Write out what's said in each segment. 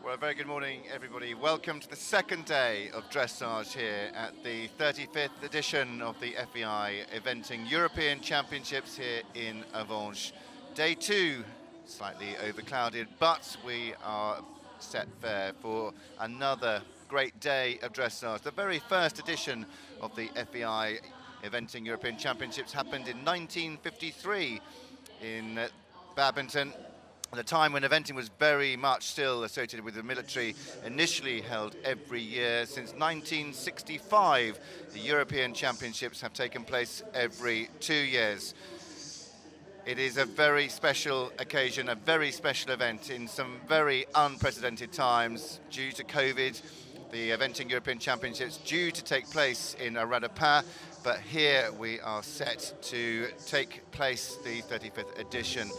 Well, a very good morning, everybody. Welcome to the second day of dressage here at the 35th edition of the FEI Eventing European Championships here in Avanches. Day 2, slightly overclouded, but we are set fair for another great day of dressage. The very first edition of the FEI Eventing European Championships happened in 1953 in Badminton, at a time when eventing was very much still associated with the military, initially held every year. Since 1965, the European Championships have taken place every 2 years. It is a very special occasion, a very special event in some very unprecedented times. Due to COVID, the Eventing European Championships due to take place in Radapin, but here we are set to take place the 35th edition.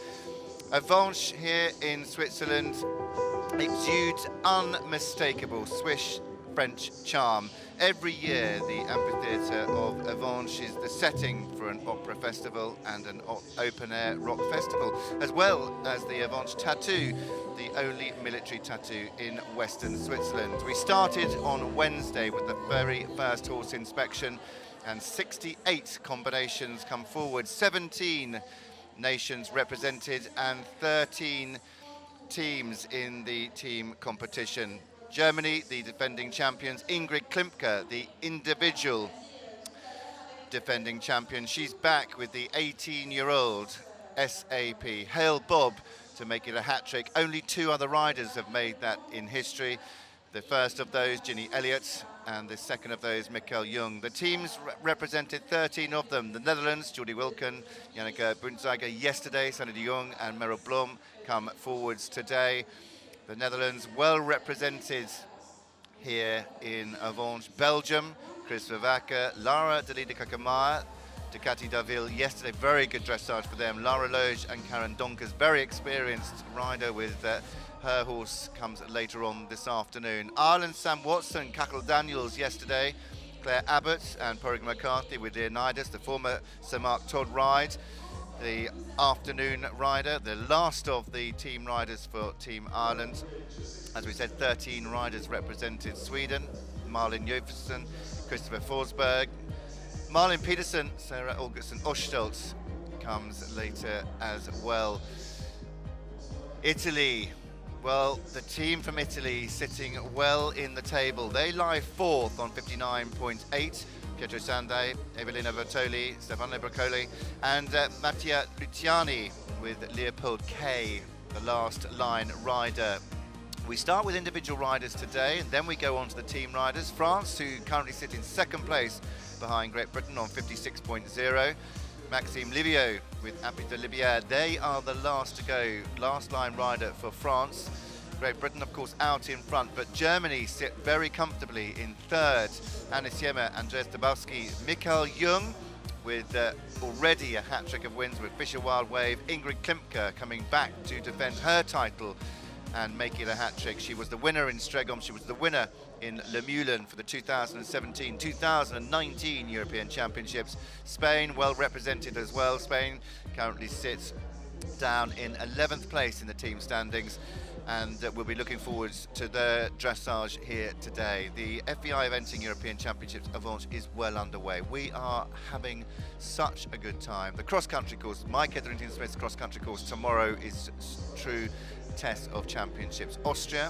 Avanches here in Switzerland exudes unmistakable Swiss-French charm. Every year the amphitheatre of Avanches is the setting for an opera festival and an open-air rock festival, as well as the Avanches Tattoo, the only military tattoo in Western Switzerland. We started on Wednesday with the very first horse inspection, and 68 combinations come forward, 17 nations represented and 13 teams in the team competition. Germany, the defending champions, Ingrid Klimke, the individual defending champion. She's back with the 18-year-old SAP. Hail Bob to make it a hat-trick. Only 2 other riders have made that in history. The first of those, Ginny Elliott, and the second of those, Mikhail Jung. The teams represented 13 of them. The Netherlands, Jordi Wilken, Janneke Bunzeiger yesterday, Sanne de Jong and Merel Blom come forwards today. The Netherlands well represented here in Avanches. Belgium, Chris Vervaeke, Lara de Liede-Kakemeijer, Ducati Daville yesterday, very good dressage for them. Lara Loge and Karin Donkers, very experienced rider with her horse comes later on this afternoon. Ireland, Sam Watson, Cachel Daniels yesterday. Clare Abbott and Porrick McCarthy with Leonidas, the former Sir Mark Todd ride. The afternoon rider, the last of the team riders for Team Ireland. As we said, 13 riders represented Sweden. Malin Petersen, Christopher Forsberg. Malin Petersen, Sarah Augustin Oshtolt comes later as well. Italy. Well, the team from Italy sitting well in the table. They lie 4th on 59.8. Pietro Sandai, Evelina Bertoli, Stefano Brecciaroli, and Mattia Luciani with Leopold K, the last line rider. We start with individual riders today, and then we go on to the team riders. France, who currently sit in 2nd place behind Great Britain on 56.0. Maxime Livio with Appy de Libier, they are the last to go, last line rider for France. Great Britain, of course, out in front, but Germany sit very comfortably in 3rd. Hannes Jemmer, Andreas Dabowski, Mikhail Jung with already a hat-trick of wins with Fischer Wild Wave. Ingrid Klimke coming back to defend her title and make it a hat-trick. She was the winner in Stregom, she was the winner in Le Moulin for the 2017-2019 European Championships. Spain well represented as well. Spain currently sits down in 11th place in the team standings, and we'll be looking forward to the dressage here today. The FEI Eventing European Championships Avanches is well underway. We are having such a good time. The cross-country course, Mike Etherington Smith's cross-country course tomorrow is true test of championships. Austria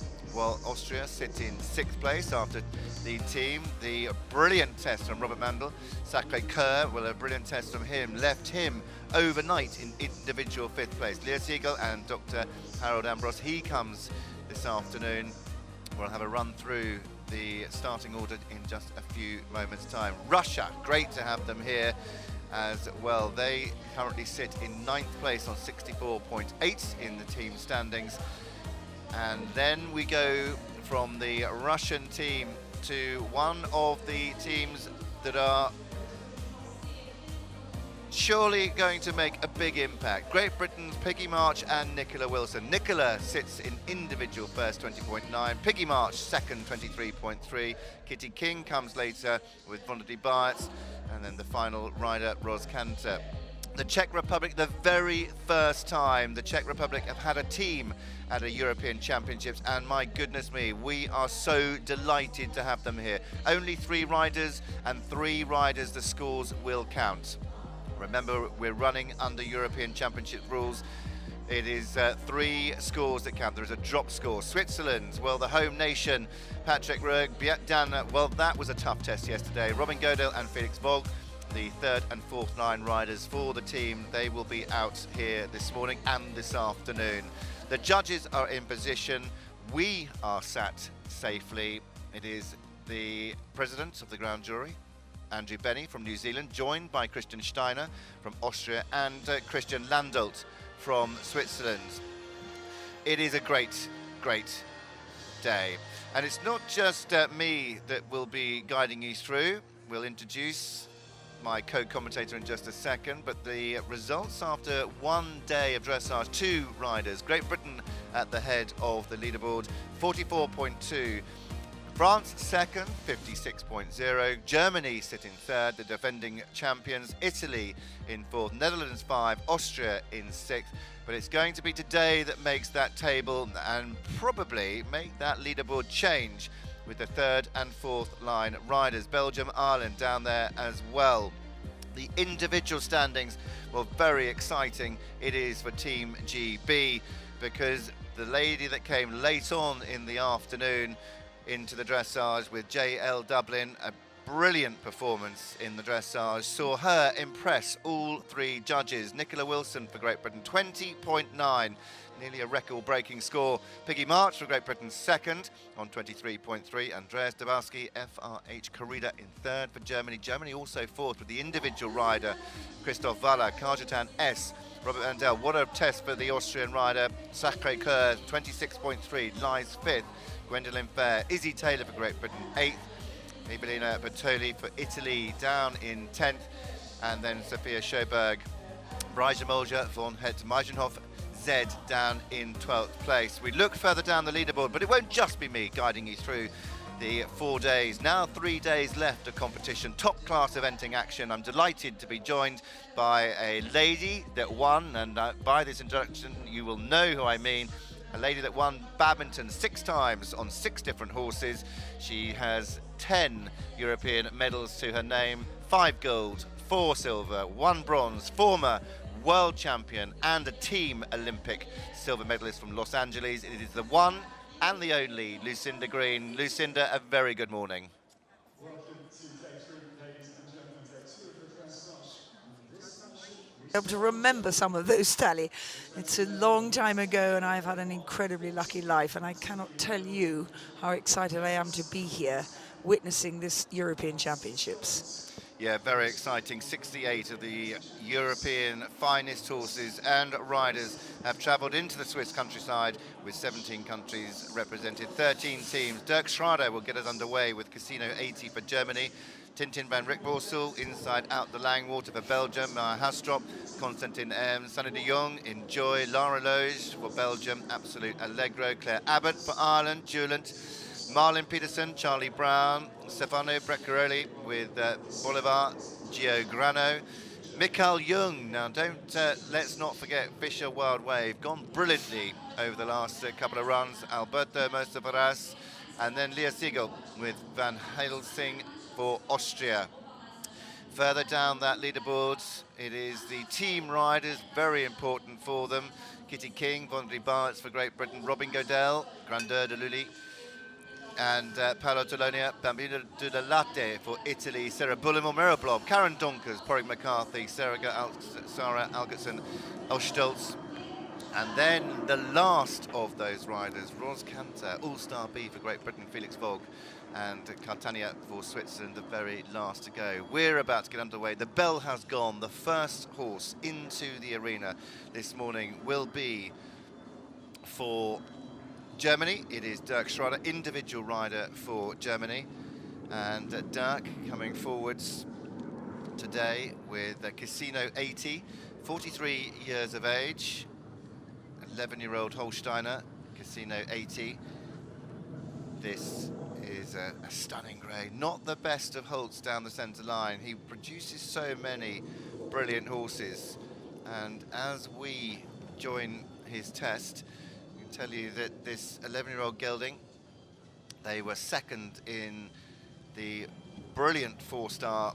sit in 6th place after the team. The brilliant test from Robert Mandel. Sacré-Cœur, well, a brilliant test from him, left him overnight in individual 5th place. Lea Siegl and Dr. Harold Ambrose, he comes this afternoon. We'll have a run through the starting order in just a few moments' time. Russia, great to have them here as well. They currently sit in 9th place on 64.8 in the team standings. And then we go from the Russian team to one of the teams that are surely going to make a big impact. Great Britain's Piggy March and Nicola Wilson. Nicola sits in individual first, 20.9. Piggy March second, 23.3. Kitty King comes later with Vonda de Baerts. And then the final rider, Ros Kanter. the Czech Republic, the very first time the Czech Republic have had a team at a European Championships, and my goodness me, we are so delighted to have them here. Only 3 riders, and 3 riders the scores will count. Remember, we're running under European Championship rules. It is 3 scores that count. There is a drop score. Switzerland, well, the home nation, Patrick Roeg, Dan, well, that was a tough test yesterday. Robin Godel and Felix Vogt, the 3rd and 4th line riders for the team. They will be out here this morning and this afternoon. The judges are in position. We are sat safely. It is the president of the ground jury, Andrew Benny from New Zealand, joined by Christian Steiner from Austria and Christian Landolt from Switzerland. It is a great, great day. And it's not just me that will be guiding you through. We'll introduce my co-commentator in just a second, but the results after 1 day of dressage, 2 riders. Great Britain at the head of the leaderboard, 44.2. France second, 56.0. Germany sitting 3rd, the defending champions. Italy in 4th, Netherlands 5, Austria in 6th. But it's going to be today that makes that table and probably make that leaderboard change, with the 3rd and 4th line riders. Belgium, Ireland down there as well. The individual standings, well, very exciting it is for Team GB, because the lady that came late on in the afternoon into the dressage with JL Dublin, a brilliant performance in the dressage, saw her impress all 3 judges. Nicola Wilson for Great Britain, 20.9. Nearly a record-breaking score. Piggy March for Great Britain 2nd on 23.3. Andreas Dabarski, FRH Corrida in 3rd for Germany. Germany also 4th with the individual rider, Christoph Waller. Karjatan S, Robert Vandel. What a test for the Austrian rider. Sacré-Cœur, 26.3, lies 5th. Gwendolyn Fair. Izzy Taylor for Great Britain 8th. Ebelina Bertoli for Italy down in 10th. And then Sophia Schoberg, Breijemolja, von Het-Meijenhof, Z down in 12th place. We look further down the leaderboard, but it won't just be me guiding you through the 4 days. Now 3 days left of competition, top class eventing action. I'm delighted to be joined by a lady that won, and by this introduction you will know who I mean. A lady that won badminton 6 times on 6 different horses. She has 10 European medals to her name, 5 gold, 4 silver, 1 bronze, former world champion and a team Olympic silver medalist from Los Angeles. It is the one and the only Lucinda Green. Lucinda, a very good morning. Able to remember some of those, Tally. It's a long time ago and I've had an incredibly lucky life, and I cannot tell you how excited I am to be here witnessing this European Championships. Yeah, very exciting. 68 of the European finest horses and riders have travelled into the Swiss countryside, with 17 countries represented, 13 teams. Dirk Schrader will get us underway with Casino 80 for Germany. Tintin van Rijckevorsel inside out the Langwater for Belgium. Hastrup, Constantin M. Sanne de Jong, Enjoy. Loge for Belgium. Absolute Allegro. Clare Abbott for Ireland. Julant. Malin Petersen, Charlie Brown, Stefano Brecciaroli with Bolivar, Gio Grano. Mikhail Jung, now let's not forget Fischer Wild Wave, gone brilliantly over the last couple of runs. Alberto Mostafaras, and then Lea Siegl with Van Helsing for Austria. Further down that leaderboard, it is the team riders, very important for them. Kitty King, Vondry Bartz for Great Britain, Robin Godel, Grandeur de Lully, and Paolo Torlonia, Bambino de la Latte for Italy, Sarah Bullamore, Merel Blom, Karin Donkers, Porrick McCarthy, Sarah Algerson, Ostolz. And then the last of those riders, Ros Cantor, All-Star B for Great Britain, Felix Vogt, and Cartania for Switzerland, the very last to go. We're about to get underway. The bell has gone. The first horse into the arena this morning will be for Germany. It is Dirk Schrader, individual rider for Germany. And Dirk coming forwards today with Casino 80, 43 years of age, 11-year-old Holsteiner, Casino 80. This is a stunning grey, not the best of Holtz down the centre line. He produces so many brilliant horses. And as we join his test, I can tell you that this 11-year-old gelding, they were second in the brilliant 4-star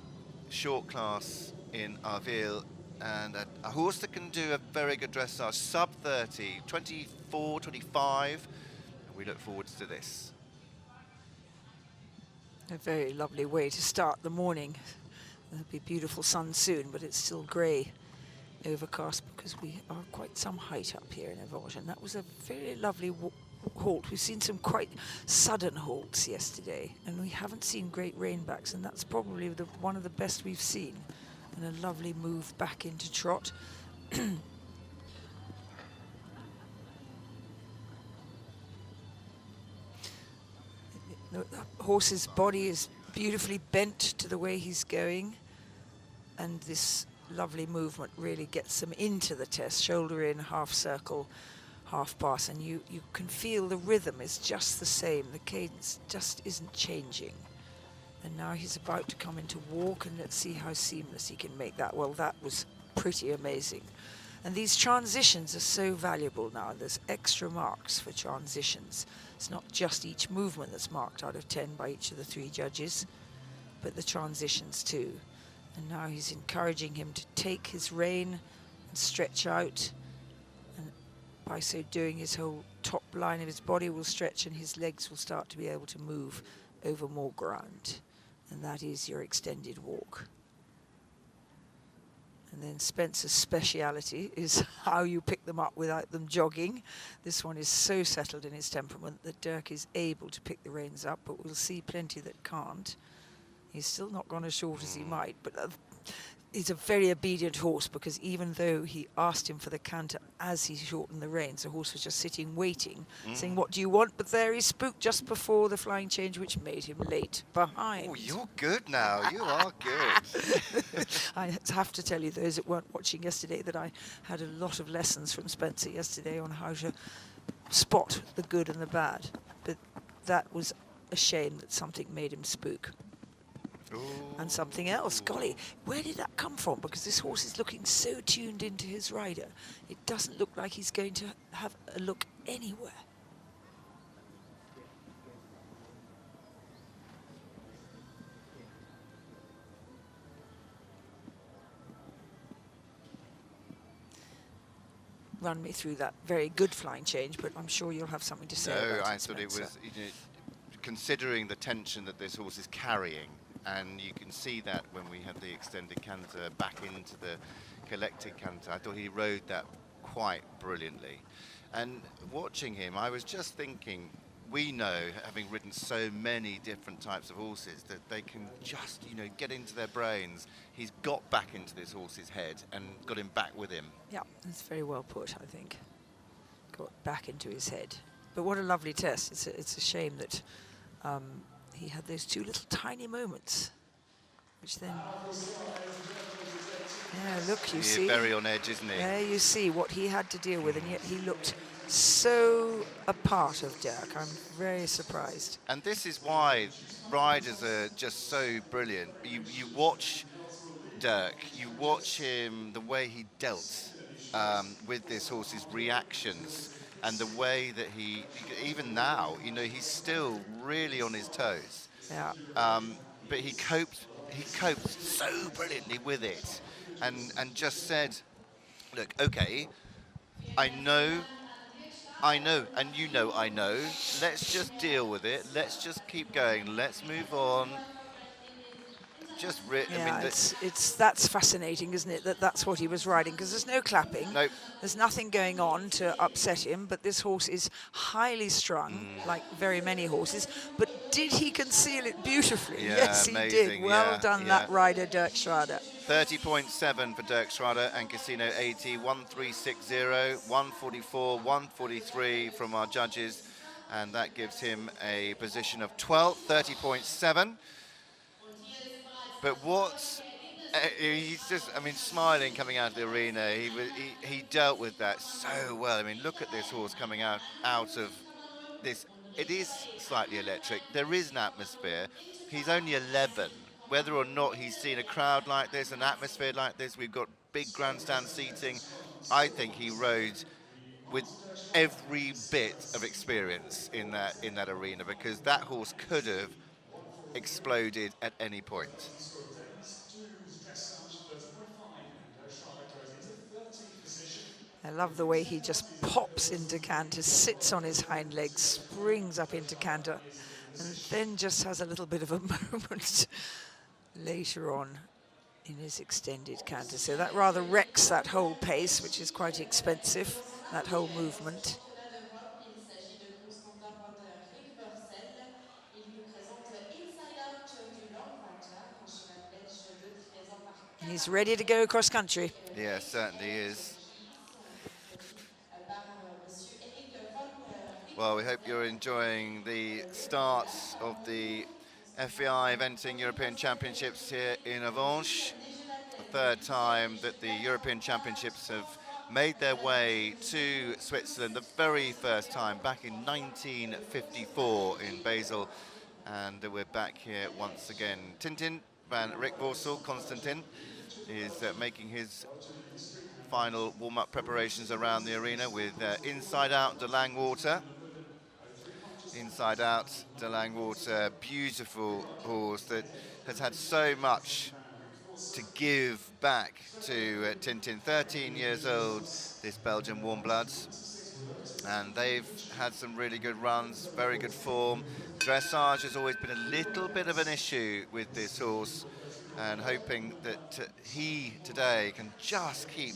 short class in Arville, and a horse that can do a very good dressage, sub 30, 24, 25. And we look forward to this. A very lovely way to start the morning. There'll be beautiful sun soon, but it's still grey, overcast, because we are quite some height up here in Avranches, and that was a very lovely halt. We've seen some quite sudden halts yesterday, and we haven't seen great rainbacks, and that's probably one of the best we've seen. And a lovely move back into trot. The horse's body is beautifully bent to the way he's going, and this lovely movement really gets them into the test, shoulder in, half circle, half pass, and you can feel the rhythm is just the same, the cadence just isn't changing. And now he's about to come into walk, and let's see how seamless he can make that. Well, that was pretty amazing. And these transitions are so valuable now. There's extra marks for transitions. It's not just each movement that's marked out of 10 by each of the 3 judges, but the transitions too. And now he's encouraging him to take his rein and stretch out. And by so doing, his whole top line of his body will stretch, and his legs will start to be able to move over more ground. And that is your extended walk. And then Spencer's speciality is how you pick them up without them jogging. This one is so settled in his temperament that Dirk is able to pick the reins up, but we'll see plenty that can't. He's still not gone as short as he might, but he's a very obedient horse, because even though he asked him for the canter as he shortened the reins, the horse was just sitting waiting, saying, "What do you want?" But there he spooked just before the flying change, which made him late behind. Oh, you're good now. You are good. I have to tell you, those that weren't watching yesterday, that I had a lot of lessons from Spencer yesterday on how to spot the good and the bad. But that was a shame that something made him spook. Ooh. And something else. Golly, where did that come from? Because this horse is looking so tuned into his rider. It doesn't look like he's going to have a look anywhere. Run me through that very good flying change, but I'm sure you'll have something to say about it, No, I thought it Spencer. was, considering the tension that this horse is carrying, and you can see that when we had the extended canter back into the collected canter. I thought he rode that quite brilliantly. And watching him, I was just thinking, we know, having ridden so many different types of horses, that they can just, get into their brains. He's got back into this horse's head and got him back with him. Yeah, that's very well put, I think. Got back into his head. But what a lovely test. It's a shame that he had those 2 little tiny moments, which then... Yeah, look, you see. He's very on edge, isn't he? There you see what he had to deal with, and yet he looked so a part of Dirk. I'm very surprised. And this is why riders are just so brilliant. You watch Dirk, you watch him, the way he dealt with this horse's reactions, and the way that he even now, he's still really on his toes. Yeah. But he coped so brilliantly with it, and just said, look, okay, I know, and I know. Let's just deal with it. Let's just keep going. Let's move on. Just Yeah, that's fascinating, isn't it? That's what he was riding, because there's no clapping. Nope. There's nothing going on to upset him, but this horse is highly strung, like very many horses. But did he conceal it beautifully? Yeah, yes, amazing. he did. Well done, that rider, Dirk Schrader. 30.7 for Dirk Schrader and Casino 80, 1360, 144, 143 from our judges, and that gives him a position of 12th, 30.7. But he's just, smiling coming out of the arena. He dealt with that so well. Look at this horse coming out of this. It is slightly electric. There is an atmosphere. He's only 11. Whether or not he's seen a crowd like this, an atmosphere like this, we've got big grandstand seating. I think he rode with every bit of experience in that arena, because that horse could have exploded at any point. I love the way he just pops into canter, sits on his hind legs, springs up into canter, and then just has a little bit of a moment later on in his extended canter. So that rather wrecks that whole pace, which is quite expensive, that whole movement. He's ready to go cross country. Yeah, certainly is. Well, we hope you're enjoying the start of the FEI Eventing European Championships here in Avanches. The third time that the European Championships have made their way to Switzerland. The very first time back in 1954 in Basel, and we're back here once again. Tintin van Rijckevorsel, Constantin, is making his final warm-up preparations around the arena with Inside Out de Langwater. Inside Out de Langwater, beautiful horse that has had so much to give back to Tintin. 13 years old, this Belgian warm bloods, and they've had some really good runs, very good form. Dressage has always been a little bit of an issue with this horse, and hoping that he today can just keep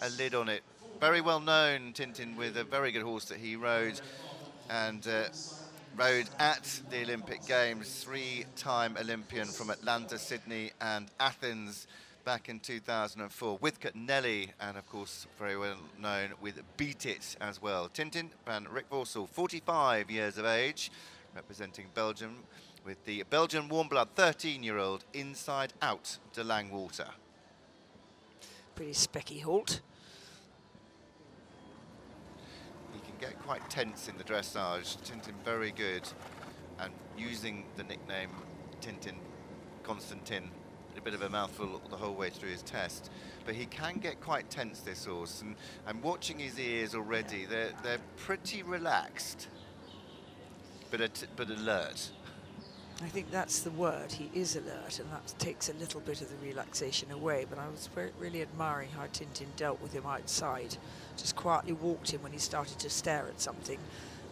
a lid on it. Very well known, Tintin, with a very good horse that he rode, and rode at the Olympic Games, three-time Olympian from Atlanta, Sydney and Athens back in 2004 with Nelly, and of course very well known with Beat It as well. Tintin van Rijckevorsel, 45 years of age, representing Belgium with the Belgian warm blood 13-year-old Inside Out de Langwater. Pretty specky halt. Get quite tense in the dressage. Tintin very good, and using the nickname Tintin Constantin, a bit of a mouthful the whole way through his test, but he can get quite tense, this horse, and I'm watching his ears already. They're pretty relaxed, but alert. I think that's the word. He is alert, and that takes a little bit of the relaxation away. But I was really admiring how Tintin dealt with him outside. Just quietly walked him when he started to stare at something,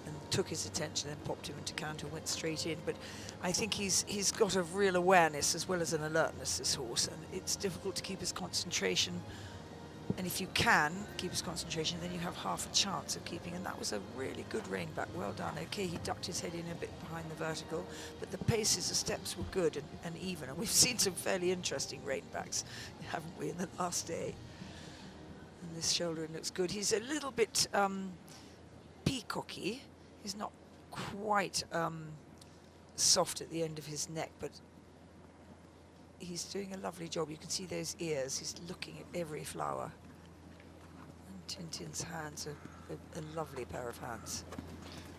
and took his attention, and popped him into counter, went straight in. But I think he's got a real awareness as well as an alertness, this horse, and it's difficult to keep his concentration. And if you can keep his concentration, then you have half a chance of keeping. And that was a really good rein back. Well done. Okay, he ducked his head in a bit behind the vertical, but the paces, the steps were good and even. And we've seen some fairly interesting rein backs, haven't we, in the last day? And this shouldering looks good. He's a little bit peacocky. He's not quite soft at the end of his neck, but he's doing a lovely job. You can see those ears. He's looking at every flower. And Tintin's hands are a lovely pair of hands.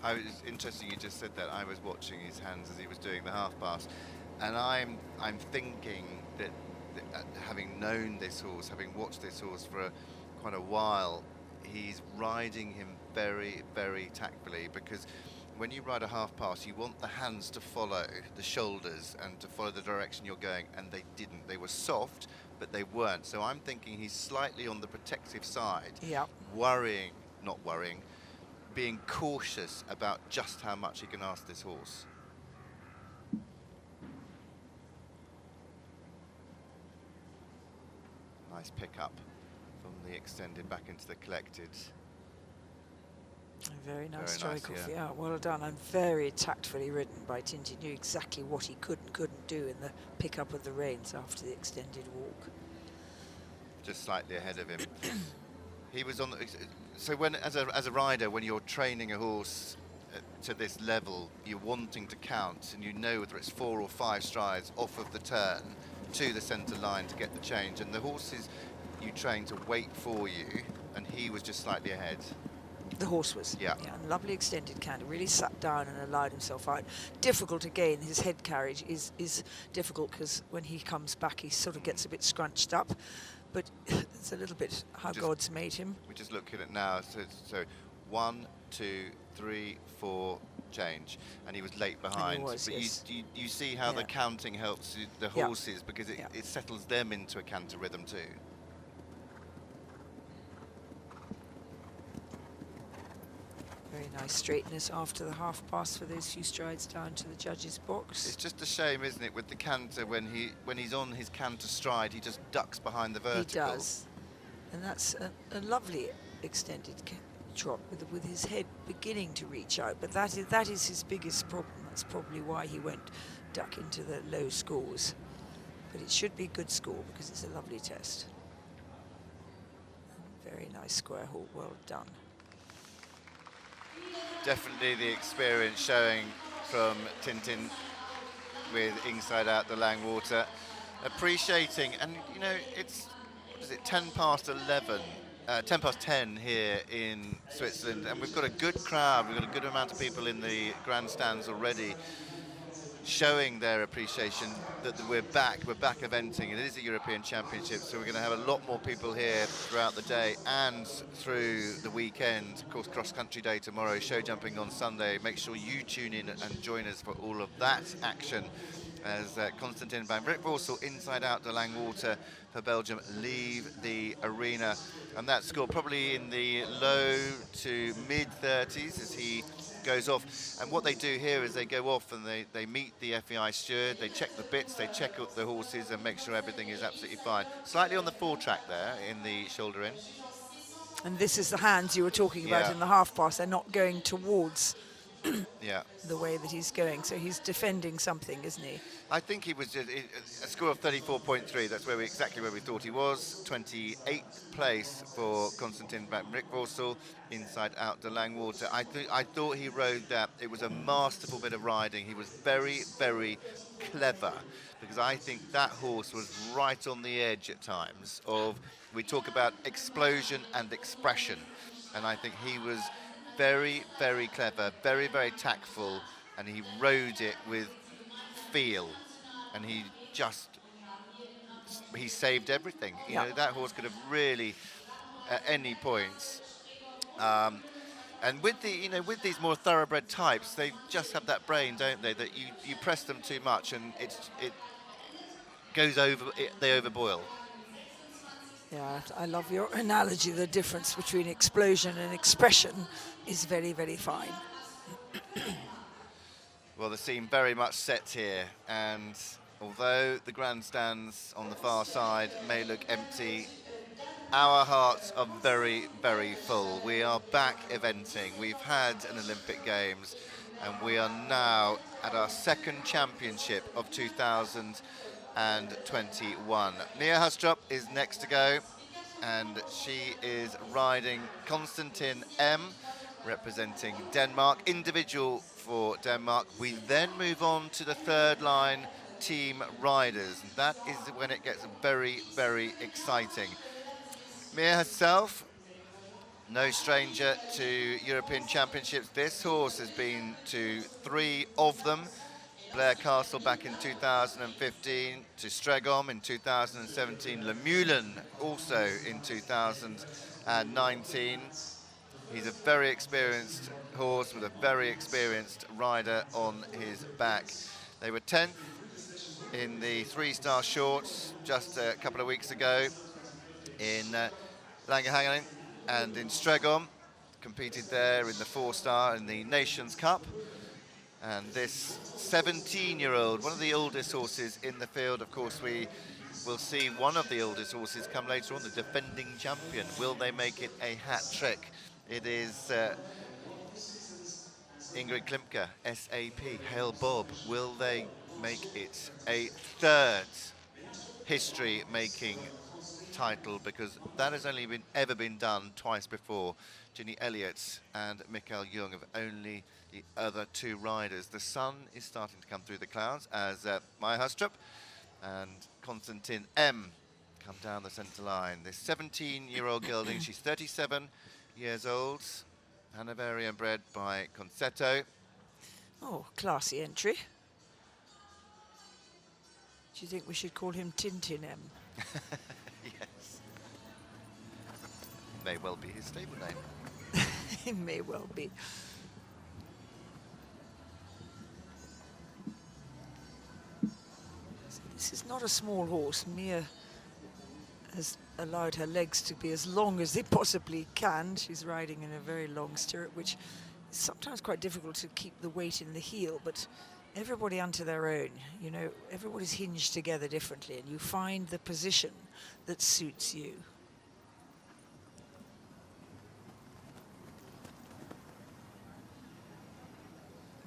It's interesting you just said that. I was watching his hands as he was doing the half pass, and I'm thinking that having known this horse, having watched this horse for quite a while, he's riding him very, very tactfully, because when you ride a half pass, you want the hands to follow the shoulders and to follow the direction you're going, and they didn't. They were soft, but they weren't. So I'm thinking he's slightly on the protective side, not worrying, being cautious about just how much he can ask this horse. Nice pickup from the extended back into the collected. A very nice strike off. Yeah, well done. And very tactfully ridden by Tintin. Knew exactly what he could and couldn't do in the pickup of the reins after the extended walk. Just slightly ahead of him. He was on the, so when as a rider, when you're training a horse to this level, you're wanting to count, and you know whether it's 4 or 5 strides off of the turn to the centre line to get the change, and the horses you train to wait for you, and he was just slightly ahead. The horse was. Yeah. Lovely extended canter. Really sat down and allowed himself out. Difficult again. His head carriage is difficult, because when he comes back, he sort of gets a bit scrunched up. But It's a little bit how Just- God's made him. We're just looking at now. So 1, 2, 3, 4, change, and he was late behind. was, but yes. you see how the Yeah. counting helps the Yeah. horses, because it, Yeah. it settles them into a canter rhythm too. Very nice straightness after the half pass for those few strides down to the judges' box. It's just a shame, isn't it, with the canter, when he's on his canter stride, he just ducks behind the vertical. He does, and that's a lovely extended trot with his head beginning to reach out. But that is his biggest problem. That's probably why he won't duck into the low scores. But it should be a good score because it's a lovely test. Very nice square hole, well done. Definitely the experience showing from Tintin with Inside Out the Langwater. Appreciating, and you know, it's, what is it, 10 past 11, 10 past 10 here in Switzerland, and we've got a good crowd, we've got a good amount of people in the grandstands already, showing their appreciation that we're back eventing. It is a European Championship, so we're going to have a lot more people here throughout the day and through the weekend. Of course, cross-country day tomorrow, show jumping on Sunday. Make sure you tune in and join us for all of that action as Tintin van Rijckevorsel, Inside Out the Langwater for Belgium, leave the arena. And that score probably in the low to mid-30s as he goes off. And what they do here is they go off and they meet the FEI steward, they check the bits, they check out the horses and make sure everything is absolutely fine. Slightly on the foretrack there in the shoulder in. And this is the hands you were talking about in the half pass. They're not going towards yeah, the way that he's going. So he's defending something, isn't he? I think he was just a score of 34.3. That's exactly where we thought he was. 28th place for Tintin van Rijckevorsel, Inside Out the Langwater. I thought he rode that. It was a masterful bit of riding. He was very, very clever, because I think that horse was right on the edge at times of, we talk about explosion and expression, and I think he was very, very clever, very, very tactful, and he rode it with feel, and he saved everything. You know, that horse could have really, at any points, and with with these more thoroughbred types, they just have that brain, don't they? That you press them too much, and it goes over. They overboil. Yeah, I love your analogy. The difference between explosion and expression is very, very fine. Well, the scene very much set here, and although the grandstands on the far side may look empty, our hearts are very, very full. We are back eventing. We've had an Olympic Games, and we are now at our second championship of 2021. Lea Hastrup is next to go, and she is riding Konstantin M, representing Denmark, individual for Denmark. We then move on to the third line team riders, and that is when it gets very, very exciting. Mia herself, no stranger to European Championships. This horse has been to 3 of them. Blair Castle back in 2015, to Stregom in 2017, Lemulin also in 2019. He's a very experienced horse with a very experienced rider on his back. They were 10th in the 3-star shorts just a couple of weeks ago in Langerhangenen, and in Stregom competed there in the 4-star in the Nations Cup. And this 17-year-old, one of the oldest horses in the field, of course, we will see one of the oldest horses come later on, the defending champion. Will they make it a hat trick? It is Ingrid Klimke, SAP, Hail Bob. Will they make it a third history-making title? Because that has only ever been done twice before. Ginny Elliott and Mikhail Jung of only the other 2 riders. The sun is starting to come through the clouds as Maya Hastrup and Konstantin M come down the centre line. This 17-year-old gelding, she's 37 years old, Hanoverian bred by Concetto. Oh, classy entry. Do you think we should call him Tintin M? Yes. May well be his stable name. It may well be. This is not a small horse. Mia has allowed her legs to be as long as they possibly can. She's riding in a very long stirrup, which is sometimes quite difficult to keep the weight in the heel, but everybody unto their own. You know, everybody's hinged together differently, and you find the position that suits you.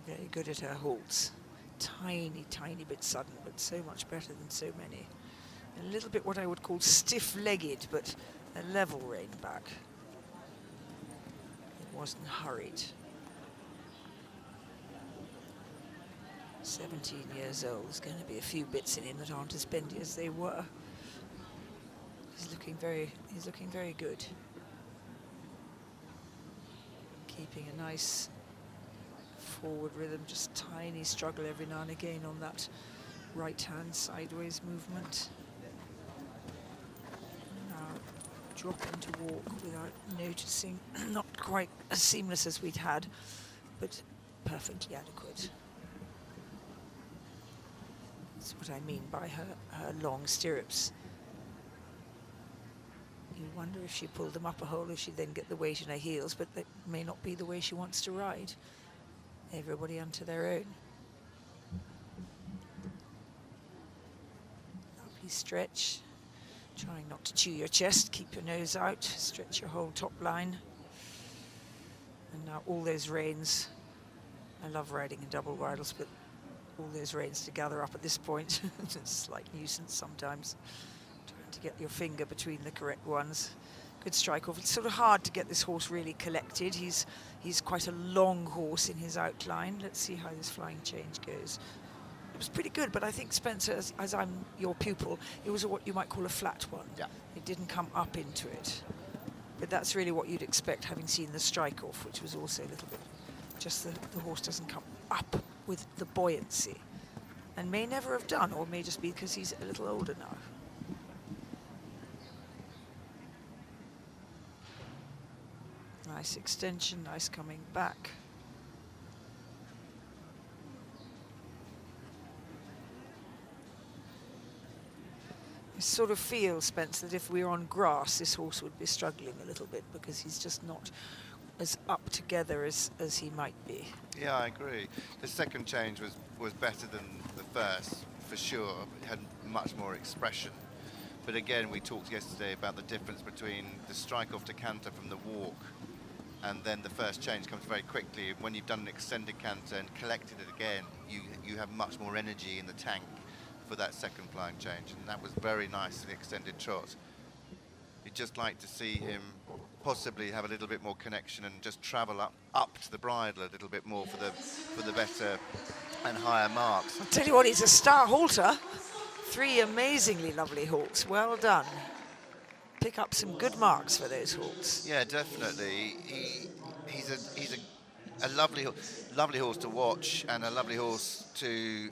Very good at her halts. Tiny, tiny bit sudden, but so much better than so many. A little bit what I would call stiff-legged, but a level rein back. It wasn't hurried. 17 years old. There's going to be a few bits in him that aren't as bendy as they were. He's looking very good. Keeping a nice forward rhythm, just tiny struggle every now and again on that right-hand sideways movement. Now dropping to walk without noticing, not quite as seamless as we'd had, but perfectly adequate. That's what I mean by her long stirrups. You wonder if she pulled them up a hole, if she'd then get the weight in her heels, but that may not be the way she wants to ride. Everybody unto their own. Lovely stretch. Trying not to chew your chest, keep your nose out, stretch your whole top line. And now all those reins. I love riding in double bridles, but all those reins to gather up at this point. It's a slight nuisance sometimes. Trying to get your finger between the correct ones. Good strike off. It's sort of hard to get this horse really collected. He's quite a long horse in his outline. Let's see how this flying change goes. It was pretty good, but I think, Spencer, as I'm your pupil, it was what you might call a flat one. Yeah. It didn't come up into it. But that's really what you'd expect, having seen the strike off, which was also a little bit, just the horse doesn't come up with the buoyancy. And may never have done, or may just be because he's a little older now. Nice extension, nice coming back. I sort of feel, Spence, that if we were on grass, this horse would be struggling a little bit because he's just not as up together as he might be. Yeah, I agree. The second change was better than the first, for sure. It had much more expression. But again, we talked yesterday about the difference between the strike-off to canter from the walk, and then the first change comes very quickly. When you've done an extended canter and collected it again, you have much more energy in the tank for that second flying change, and that was very nice in the extended trot. You'd just like to see him possibly have a little bit more connection and just travel up to the bridle a little bit more for the better and higher marks. I'll tell you what, he's a star halter. 3 amazingly lovely halts. Well done. Pick up some good marks for those halts. Yeah, definitely. He's a lovely horse to watch and a lovely horse to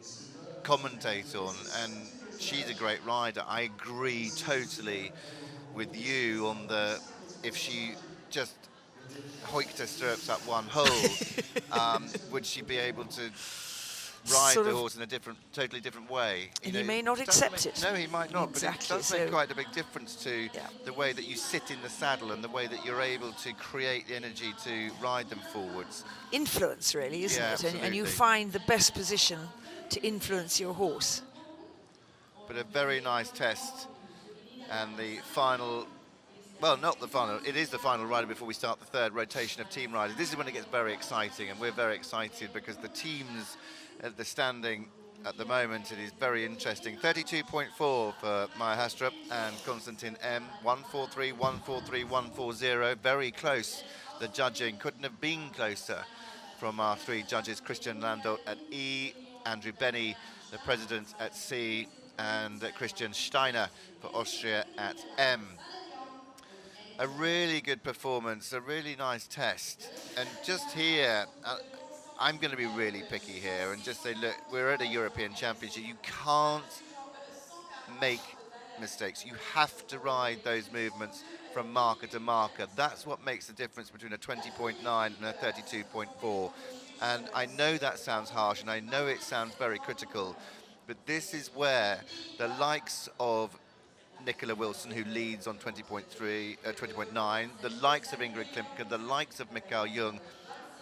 commentate on, and she's a great rider. I agree totally with you on if she just hoiked her stirrups up one hole, would she be able to ride the horse in a totally different way? And he may not accept it. No, he might not, exactly. But it does make quite a big difference to the way that you sit in the saddle and the way that you're able to create the energy to ride them forwards. Influence, really, isn't it? Absolutely. And you find the best position to influence your horse. But a very nice test, and the final, well, not the final, it is the final rider before we start the third rotation of team riders. This is when it gets very exciting, and we're very excited because the teams at the standing at the moment, it is very interesting. 32.4 for Maya Hastrup and Konstantin M. 143, 143, 140. Very close. The judging couldn't have been closer from our 3 judges. Christian Landau at E, Andrew Benny, the president, at C, and Christian Steiner for Austria at M. A really good performance, a really nice test. And just here, I'm going to be really picky here and just say, look, we're at a European Championship. You can't make mistakes. You have to ride those movements from marker to marker. That's what makes the difference between a 20.9 and a 32.4. And I know that sounds harsh, and I know it sounds very critical, but this is where the likes of Nicola Wilson, who leads on 20.9, the likes of Ingrid Klimke, the likes of Mikhail Jung,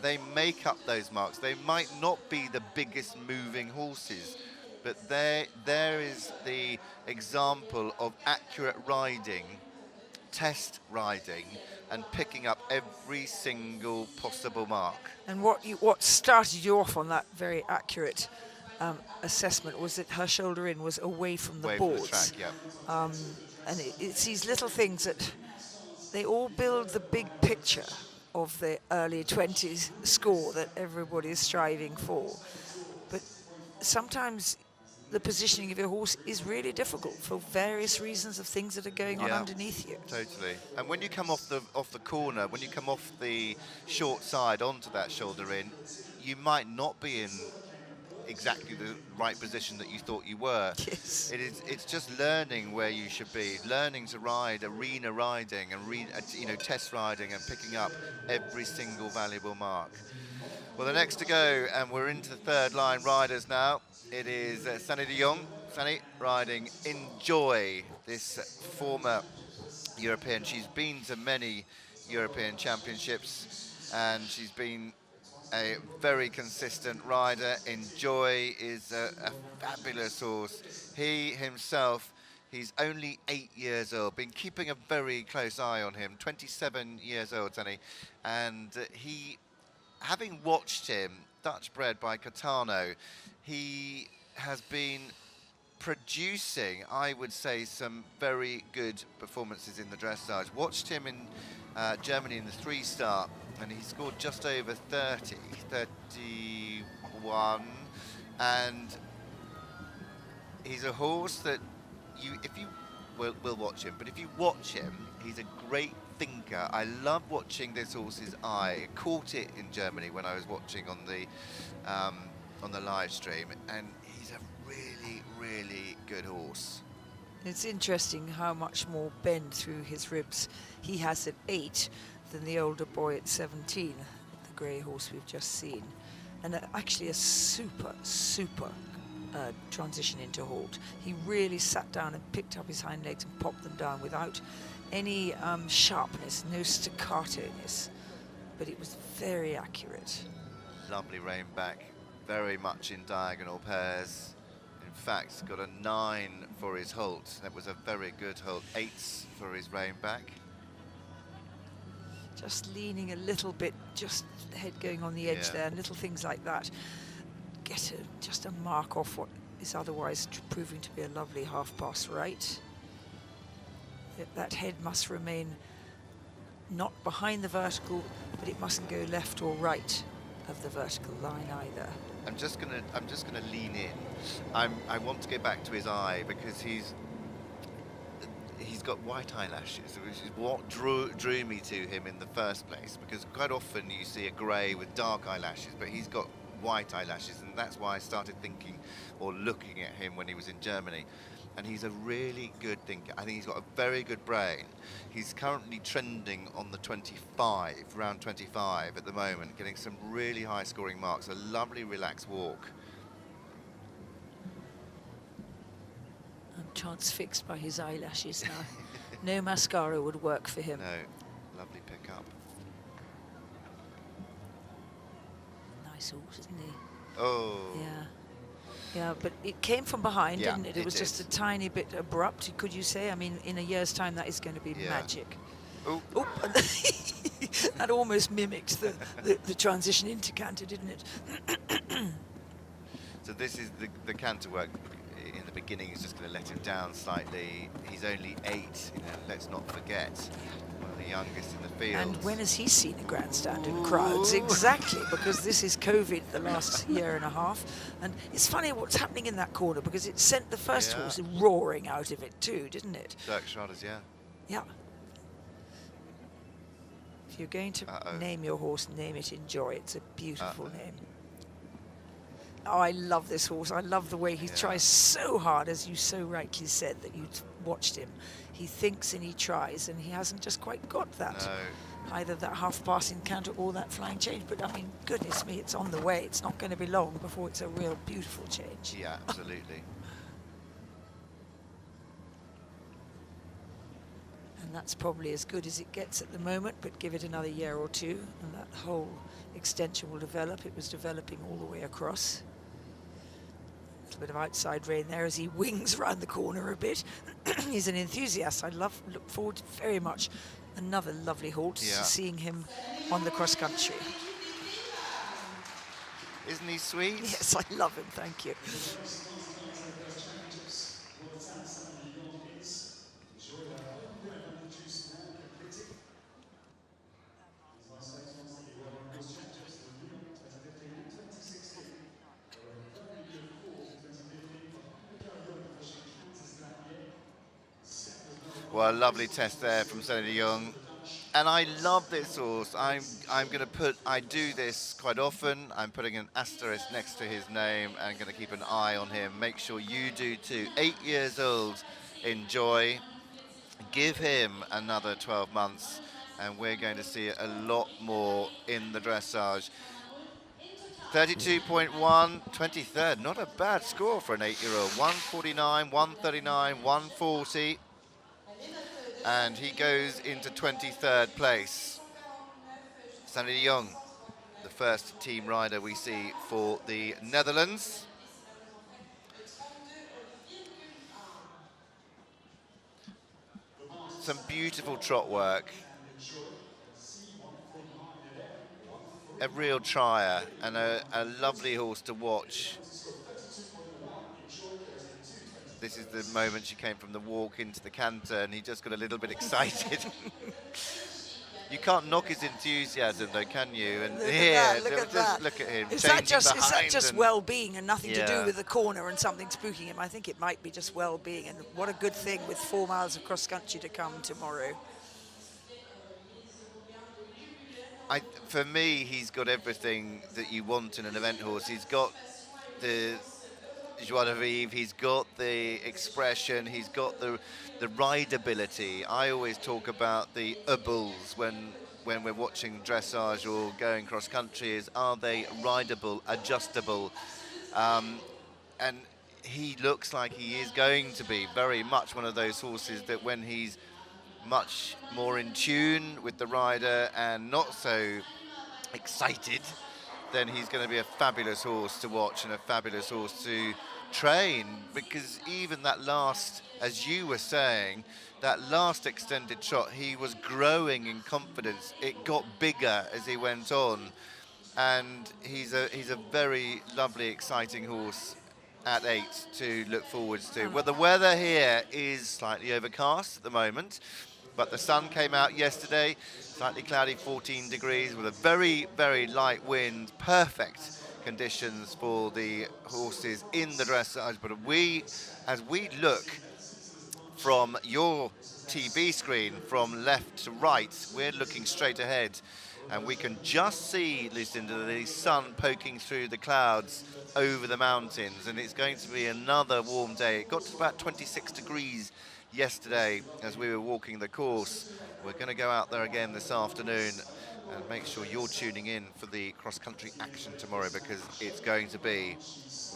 they make up those marks. They might not be the biggest moving horses, but there is the example of accurate riding, test riding, and picking up every single possible mark. And what started you off on that very accurate assessment was that her shoulder in was away from the boards. From the track, yeah. And it's these little things that they all build the big picture of the early 20s score that everybody is striving for. But sometimes the positioning of your horse is really difficult for various reasons of things that are going on underneath you. Totally. And when you come off the corner, when you come off the short side onto that shoulder in, you might not be in exactly the right position that you thought you were. Yes. It's just learning where you should be, learning to ride, arena riding, and test riding, and picking up every single valuable mark. Well, the next to go, and we're into the third line riders now. It is Sanne de Jong. Sanne riding Enjoy, this former European. She's been to many European championships, and she's been a very consistent rider. Enjoy is a fabulous horse. He himself, he's only 8 years old. Been keeping a very close eye on him. 27 years old, Sanne, and he, having watched him, Dutch bred by Catano, he has been producing, I would say, some very good performances in the dressage. Watched him in Germany in the 3-star, and he scored just over 31, and he's a horse that we'll watch him, but if you watch him, he's a great thinker. I love watching this horse's eye. I caught it in Germany when I was watching on the live stream, and he's a really, really good horse. It's interesting how much more bend through his ribs he has at 8 than the older boy at 17, the grey horse we've just seen. And actually a super transition into halt. He really sat down and picked up his hind legs and popped them down without any sharpness, no staccato-ness, but it was very accurate. Lovely rein back, very much in diagonal pairs. In fact, got a 9 for his halt. That was a very good halt. 8s for his rein back. Just leaning a little bit, just head going on the edge there, and little things like that. Get just a mark off what is otherwise proving to be a lovely half-pass right. That head must remain not behind the vertical, but it mustn't go left or right of the vertical line either. I'm just gonna lean in. I want to go back to his eye, because he's got white eyelashes, which is what drew me to him in the first place, because quite often you see a grey with dark eyelashes, but he's got white eyelashes, and that's why I started thinking or looking at him when he was in Germany. And he's a really good thinker. I think he's got a very good brain. He's currently trending on the 25, round 25 at the moment, getting some really high scoring marks, a lovely relaxed walk. I'm transfixed by his eyelashes now. No mascara would work for him. No, lovely pick up. Nice horse, isn't he? Oh. Yeah. Yeah, but it came from behind, didn't it? It was just a tiny bit abrupt, could you say? I mean, in a year's time, that is going to be magic. Oh. Oh. That almost mimicked the transition into canter, didn't it? So this is the canter work. In the beginning, he's just going to let him down slightly. He's only 8, let's not forget. One of the youngest in the field. And when has he seen a grandstand in crowds? Exactly, because this is COVID the last year and a half. And it's funny what's happening in that corner, because it sent the first horse roaring out of it too, didn't it? Dirk Schrader's, Yeah. If you're going to name your horse, name it Enjoy. It's a beautiful name. I love this horse. I love the way he tries so hard, as you so rightly said, that you watched him. He thinks and he tries, and he hasn't just quite got that. No. Either that half-passing counter or that flying change. But, I mean, goodness me, it's on the way. It's not going to be long before it's a real beautiful change. Yeah, absolutely. And that's probably as good as it gets at the moment, but give it another year or two, and that whole extension will develop. It was developing all the way across. A little bit of outside rein there as he wings round the corner a bit. He's an enthusiast. I look forward to very much another lovely horse, seeing him on the cross country. Isn't he sweet? Yes, I love him, thank you. Well, a lovely test there from Sanne de Jong. And I love this horse. I'm going to put, I do this quite often. I'm putting an asterisk next to his name and going to keep an eye on him. Make sure you do too. 8 years old, enjoy. Give him another 12 months and we're going to see a lot more in the dressage. 32.1, 23rd. Not a bad score for an 8-year-old. 149, 139, 140. And he goes into 23rd place. Sanne de Jong, the first team rider we see for the Netherlands. Some beautiful trot work. A real trier and a lovely horse to watch. This is the moment she came from the walk into the canter and he just got a little bit excited. You can't knock his enthusiasm though, can you? And look here, at that, just look at him. Is that just well-being and nothing to do Yeah. with the corner and something spooking him? I think it might be just well-being, and what a good thing with 4 miles of cross-country to come tomorrow. For me, he's got everything that you want in an event horse. He's got the joie de vivre, he's got the expression, he's got the rideability. I always talk about the bulls when we're watching dressage or going cross country, is are they rideable, adjustable? And he looks like he is going to be very much one of those horses that when he's much more in tune with the rider and not so excited, then he's going to be a fabulous horse to watch and a fabulous horse to train, because even that last, as you were saying, that last extended trot, he was growing in confidence. It got bigger as he went on, and he's a very lovely, exciting horse at 8 to look forwards to. Well, the weather here is slightly overcast at the moment, but the sun came out yesterday, slightly cloudy, 14 degrees with a very, very light wind. Perfect conditions for the horses in the dressage. But as we look from your TV screen from left to right, we're looking straight ahead, and we can just see, Lucinda, the sun poking through the clouds over the mountains, and it's going to be another warm day. It got to about 26 degrees yesterday as we were walking the course. We're going to go out there again this afternoon and make sure you're tuning in for the cross-country action tomorrow, because it's going to be,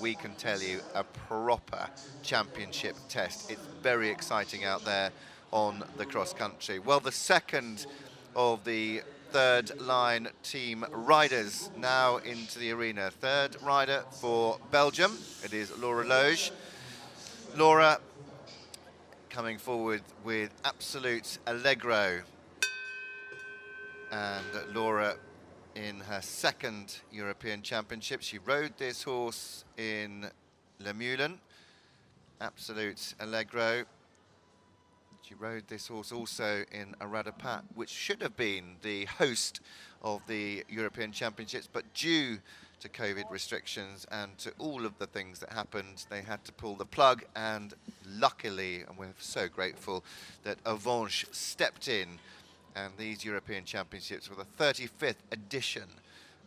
we can tell you, a proper championship test. It's very exciting out there on the cross-country. Well, the second of the third line team riders now into the arena. Third rider for Belgium, it is Laura Loge. Laura coming forward with Absolute Allegro. And Laura in her second European Championship. She rode this horse in Le Moulin, Absolute Allegro. She rode this horse also in Aradapat, which should have been the host of the European Championships, but due to COVID restrictions and to all of the things that happened, they had to pull the plug, and luckily, and we're so grateful that Avanche stepped in, and these European Championships were the 35th edition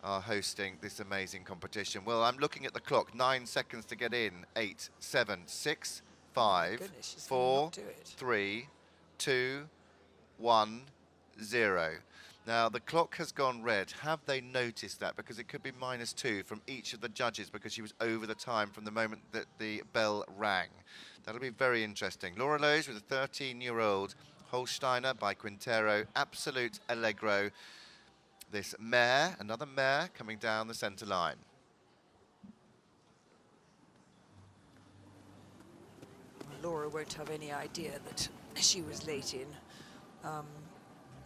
are hosting this amazing competition. Well, I'm looking at the clock. 9 seconds to get in. 8, 7, 6, 5, Goodness, she's gonna 4, not do it. 3, 2, 1, 0. Now, the clock has gone red. Have they noticed that? Because it could be -2 from each of the judges because she was over the time from the moment that the bell rang. That'll be very interesting. Laura Loge with a 13-year-old Holsteiner by Quintero, Absolute Allegro. This mare, another mare, coming down the centre line. Laura won't have any idea that she was late in,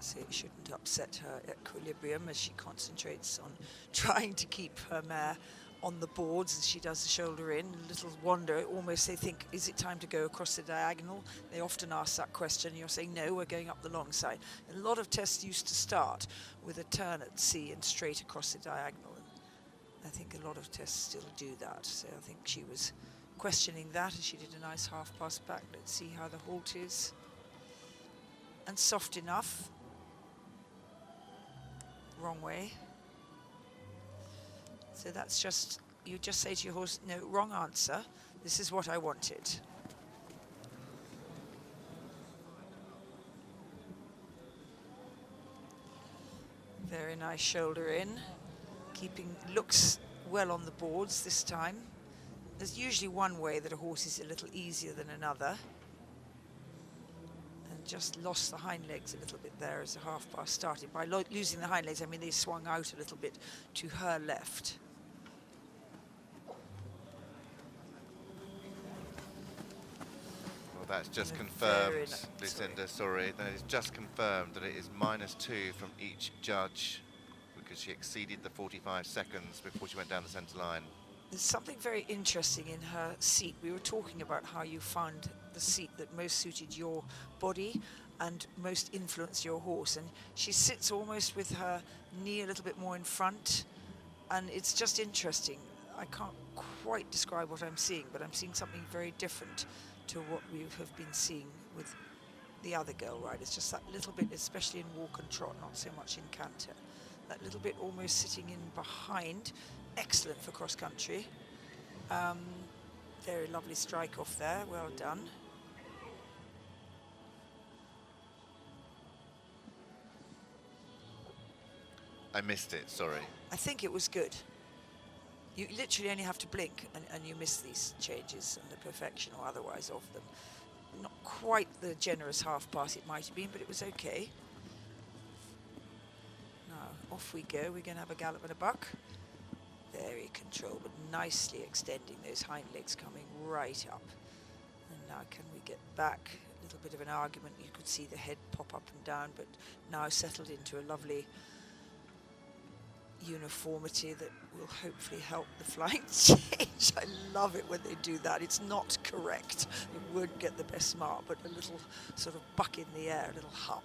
so it shouldn't upset her equilibrium as she concentrates on trying to keep her mare on the boards as she does the shoulder in. A little wonder, almost they think, is it time to go across the diagonal? They often ask that question. You're saying, no, we're going up the long side. A lot of tests used to start with a turn at C and straight across the diagonal. And I think a lot of tests still do that. So I think she was questioning that as she did a nice half pass back. Let's see how the halt is. And soft enough. Wrong way. So that's just, you just say to your horse, no, wrong answer. This is what I wanted. Very nice shoulder in. Keeping, looks well on the boards this time. There's usually one way that a horse is a little easier than another. And just lost the hind legs a little bit there as the half pass started. By losing the hind legs, I mean they swung out a little bit to her left. Well, that's just confirmed, Lucinda, sorry. That is just confirmed that it is -2 from each judge because she exceeded the 45 seconds before she went down the centre line. There's something very interesting in her seat. We were talking about how you found the seat that most suited your body and most influenced your horse. And she sits almost with her knee a little bit more in front. And it's just interesting. I can't quite describe what I'm seeing, but I'm seeing something very different to what we have been seeing with the other girl riders. Just that little bit, especially in walk and trot, not so much in canter. That little bit almost sitting in behind. Excellent for cross country. Very lovely strike off there, well done. I missed it, sorry. I think it was good. You literally only have to blink and you miss these changes and the perfection or otherwise of them. Not quite the generous half pass it might have been, but it was okay. Now off we go, we're going to have a gallop and a buck. Very controlled, but nicely extending those hind legs coming right up. And now can we get back? A little bit of an argument. You could see the head pop up and down, but now settled into a lovely uniformity that will hopefully help the flying change. I love it when they do that. It's not correct. You won't get the best mark, but a little sort of buck in the air, a little hop.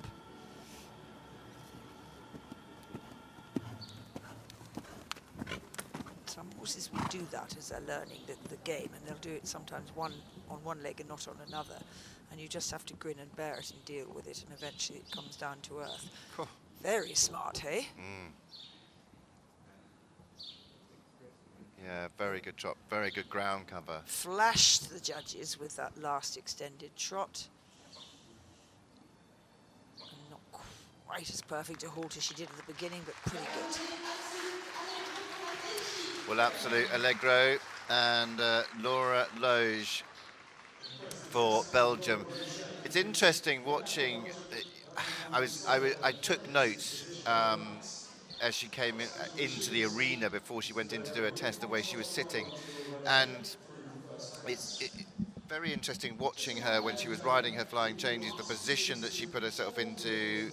Some horses will do that as they're learning the game, and they'll do it sometimes on one leg and not on another. And you just have to grin and bear it and deal with it, and eventually it comes down to earth. Cool. Very smart, hey? Mm. Yeah, very good trot, very good ground cover. Flashed the judges with that last extended trot. And not quite as perfect a halt as she did at the beginning, but pretty good. Well, Absolute Allegro and Laura Loge for Belgium. It's interesting watching. I took notes as she came into the arena before she went in to do a test, the way she was sitting, and it's very interesting watching her when she was riding her flying changes, the position that she put herself into,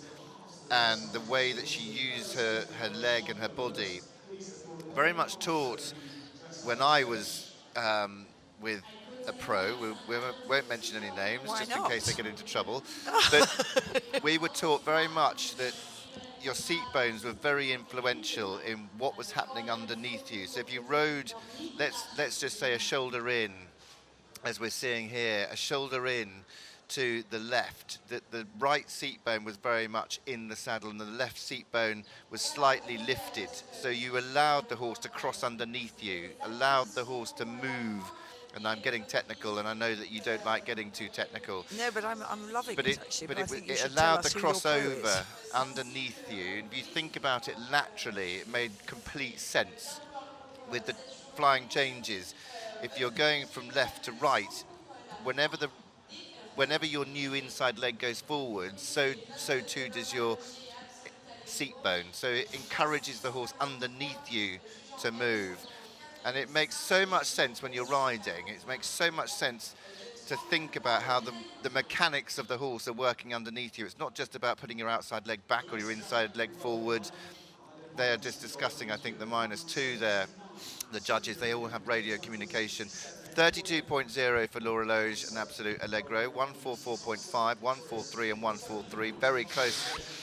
and the way that she used her leg and her body. Very much taught when I was with a pro. We won't mention any names. Why just not? in case they get into trouble. But we were taught very much that your seat bones were very influential in what was happening underneath you. So if you rode, let's just say a shoulder in, as we're seeing here, a shoulder in, to the left, that the right seat bone was very much in the saddle and the left seat bone was slightly lifted. So you allowed the horse to cross underneath you, allowed the horse to move. And I'm getting technical, and I know that you don't like getting too technical. No, but I'm loving it actually. But I think you it should tell allowed us the who your pro crossover is. underneath you. And if you think about it laterally, it made complete sense with the flying changes. If you're going from left to right, whenever your new inside leg goes forward, so too does your seat bone. So it encourages the horse underneath you to move. And it makes so much sense when you're riding. It makes so much sense to think about how the mechanics of the horse are working underneath you. It's not just about putting your outside leg back or your inside leg forward. They are just discussing, I think, the -2 there. The judges, they all have radio communication. 32.0 for Laura Loge and Absolute Allegro, 144.5, 143 and 143. Very close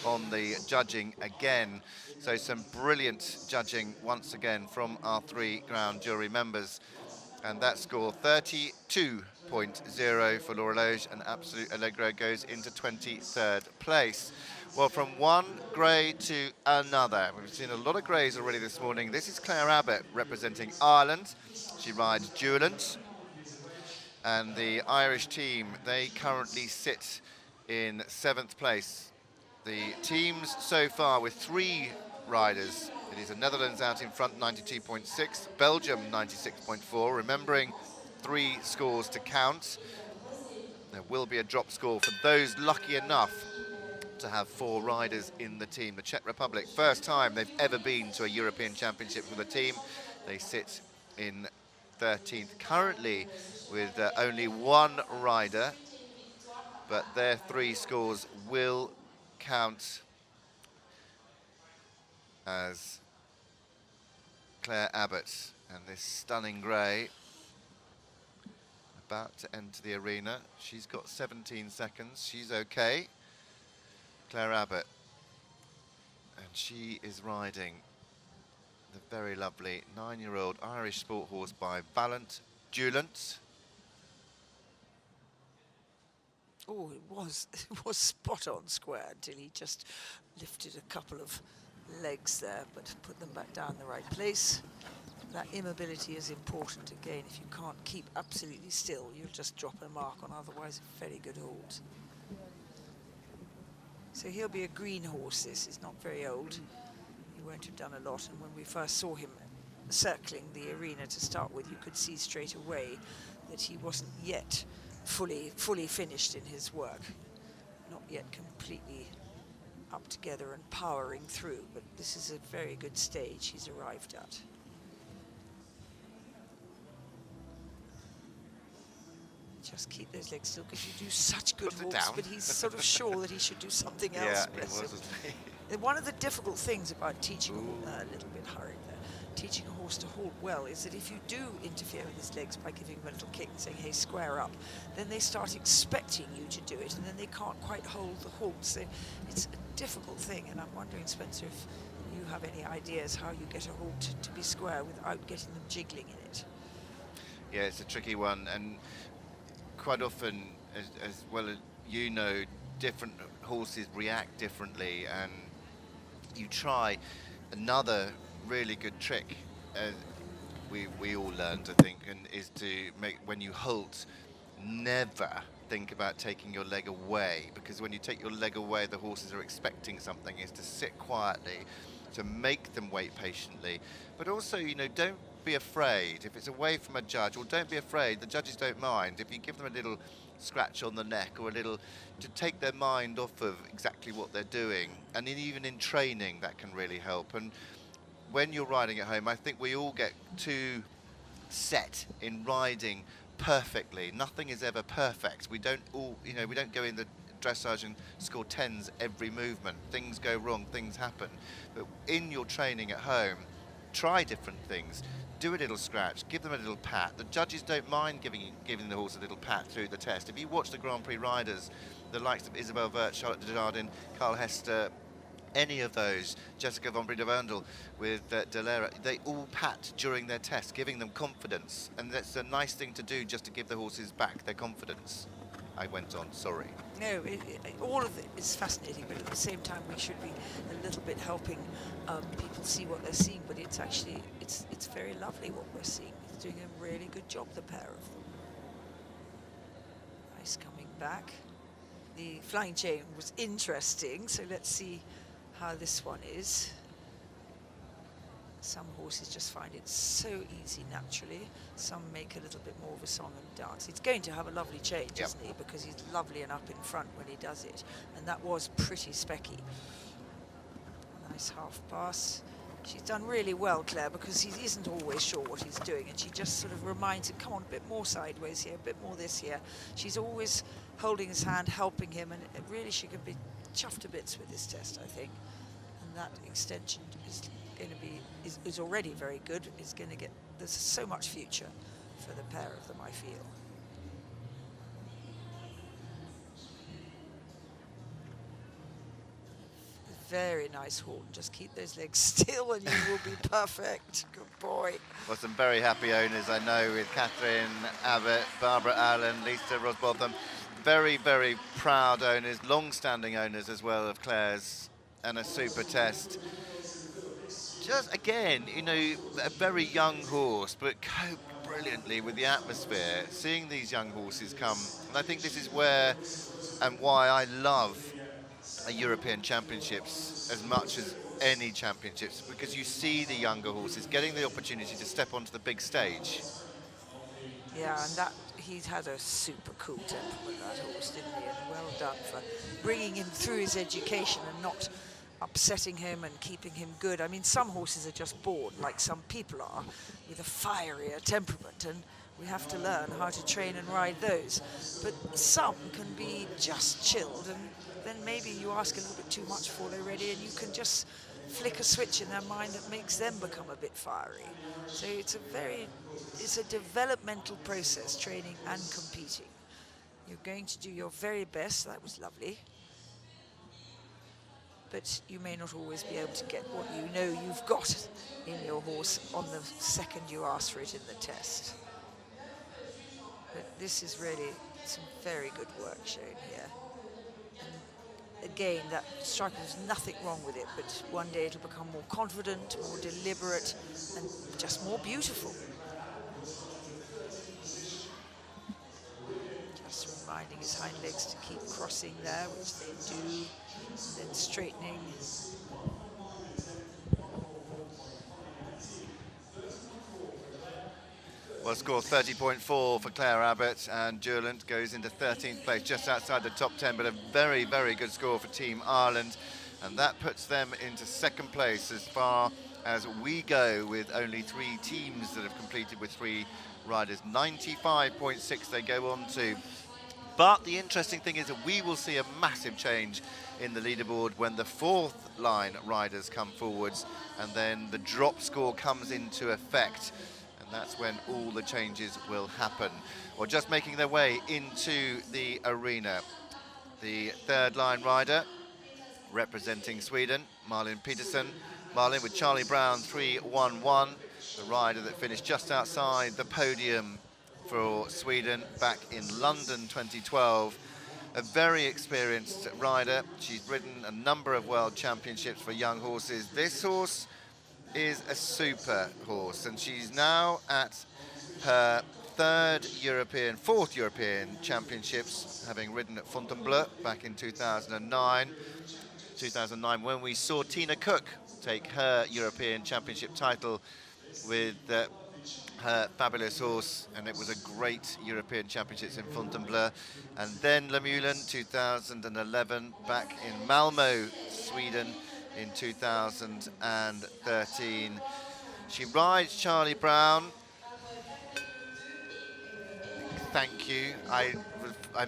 on the judging again. So some brilliant judging once again from our 3 ground jury members. And that score, 32.0 for Laura Loge and Absolute Allegro, goes into 23rd place. Well, from one grey to another. We've seen a lot of greys already this morning. This is Clare Abbott representing Ireland. She rides Duelant. And the Irish team, they currently sit in 7th place. The teams so far with 3 riders. It is the Netherlands out in front, 92.6. Belgium, 96.4. Remembering 3 scores to count. There will be a drop score for those lucky enough to have 4 riders in the team. The Czech Republic, first time they've ever been to a European Championship with a team. They sit in 13th currently with only 1 rider, but their 3 scores will count as Clare Abbott and this stunning grey about to enter the arena. She's got 17 seconds, she's okay. Clare Abbott, and she is riding the very lovely 9-year-old Irish sport horse by Valent Duelant. Oh, it was spot on square until he just lifted a couple of legs there, but put them back down in the right place. That immobility is important again. If you can't keep absolutely still, you'll just drop a mark on otherwise a very good hold. So he'll be a green horse. This is not very old. He won't have done a lot, and when we first saw him circling the arena to start with, you could see straight away that he wasn't yet fully finished in his work, not yet completely up together and powering through, but this is a very good stage he's arrived at. Just keep those legs still, because you do such good horse, but he's sort of sure that he should do something else. Yeah, it was, wasn't he? One of the difficult things about teaching a little bit hurried there, teaching a horse to hold well, is that if you do interfere with his legs by giving him a little kick and saying, hey, square up, then they start expecting you to do it, and then they can't quite hold the horse. So it's a difficult thing, and I'm wondering, Spencer, if you have any ideas how you get a horse to be square without getting them jiggling in it. Yeah, it's a tricky one, and quite often, as well as you know, different horses react differently, and you try another really good trick, we all learned, I think, and is to make, when you halt, never think about taking your leg away, because when you take your leg away, the horses are expecting something, is to sit quietly, to make them wait patiently, but also, you know, don't be afraid if it's away from a judge, or don't be afraid, the judges don't mind if you give them a little scratch on the neck or a little, to take their mind off of exactly what they're doing. And even in training, that can really help. And when you're riding at home, I think we all get too set in riding perfectly. Nothing is ever perfect. We don't all, you know, we don't go in the dressage and score 10s every movement. Things go wrong, things happen. But in your training at home, try different things. Do a little scratch, give them a little pat. The judges don't mind giving the horse a little pat through the test. If you watch the Grand Prix riders, the likes of Isabel Wert, Charlotte de Jardin, Carl Hester, any of those, Jessica von Breda-Wendel with Delera, they all pat during their test, giving them confidence. And that's a nice thing to do, just to give the horses back their confidence. I went on, sorry. No, all of it is fascinating, but at the same time we should be a little bit helping people see what they're seeing. But it's actually, it's very lovely what we're seeing. It's doing a really good job, the pair of them. Nice coming back. The flying chain was interesting, so let's see how this one is. Some horses just find it so easy naturally. Some make a little bit more of a song and dance. He's going to have a lovely change, isn't he? Because he's lovely and up in front when he does it. And that was pretty specky. Nice half pass. She's done really well, Claire, because he isn't always sure what he's doing. And she just sort of reminds him, come on, a bit more sideways here, a bit more this here. She's always holding his hand, helping him. And really, she could be chuffed to bits with this test, I think. And that extension is going to be is already very good. Is going to get, there's so much future for the pair of them, I feel. Very nice, Horton. Just keep those legs still and you will be perfect. Good boy. Well, some very happy owners I know with Catherine Abbott, Barbara Allen, Lisa Rosbotham. Very, very proud owners, long-standing owners as well of Claire's, and a super test. Just again, you know, a very young horse, but coped brilliantly with the atmosphere. Seeing these young horses come, and I think this is where and why I love a European Championships as much as any championships, because you see the younger horses getting the opportunity to step onto the big stage. Yeah, and that he's had a super cool temperament, that horse, didn't he? And well done for bringing him through his education and not upsetting him and keeping him good. I mean, some horses are just born, like some people are, with a fierier temperament, and we have to learn how to train and ride those. But some can be just chilled, and then maybe you ask a little bit too much before they're ready, and you can just flick a switch in their mind that makes them become a bit fiery. So it's a developmental process, training and competing. You're going to do your very best. That was lovely. But you may not always be able to get what you know you've got in your horse on the second you ask for it in the test. But this is really some very good work shown here. And again, that striker, there's nothing wrong with it, but one day it'll become more confident, more deliberate, and just more beautiful. Just reminding his hind legs to keep crossing there, which they do. Then straightening. Well, score 30.4 for Clare Abbott, and Durland goes into 13th place, just outside the top 10, but a very, very good score for Team Ireland, and that puts them into second place as far as we go, with only 3 teams that have completed with 3 riders. 95.6 they go on to. But the interesting thing is that we will see a massive change in the leaderboard when the 4th line riders come forwards, and then the drop score comes into effect, and that's when all the changes will happen. Or just making their way into the arena, the 3rd line rider representing Sweden, Malin Petersen. Malin with Charlie Brown 3-1-1, the rider that finished just outside the podium for Sweden back in London 2012. A very experienced rider. She's ridden a number of world championships for young horses. This horse is a super horse, and she's now at her 4th European Championships, having ridden at Fontainebleau back in 2009. 2009, when we saw Tina Cook take her European Championship title with her fabulous horse, and it was a great European Championships in Fontainebleau. And then Lemulin 2011, back in Malmo, Sweden in 2013. She rides Charlie Brown. Thank you. I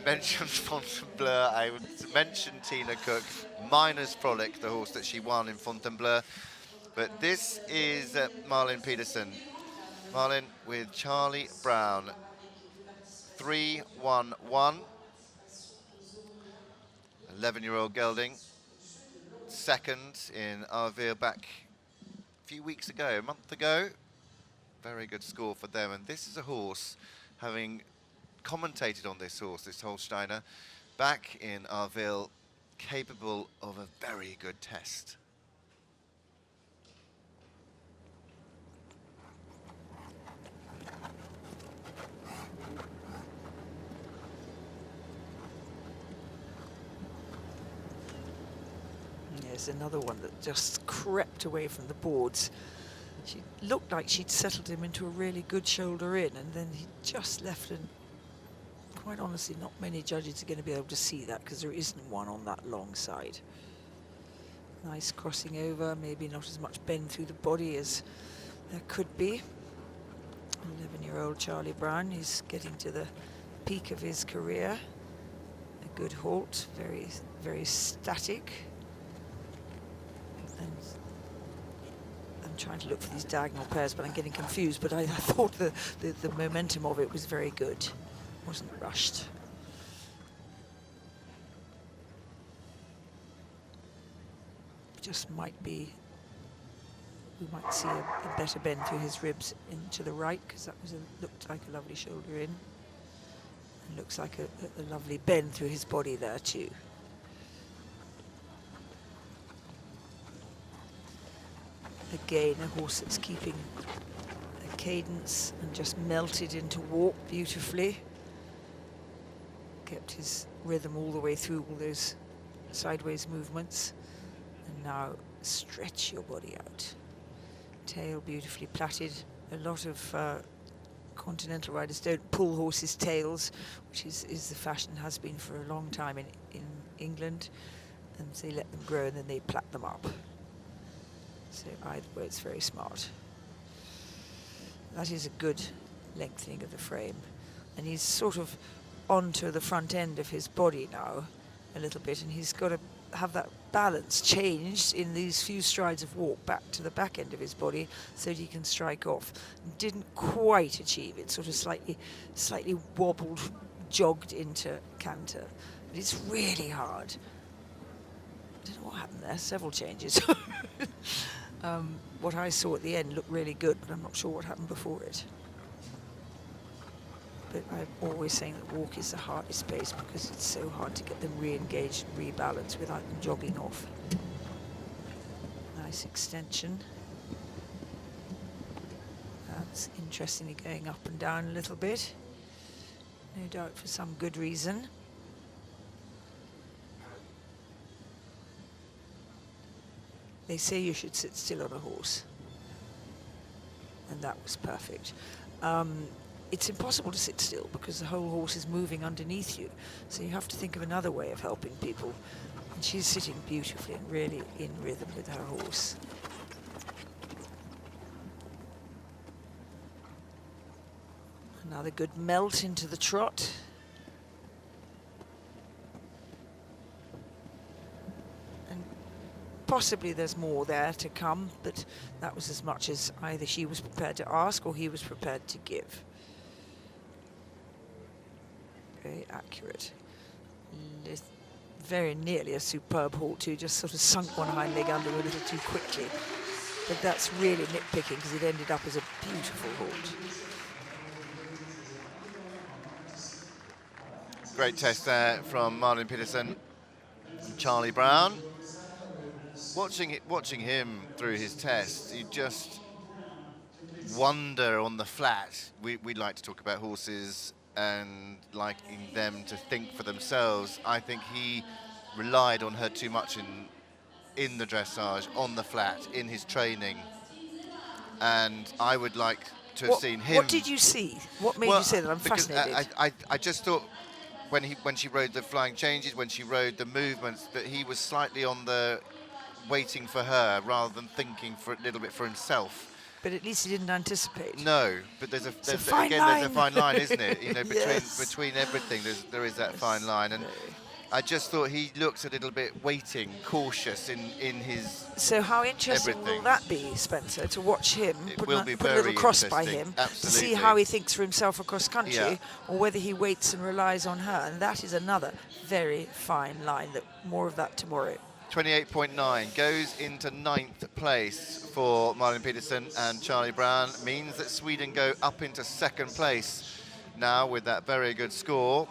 mentioned Fontainebleau, I mentioned Tina Cook, minus Frolic, the horse that she won in Fontainebleau. But this is Malin Petersen. Malin with Charlie Brown, 3-1-1. 11-year-old gelding, 2nd in Arville back a few weeks ago, a month ago. Very good score for them. And this is a horse having commentated on this horse, this Holsteiner, back in Arville, capable of a very good test. There's another one that just crept away from the boards. She looked like she'd settled him into a really good shoulder in, and then he just left, and quite honestly, not many judges are going to be able to see that because there isn't one on that long side. Nice crossing over, maybe not as much bend through the body as there could be. 11-year-old Charlie Brown is getting to the peak of his career. A good halt, very, very static. And I'm trying to look for these diagonal pairs, but I'm getting confused. But I thought the momentum of it was very good. Wasn't rushed. Just might be, we might see a better bend through his ribs into the right, because that was looked like a lovely shoulder in. And looks like a lovely bend through his body there too. Again, a horse that's keeping a cadence and just melted into walk beautifully. Kept his rhythm all the way through all those sideways movements. And now stretch your body out. Tail beautifully plaited. A lot of continental riders don't pull horses' tails, which is the fashion, has been for a long time in England. And they let them grow and then they plait them up. So either way, it's very smart. That is a good lengthening of the frame. And he's sort of onto the front end of his body now a little bit, and he's got to have that balance changed in these few strides of walk back to the back end of his body so that he can strike off. Didn't quite achieve it, sort of slightly wobbled, jogged into canter. But it's really hard. I don't know what happened there, several changes. What I saw at the end looked really good, but I'm not sure what happened before it. But I'm always saying that walk is the hardest pace because it's so hard to get them re-engaged and rebalanced without them jogging off. Nice extension. That's interestingly going up and down a little bit. No doubt for some good reason. They say you should sit still on a horse. And that was perfect. It's impossible to sit still because the whole horse is moving underneath you. So you have to think of another way of helping people. And she's sitting beautifully and really in rhythm with her horse. Another good melt into the trot. And possibly there's more there to come, but that was as much as either she was prepared to ask or he was prepared to give. Very accurate. Very nearly a superb halt too, just sort of sunk one hind leg under a little too quickly. But that's really nitpicking because it ended up as a beautiful halt. Great test there from Malin Petersen and Charlie Brown. Watching him through his test, you just wonder on the flat. We like to talk about horses and liking them to think for themselves. I think he relied on her too much in the dressage, on the flat, in his training. And I would like to have seen him. What did you see? What made you say that? I'm fascinated. I just thought when she rode the flying changes, when she rode the movements, that he was slightly on the waiting for her rather than thinking for a little bit for himself. But at least he didn't anticipate. No, but there's a fine line, isn't it? You know, between everything, there is that fine line, and I just thought he looked a little bit waiting, cautious in his. So how interesting will that be, Spencer, to watch him put a little cross by him, absolutely, to see how he thinks for himself across country, or whether he waits and relies on her, and that is another very fine line. That more of that tomorrow. 28.9 goes into 9th place for Malin Petersen and Charlie Brown. Means that Sweden go up into 2nd place now with that very good score.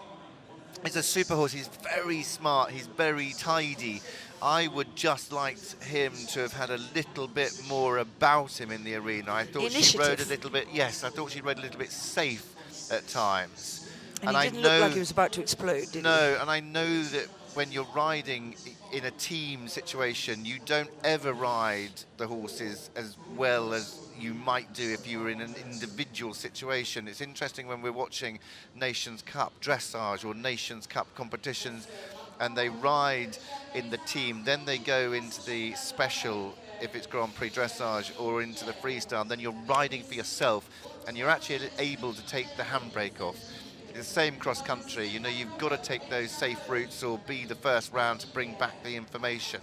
He's a super horse. He's very smart. He's very tidy. I would just like him to have had a little bit more about him in the arena. I thought she rode a little bit, yes, I thought she rode a little bit safe at times. And he didn't look like he was about to explode, did he? No, and I know that when you're riding in a team situation, you don't ever ride the horses as well as you might do if you were in an individual situation. It's interesting when we're watching Nations Cup dressage or Nations Cup competitions and they ride in the team, then they go into the special, if it's Grand Prix dressage, or into the freestyle, then you're riding for yourself and you're actually able to take the handbrake off. The same cross country, you know, you've got to take those safe routes or be the first round to bring back the information.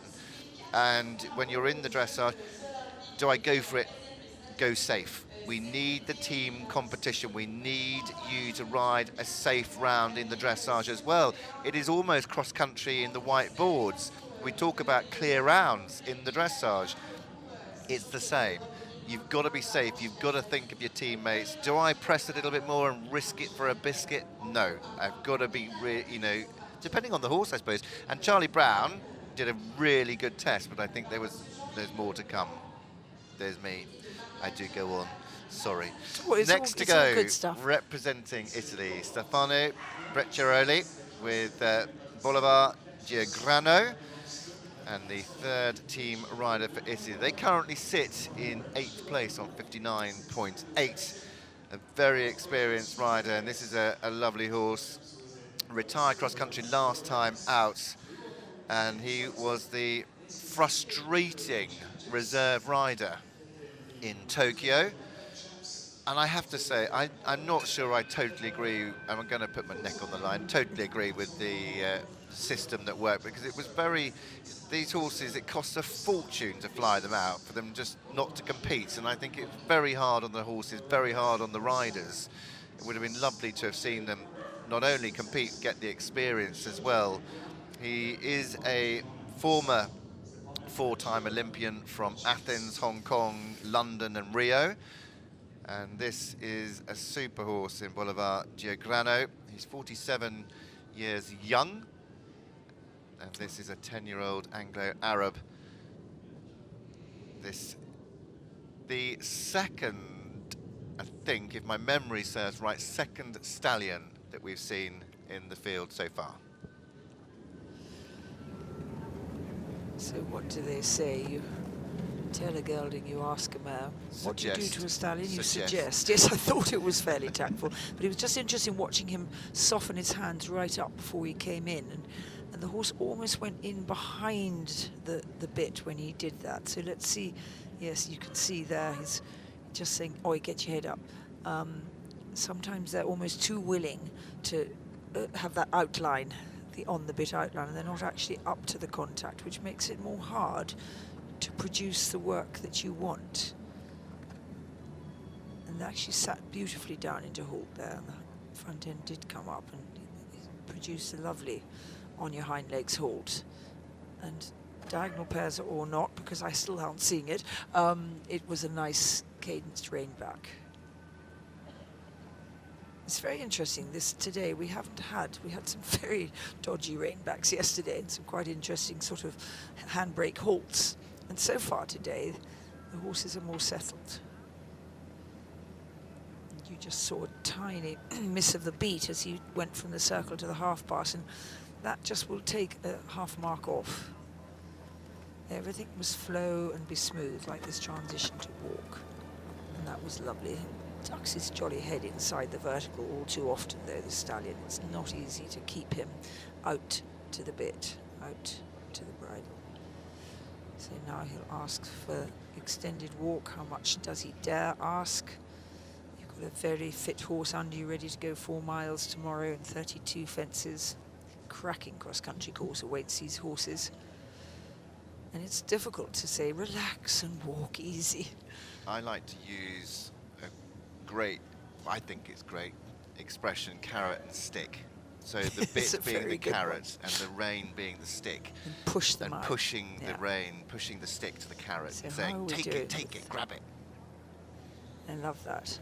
And when you're in the dressage, do I go for it? Go safe. We need the team competition. We need you to ride a safe round in the dressage as well. It is almost cross country in the white boards. We talk about clear rounds in the dressage. It's the same. You've got to be safe. You've got to think of your teammates. Do I press a little bit more and risk it for a biscuit? No. I've got to be, you know, depending on the horse, I suppose. And Charlie Brown did a really good test, but I think there's more to come. There's me. I do go on. Sorry. Next to go, representing Italy, Stefano Brecciaroli with Bullamore Giagrano. And the third team rider for Italy. They currently sit in 8th place on 59.8. A very experienced rider, and this is a lovely horse. Retired cross-country last time out, and he was the frustrating reserve rider in Tokyo. And I have to say, I'm not sure I totally agree, and I'm going to put my neck on the line, totally agree with the system that worked, because it was very, these horses, it costs a fortune to fly them out for them just not to compete, and I think it's very hard on the horses, very hard on the riders. It would have been lovely to have seen them not only compete, get the experience as well. He is a former 4-time Olympian from Athens, Hong Kong, London and Rio. And this is a super horse in Bullamore Giagrano. He's 47 years young. And this is a 10-year-old Anglo-Arab. The second, I think, if my memory serves right, second stallion that we've seen in the field so far. So what do they say? You tell a gelding, you ask a mare. What do you do to a stallion? You suggest. Yes, I thought it was fairly tactful. But it was just interesting watching him soften his hands right up before he came in. And the horse almost went in behind the bit when he did that. So let's see. Yes, you can see there. He's just saying, oi, get your head up. Sometimes they're almost too willing to have that outline, the on-the-bit outline, and they're not actually up to the contact, which makes it more hard to produce the work that you want. And they actually sat beautifully down into halt there, and the front end did come up and produced a lovely on your hind legs halt. And diagonal pairs or not, because I still aren't seeing it, it was a nice cadenced rein back. It's very interesting. Today we had some very dodgy rein backs yesterday and some quite interesting sort of handbrake halts. And so far today, the horses are more settled. And you just saw a tiny miss of the beat as he went from the circle to the half pass, and that just will take a half mark off. Everything must flow and be smooth, like this transition to walk. And that was lovely. Ducks his jolly head inside the vertical all too often, though, the stallion. It's not easy to keep him out to the bit, out to the bridle. So now he'll ask for extended walk. How much does he dare ask? You've got a very fit horse under you, ready to go 4 miles tomorrow and 32 fences. Cracking cross-country course awaits these horses. And it's difficult to say, relax and walk easy. I like to use a great, I think it's great, expression, carrot and stick. So the bit being the carrot and the rein being the stick. And push them out. Pushing the rein, pushing the stick to the carrot, So and saying, take it, grab it. I love that.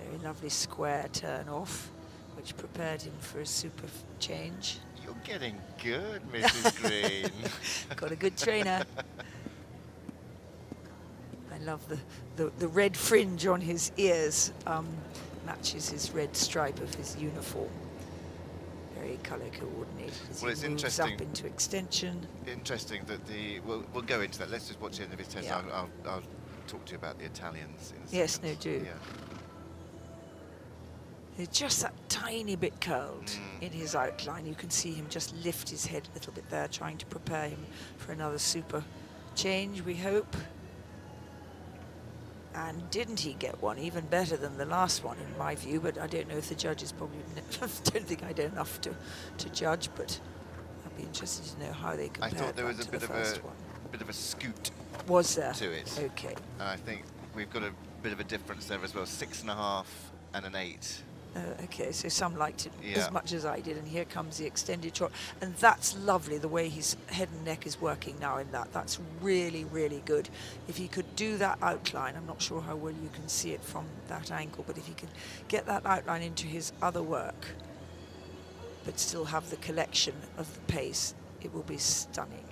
Very lovely square turn off, which prepared him for a super change. You're getting good, Mrs. Green. Got a good trainer. I love the red fringe on his ears, matches his red stripe of his uniform. Very colour coordinated as Well, he it's moves interesting. up into extension. Interesting that we'll go into that. Let's just watch the end of his test. Yeah. I'll talk to you about the Italians in a Yes, second. no, do. Yeah. They're just that tiny bit curled in his outline. You can see him just lift his head a little bit there, trying to prepare him for another super change, we hope. And didn't he get one even better than the last one, in my view? But I don't know if the judges probably don't think I know enough to judge. But I'd be interested to know how they compared. I thought there was a to bit the of first a one. bit of a scoot Was there? to it. Okay. And I think we've got a bit of a difference there as well. 6.5 and an 8. Okay, so some liked it Yeah. as much as I did, and here comes the extended shot. And that's lovely, the way his head and neck is working now in that. That's really, really good. If he could do that outline, I'm not sure how well you can see it from that angle, but if he could get that outline into his other work, but still have the collection of the pace, it will be stunning.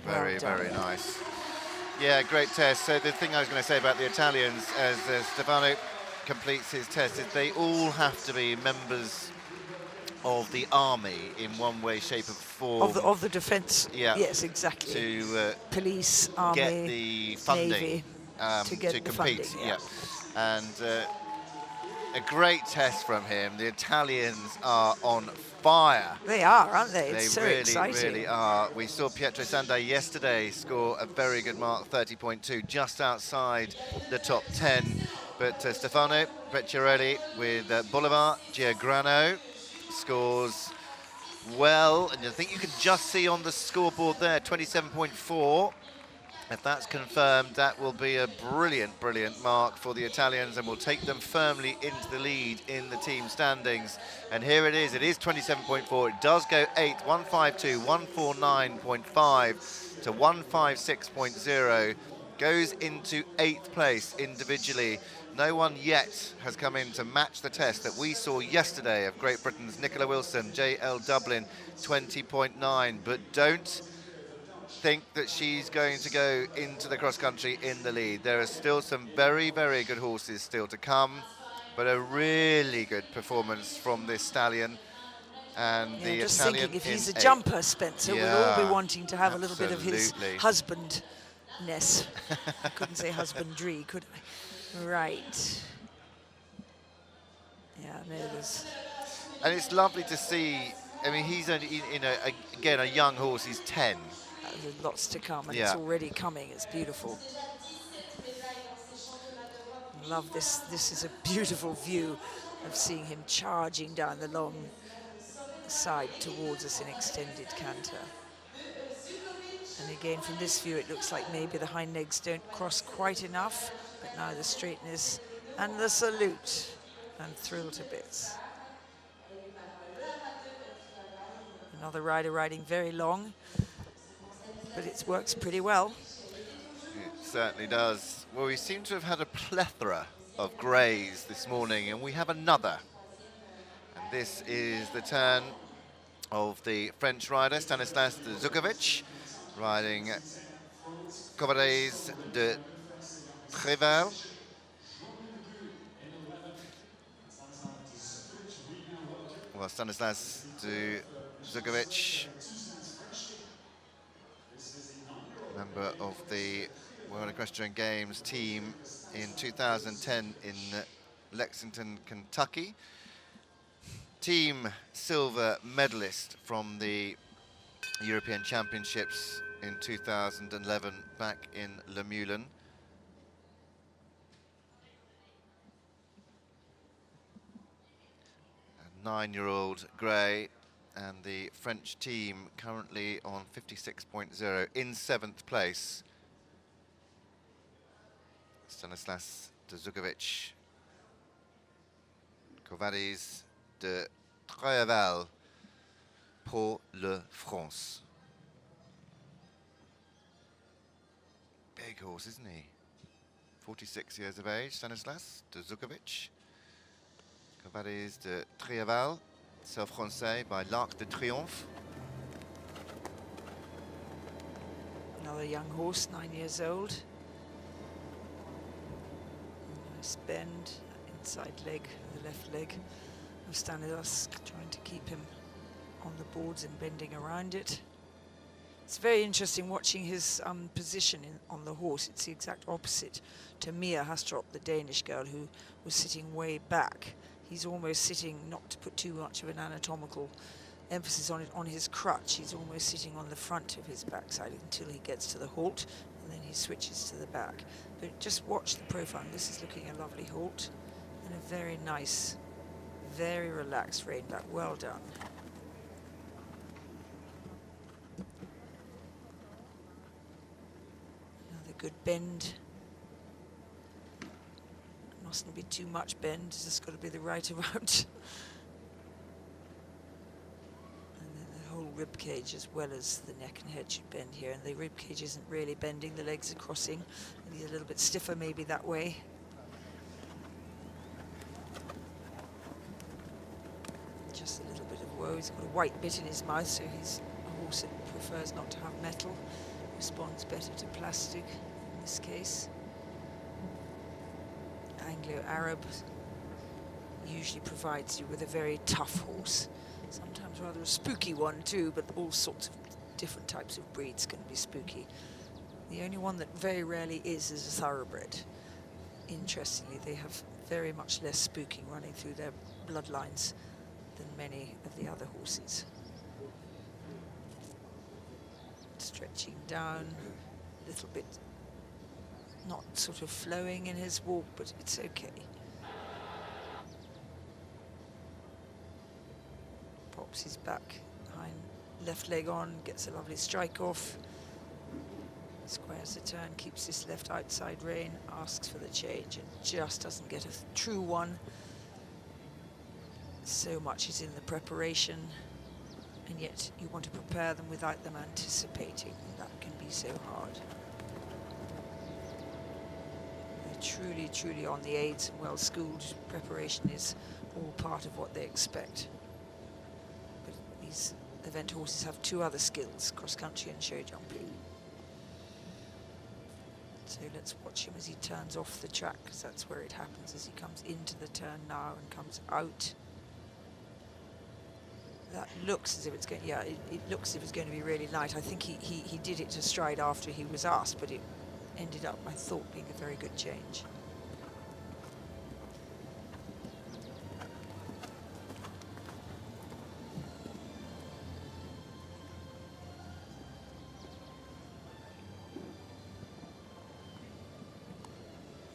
Very, Well done. very nice. Yeah, great test. So the thing I was going to say about the Italians, as Stefano completes his test, is they all have to be members of the army in one way, shape, or form. Of the defence, Yeah. yes, exactly. To police, army, get the funding Navy, to get the compete. funding, yeah. And a great test from him. The Italians are on fire. They are, aren't they? They It's so really, exciting. really are. We saw Pietro Sandai yesterday score a very good mark, 30.2, just outside the top 10. But Stefano Brecciaroli with Bullamore, Giagrano scores well. And I think you can just see on the scoreboard there, 27.4. If that's confirmed, that will be a brilliant, brilliant mark for the Italians and will take them firmly into the lead in the team standings. And here it is 27.4. It does go 8, 152, 149.5 to 156.0. Goes into 8th place individually. No one yet has come in to match the test that we saw yesterday of Great Britain's Nicola Wilson, JL Dublin, 20.9. But don't think that she's going to go into the cross country in the lead. There are still some very, very good horses still to come, but a really good performance from this stallion. And the just Italian thinking, if he's a in 8. jumper, Spencer, we'll all be Yeah, wanting to have a little bit of his absolutely. husbandness. I couldn't say husbandry, could I? Right. Yeah, no, there's... And it's lovely to see. I mean, he's only, again, a young horse. He's 10. There's lots to come, and Yeah. it's already coming. It's beautiful. Love this. This is a beautiful view of seeing him charging down the long side towards us in extended canter. And again, from this view, it looks like maybe the hind legs don't cross quite enough, but now the straightness and the salute. I'm thrilled to bits. Another rider riding very long, but it works pretty well. It certainly does. Well, we seem to have had a plethora of greys this morning, and we have another. And this is the turn of the French rider, Stanislas de Zuchowicz, riding Covades de Préval. Well, Stanislas de Zuchowicz, member of the World Equestrian Games team in 2010 in Lexington, Kentucky. Team silver medalist from the European Championships in 2011 back in Le Moulin. A 9-year-old grey, and the French team currently on 56.0 in 7th place. Stanislas de Zuchowicz, Covades de Préval pour le France. Big horse, isn't he? 46 years of age, Stanislas de Zuchowicz. Cavaliers de Trieval, Self Français by l'Arc de Triomphe. Another young horse, 9 years old. Nice bend, inside leg, the left leg of Stanislas, trying to keep him on the boards and bending around it. It's very interesting watching his position on the horse. It's the exact opposite to Mia Hastrup, the Danish girl, who was sitting way back. He's almost sitting, not to put too much of an anatomical emphasis on it, on his crutch. He's almost sitting on the front of his backside until he gets to the halt, and then he switches to the back. But just watch the profile. This is looking a lovely halt and a very nice, very relaxed rein back. Well done. Another good bend. Mustn't be too much bend, it's just got to be the right amount. And then the whole rib cage as well as the neck and head should bend here, and the rib cage isn't really bending, the legs are crossing, and he's a little bit stiffer maybe that way. Just a little bit of woe. He's got a white bit in his mouth, so he's a horse that prefers not to have metal, responds better to plastic in this case. Anglo-Arab usually provides you with a very tough horse, sometimes rather a spooky one too, but all sorts of different types of breeds can be spooky. The only one that very rarely is a thoroughbred. Interestingly, they have very much less spooking running through their bloodlines than many of the other horses. Stretching down a little bit, not sort of flowing in his walk, but it's okay. Pops his back behind, left leg on, gets a lovely strike off. Squares the turn, keeps this left outside rein, asks for the change and just doesn't get a true one. So much is in the preparation, and yet you want to prepare them without them anticipating. That can be so hard. Truly, truly on the aids and well-schooled. Preparation is all part of what they expect. But these event horses have two other skills, cross-country and show jumping. So let's watch him as he turns off the track, because that's where it happens, as he comes into the turn now and comes out. That looks as if it's going, yeah, it looks as if it's going to be really light. I think he did it to stride after he was asked, but it ended up, I thought, being a very good change.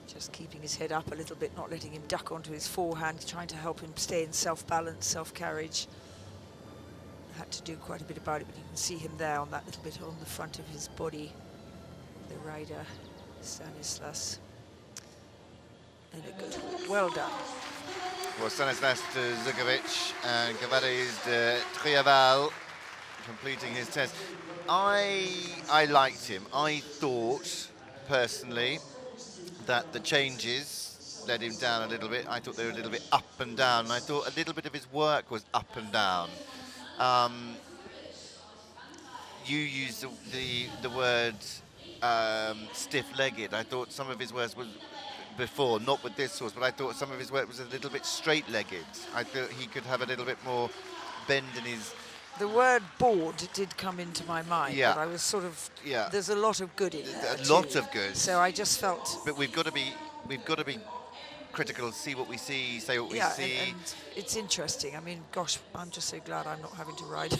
Just keeping his head up a little bit, not letting him duck onto his forehand, trying to help him stay in self-balance, self-carriage. Had to do quite a bit about it, but you can see him there on that little bit on the front of his body. The rider, Stanislas. And a good, well done. Well, Stanislas de Zuchowicz and Cavaliers de Trieval completing his test. I liked him. I thought, personally, that the changes let him down a little bit. I thought they were a little bit up and down. And I thought a little bit of his work was up and down. You used the word stiff-legged. I thought some of his work was before, not with this horse, but I thought some of his work was a little bit straight-legged. I thought he could have a little bit more bend in his... The word bored did come into my mind, yeah. but I was sort of, yeah. There's a lot of good in there. A lot of good. So I just felt... But we've got to be critical, see what we see, say what we see. And it's interesting. I mean, gosh, I'm just so glad I'm not having to ride.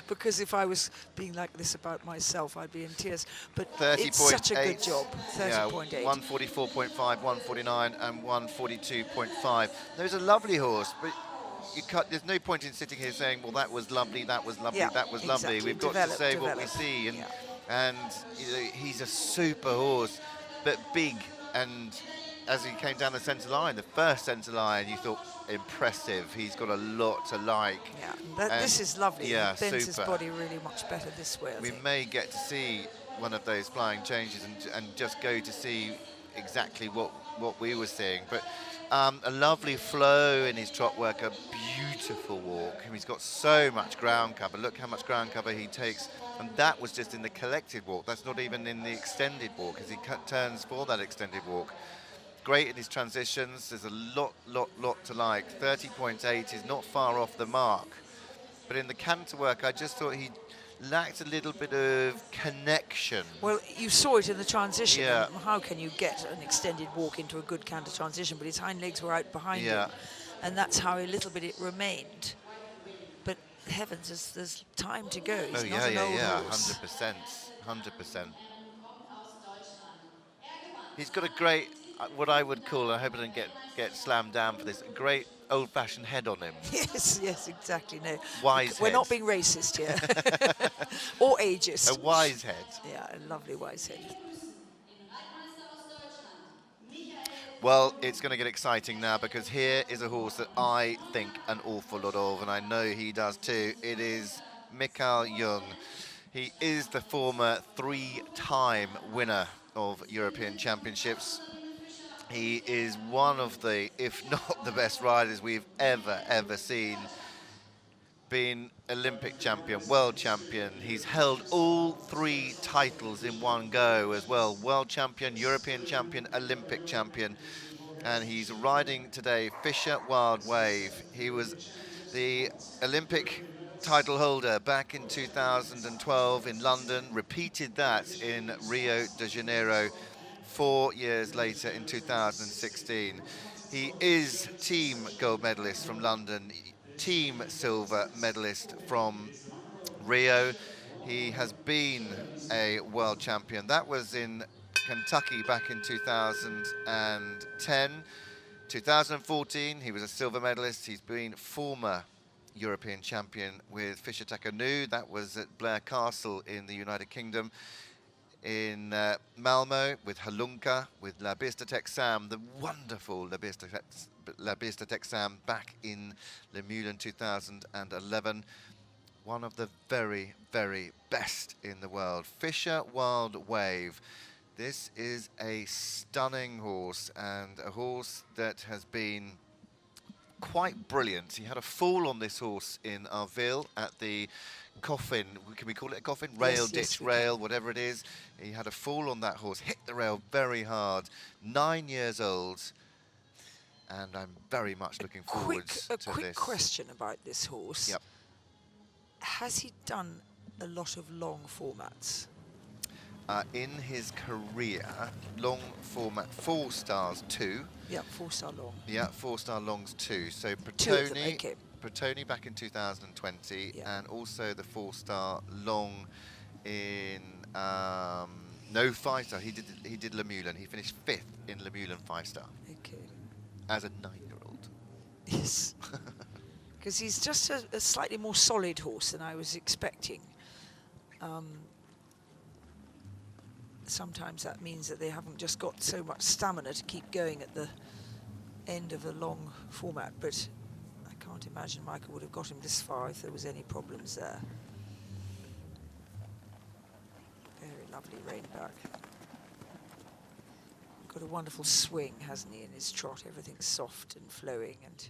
Because if I was being like this about myself, I'd be in tears. But it's such a good job. 30.8. Yeah, 144.5, 149 and 142.5. There's a lovely horse, but there's no point in sitting here saying, well, that was lovely, that was lovely, that was lovely. We've got to say what we see. And you know, he's a super horse, but big, and as he came down the centre line, the first centre line, you thought, impressive. He's got a lot to like. Yeah, this is lovely. Yeah, it bends his super. body really much better this way, I think. We may get to see one of those flying changes and just go to see exactly what we were seeing. But a lovely flow in his trot work, a beautiful walk. He's got so much ground cover. Look how much ground cover he takes. And that was just in the collected walk. That's not even in the extended walk, as he turns for that extended walk. Great in his transitions. There's a lot to like. 30.8 is not far off the mark. But in the canter work, I just thought he lacked a little bit of connection. Well, you saw it in the transition. Yeah. How can you get an extended walk into a good canter transition? But his hind legs were out behind him. And that's how a little bit it remained. But heavens, there's time to go. He's not an old horse. 100%. He's got a great, what I would call, I hope I don't get slammed down for this, a great old-fashioned head on him. Yes, exactly. No, Wise we're head. not being racist here, or ageist. A wise head. Yeah, a lovely wise head. Well, it's going to get exciting now, because here is a horse that I think an awful lot of, and I know he does too. It is Mikhail Jung. He is the former 3-time winner of European Championships. He is one of the, if not the best riders we've ever seen. Been Olympic champion, world champion. He's held all 3 titles in one go as well. World champion, European champion, Olympic champion. And he's riding today Fischer Wild Wave. He was the Olympic title holder back in 2012 in London, repeated that in Rio de Janeiro 4 years later in 2016. He is team gold medalist from London, team silver medalist from Rio. He has been a world champion. That was in Kentucky back in 2010. 2014, he was a silver medalist. He's been former European champion with Fischer Takanu. That was at Blair Castle in the United Kingdom. In Malmo with Halunka, with La Bista Texam, the wonderful La Bista Texam back in Le Moulin 2011. One of the very best in the world. Fischer Wild Wave. This is a stunning horse, and a horse that has been quite brilliant. He had a fall on this horse in Arville at the coffin, can we call it a coffin? Rail, ditch, rail, whatever it is. He had a fall on that horse, hit the rail very hard, 9 years old, and I'm very much looking forward to this. A quick question about this horse. Yep. Has he done a lot of long formats? In his career, long format, 4 stars 2. Yeah, 4-star long. Yeah, 4-star longs 2. So Pratoni, okay. Pratoni back in 2020, yeah. and also the 4-star long in no 5-star. He did Le Moulin. He finished 5th in Le Moulin 5-star. Okay. As a 9-year-old. Yes. Because he's just a slightly more solid horse than I was expecting. Sometimes that means that they haven't just got so much stamina to keep going at the end of a long format, but I can't imagine Michael would have got him this far if there was any problems there. Very lovely rein back. Got a wonderful swing, hasn't he, in his trot? Everything's soft and flowing, and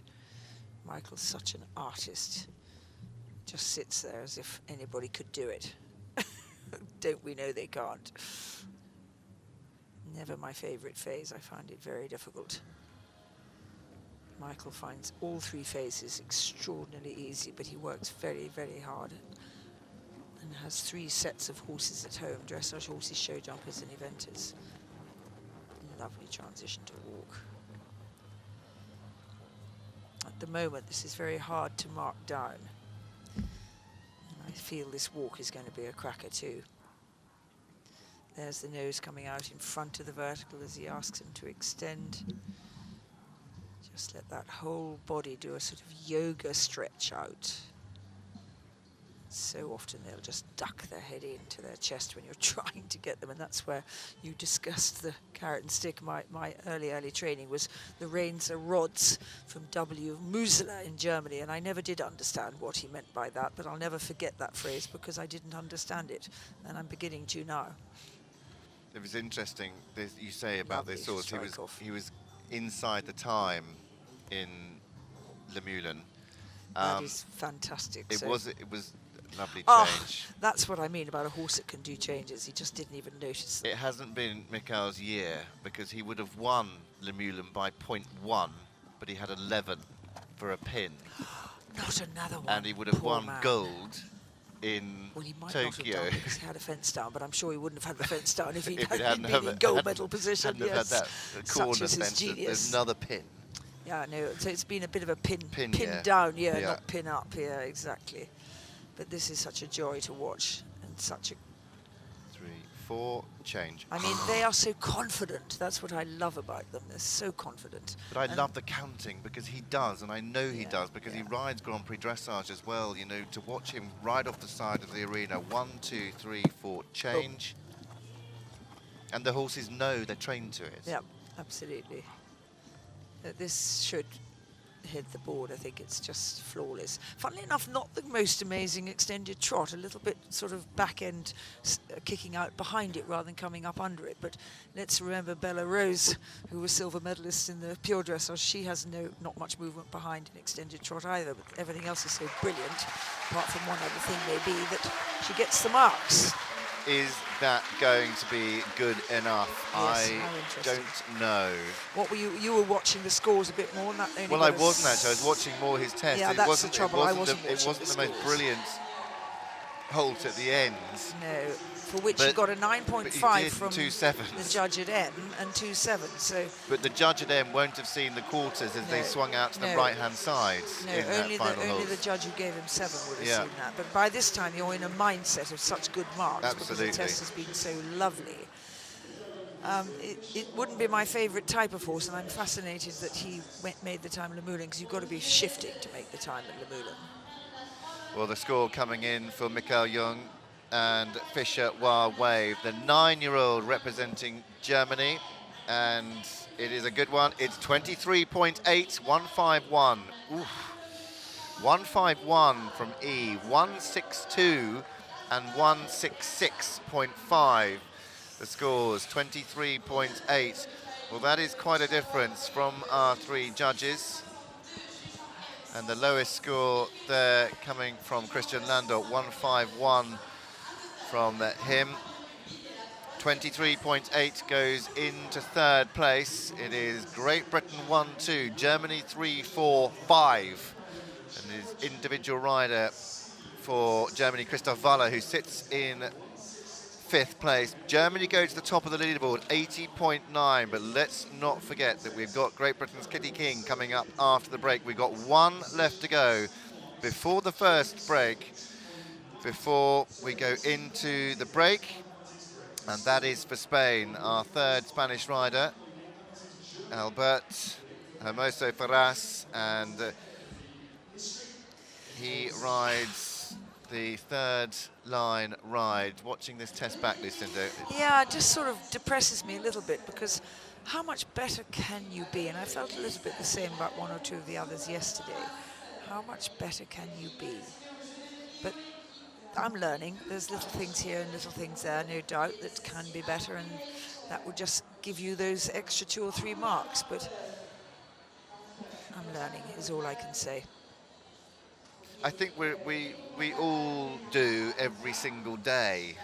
Michael's such an artist. Just sits there as if anybody could do it. Don't we know they can't? Never my favourite phase. I find it very difficult. Michael finds all 3 phases extraordinarily easy, but he works very hard and has 3 sets of horses at home: dressage horses, show jumpers and eventers. Lovely transition to walk. At the moment, this is very hard to mark down. I feel this walk is going to be a cracker too. There's the nose coming out in front of the vertical as he asks him to extend. Just let that whole body do a sort of yoga stretch out. So often they'll just duck their head into their chest when you're trying to get them, and that's where you discussed the carrot and stick. My early training was the reins are rods from W. Musela in Germany, and I never did understand what he meant by that, but I'll never forget that phrase because I didn't understand it, and I'm beginning to now. It was interesting, you say about Lovely this horse. strike off. He was inside the time in Le Moulin. That is fantastic. It so was a lovely Oh, change. that's what I mean about a horse that can do changes. He just didn't even notice them. It hasn't been Mikhail's year, because he would have won Le Moulin by 0.1, but he had 11 for a pin. Not another one. And he would have Poor won man. gold in Well, he might Tokyo. not have done because he had a fence down, but I'm sure he wouldn't have had the fence down if he If it hadn't hadn't been in gold medal position. hadn't have Yes, had that corner such is his fence, genius. there's another pin. Yeah, no, so it's been a bit of a pin yeah. down, yeah, Yeah. not pin up, yeah, exactly. But this is such a joy to watch, and such a... 3, 4, change. I mean, they are so confident. That's what I love about them. They're so confident. But I And love the counting, because he does, and I know he Yeah, does, because he rides Grand Prix Dressage as well, you know, to watch him ride off the side of the arena. 1, 2, 3, 4, change. And the horses know they're trained to it. Yeah, absolutely. This should hit the board. I think it's just flawless. Funnily enough, not the most amazing extended trot, a little bit sort of back end kicking out behind it rather than coming up under it. But let's remember Bella Rose, who was silver medalist in the pure dressage. She has not much movement behind an extended trot either, but everything else is so brilliant, apart from one other thing maybe, that she gets the marks. Is that going to be good enough? Yes, how I interesting. don't know. What were you were watching the scores a bit more, and that only Well, I got wasn't actually. I was watching more his test. Yeah, it that's wasn't, the trouble. It I wasn't, wasn't it watching wasn't the the most scores. brilliant halt at the end. No, for which he But- got a but he 9.5 did from 2 sevens. the judge at M and 2 sevens. So But the judge at M won't have seen the quarters as they No, swung out to the no. right-hand side no, in that only final only halt. the judge who gave him 7 would have Yeah. seen that. But by this time, you're in a mindset of such good marks Absolutely. because the test has been so lovely. It wouldn't be my favourite type of horse, and I'm fascinated that he made the time in Le Moulin, because you've got to be shifting to make the time at Le Moulin. Well, the score coming in for Mikhail Jung and Fischer Wild Wave, the 9-year-old representing Germany, and it is a good one. It's 23.8, 151. Oof. 151 from E, 162 and 166.5. The scores, 23.8. Well, that is quite a difference from our 3 judges. And the lowest score there coming from Christian Landau, 151 from him. 23.8 goes into 3rd place. It is Great Britain 1-2, Germany 3-4-5. And his individual rider for Germany, Christoph Waller, who sits in 5th place. Germany go to the top of the leaderboard, 80.9, but let's not forget that we've got Great Britain's Kitty King coming up after the break. We've got 1 left to go before the first break, before we go into the break, and that is for Spain, our 3rd Spanish rider, Albert Hermoso Ferraz, and he rides the 3rd line ride. Watching this test back, Lucinda. Yeah, it just sort of depresses me a little bit, because how much better can you be? And I felt a little bit the same about 1 or 2 of the others yesterday. How much better can you be? But I'm learning. There's little things here and little things there, no doubt, that can be better, and that would just give you those extra 2 or 3 marks. But I'm learning, is all I can say. I think we all do every single day.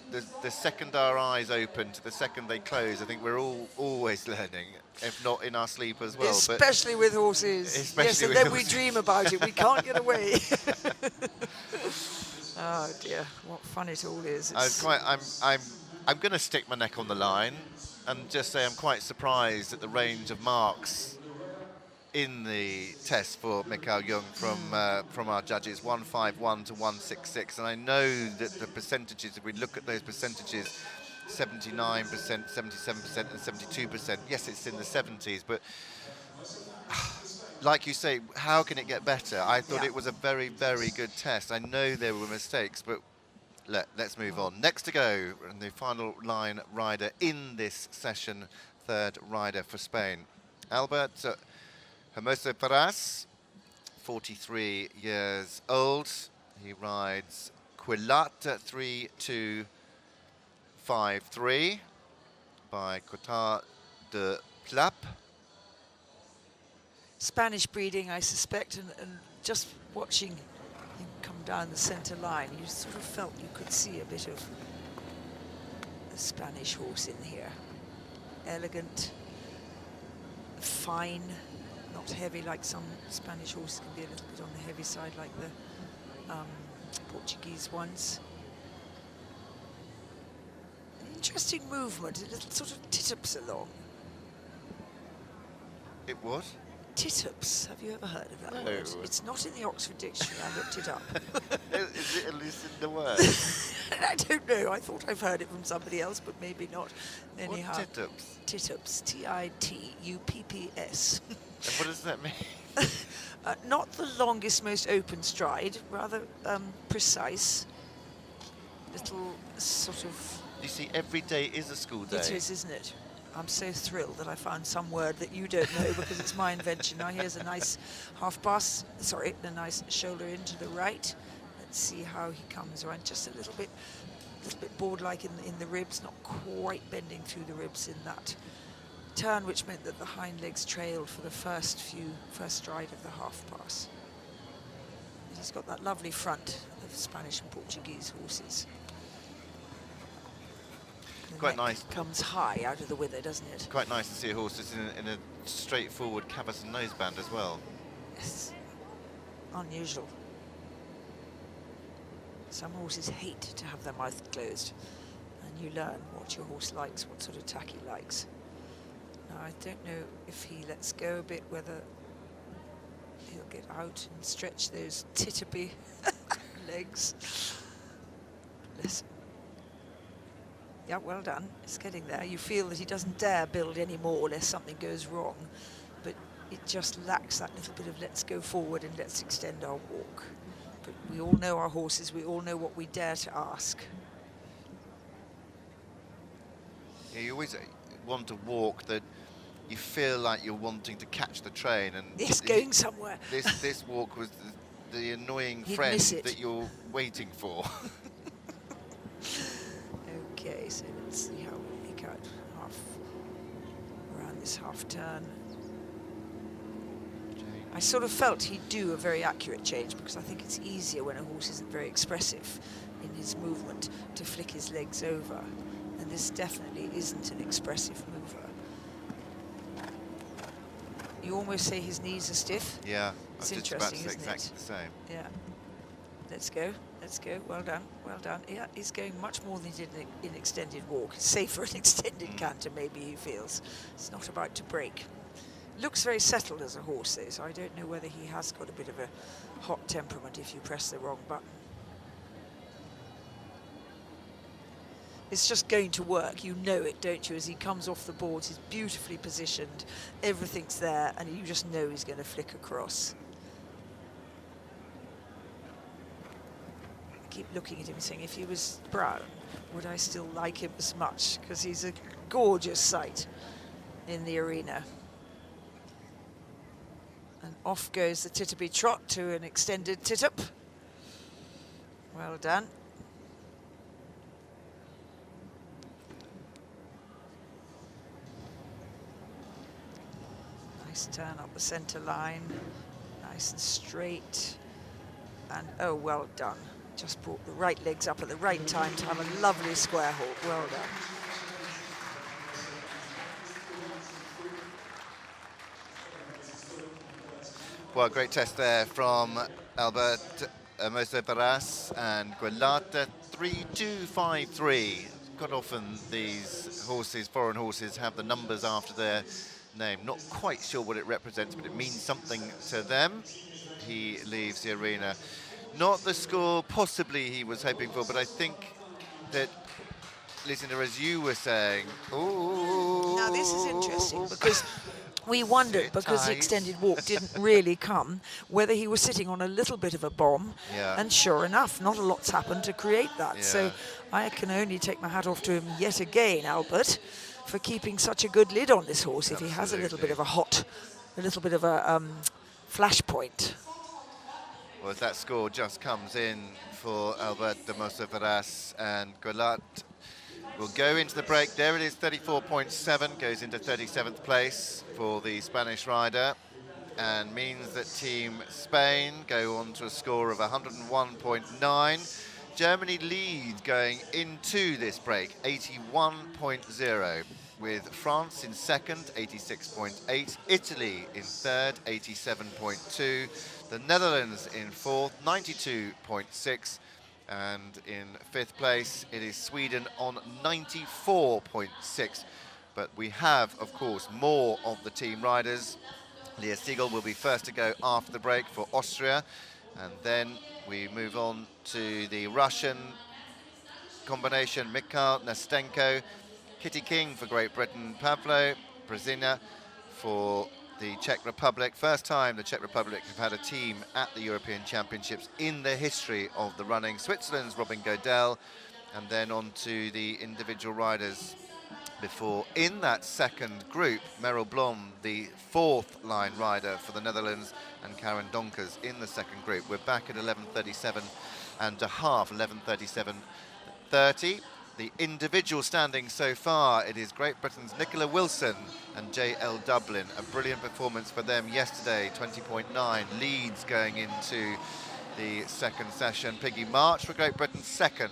The second our eyes open to the second they close, I think we're all always learning, if not in our sleep as well. Especially with horses. Especially yes, and with then horses. we dream about it. We can't get away. Oh dear, what fun it all is. I'm going to stick my neck on the line and just say I'm quite surprised at the range of marks in the test for Mikhail Jung from our judges, 151 to 166, and I know that the percentages, if we look at those percentages, 79%, 77% and 72%, yes, it's in the 70s, but like you say, how can it get better? I thought it was a very, very good test. I know there were mistakes, but let's move on. Next to go, and the final line rider in this session, 3rd rider for Spain, Albert Hermoso Ferraz, 43 years old. He rides Quillat 3253. by Cotard de Plap. Spanish breeding, I suspect, and just watching him come down the centre line, you sort of felt you could see a bit of a Spanish horse in here. Elegant, fine, not heavy like some Spanish horses can be a little bit on the heavy side like the Portuguese ones. An interesting movement, a little sort of titups along. It what? Titups, have you ever heard of that No. word? It's not in the Oxford Dictionary, I looked it up. Is it at least in the word? I don't know, I thought I've heard it from somebody else, but maybe not. Anyhow, What titups? Titups, T-I-T-U-P-P-S. And what does that mean? Not the longest, most open stride, rather precise. Little sort of... You see, every day is a school day. It is, isn't it? I'm so thrilled that I found some word that you don't know because it's my invention. Now here's a nice half pass, sorry, a nice shoulder into the right. Let's see how he comes around, just a little bit board-like in the ribs, not quite bending through the ribs in that turn, which meant that the hind legs trailed for the first stride of the half pass. And he's got that lovely front of Spanish and Portuguese horses. The Quite neck nice. Comes high out of the wither, doesn't it? Quite nice to see a horse that's in a straightforward cavus and noseband as well. Yes. Unusual. Some horses hate to have their mouth closed, and you learn what your horse likes, what sort of tack he likes. Now, I don't know if he lets go a bit, whether he'll get out and stretch those tituppy legs. Listen. Yeah, well done. It's getting there. You feel that he doesn't dare build any more lest something goes wrong, but it just lacks that little bit of let's go forward and let's extend our walk. But we all know our horses. We all know what we dare to ask. Yeah, you always want to walk that you feel like you're wanting to catch the train, and It's going somewhere. This walk was the annoying He'd friend miss it. that you're waiting for. Okay, so let's see how we make out around this half turn. I sort of felt he'd do a very accurate change because I think it's easier when a horse isn't very expressive in his movement to flick his legs over. And this definitely isn't an expressive mover. You almost say his knees are stiff. Yeah, It's I was just about to interesting, say isn't exactly it? the same. Yeah. Let's go. Let's go. Well done. Well done. Yeah, he's going much more than he did in extended walk. Safer an extended canter, maybe he feels. It's not about to break. Looks very settled as a horse, though, so I don't know whether he has got a bit of a hot temperament if you press the wrong button. It's just going to work. You know it, don't you? As he comes off the boards, he's beautifully positioned. Everything's there, and you just know he's going to flick across. Keep looking at him saying, if he was brown, would I still like him as much? Because he's a gorgeous sight in the arena. And off goes the tituppy trot to an extended titup. Well done. Nice turn up the centre line. Nice and straight. And oh, well done. Just brought the right legs up at the right time to have a lovely square halt. Well done. Well, great test there from Albert Hermoso Barras and Guelata, 3-2-5-3. Quite often these horses, foreign horses, have the numbers after their name. Not quite sure what it represents, but it means something to them. He leaves the arena. Not the score possibly he was hoping for, but I think that, Lucinda, as you were saying, ooh. Now this is interesting because we wondered, because the tight. extended walk didn't really come, whether he was sitting on a little bit of a bomb. Yeah. And sure enough, not a lot's happened to create that. Yeah. So I can only take my hat off to him yet again, Albert, for keeping such a good lid on this horse. If he has a little bit of a little bit of a flashpoint. Well, as that score just comes in for Albert de Mosso Veras and Golat, will go into the break. There it is, 34.7, goes into 37th place for the Spanish rider, and means that Team Spain go on to a score of 101.9. Germany lead going into this break, 81.0, with France in second, 86.8, Italy in third, 87.2, the Netherlands in fourth, 92.6, and in fifth place it is Sweden on 94.6. But we have, of course, more of the team riders. Lea Siegl will be first to go after the break for Austria, and then we move on to the Russian combination, Mikhail Nastenko, Kitty King for Great Britain, Pavel Brezina for the Czech Republic. First time the Czech Republic have had a team at the European Championships in the history of the running. Switzerland's Robin Godel, and then on to the individual riders before. In that second group, Merel Blom, the fourth line rider for the Netherlands, and Karin Donkers in the second group. We're back at 11:37 and a half, 11:37.30. The individual standings so far, it is Great Britain's Nicola Wilson and JL Dublin. A brilliant performance for them yesterday, 20.9, leads going into the second session. Piggy March for Great Britain second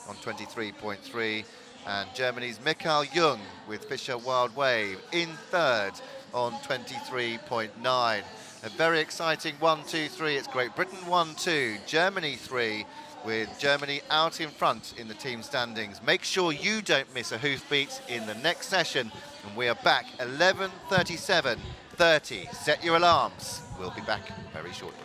on 23.3, and Germany's Mikhail Jung with Fischer Wild Wave in third on 23.9. A very exciting 1, 2, 3. It's Great Britain 1, 2, Germany 3, with Germany out in front in the team standings. Make sure you don't miss a hoofbeat in the next session, and we are back 11:37.30. Set your alarms. We'll be back very shortly.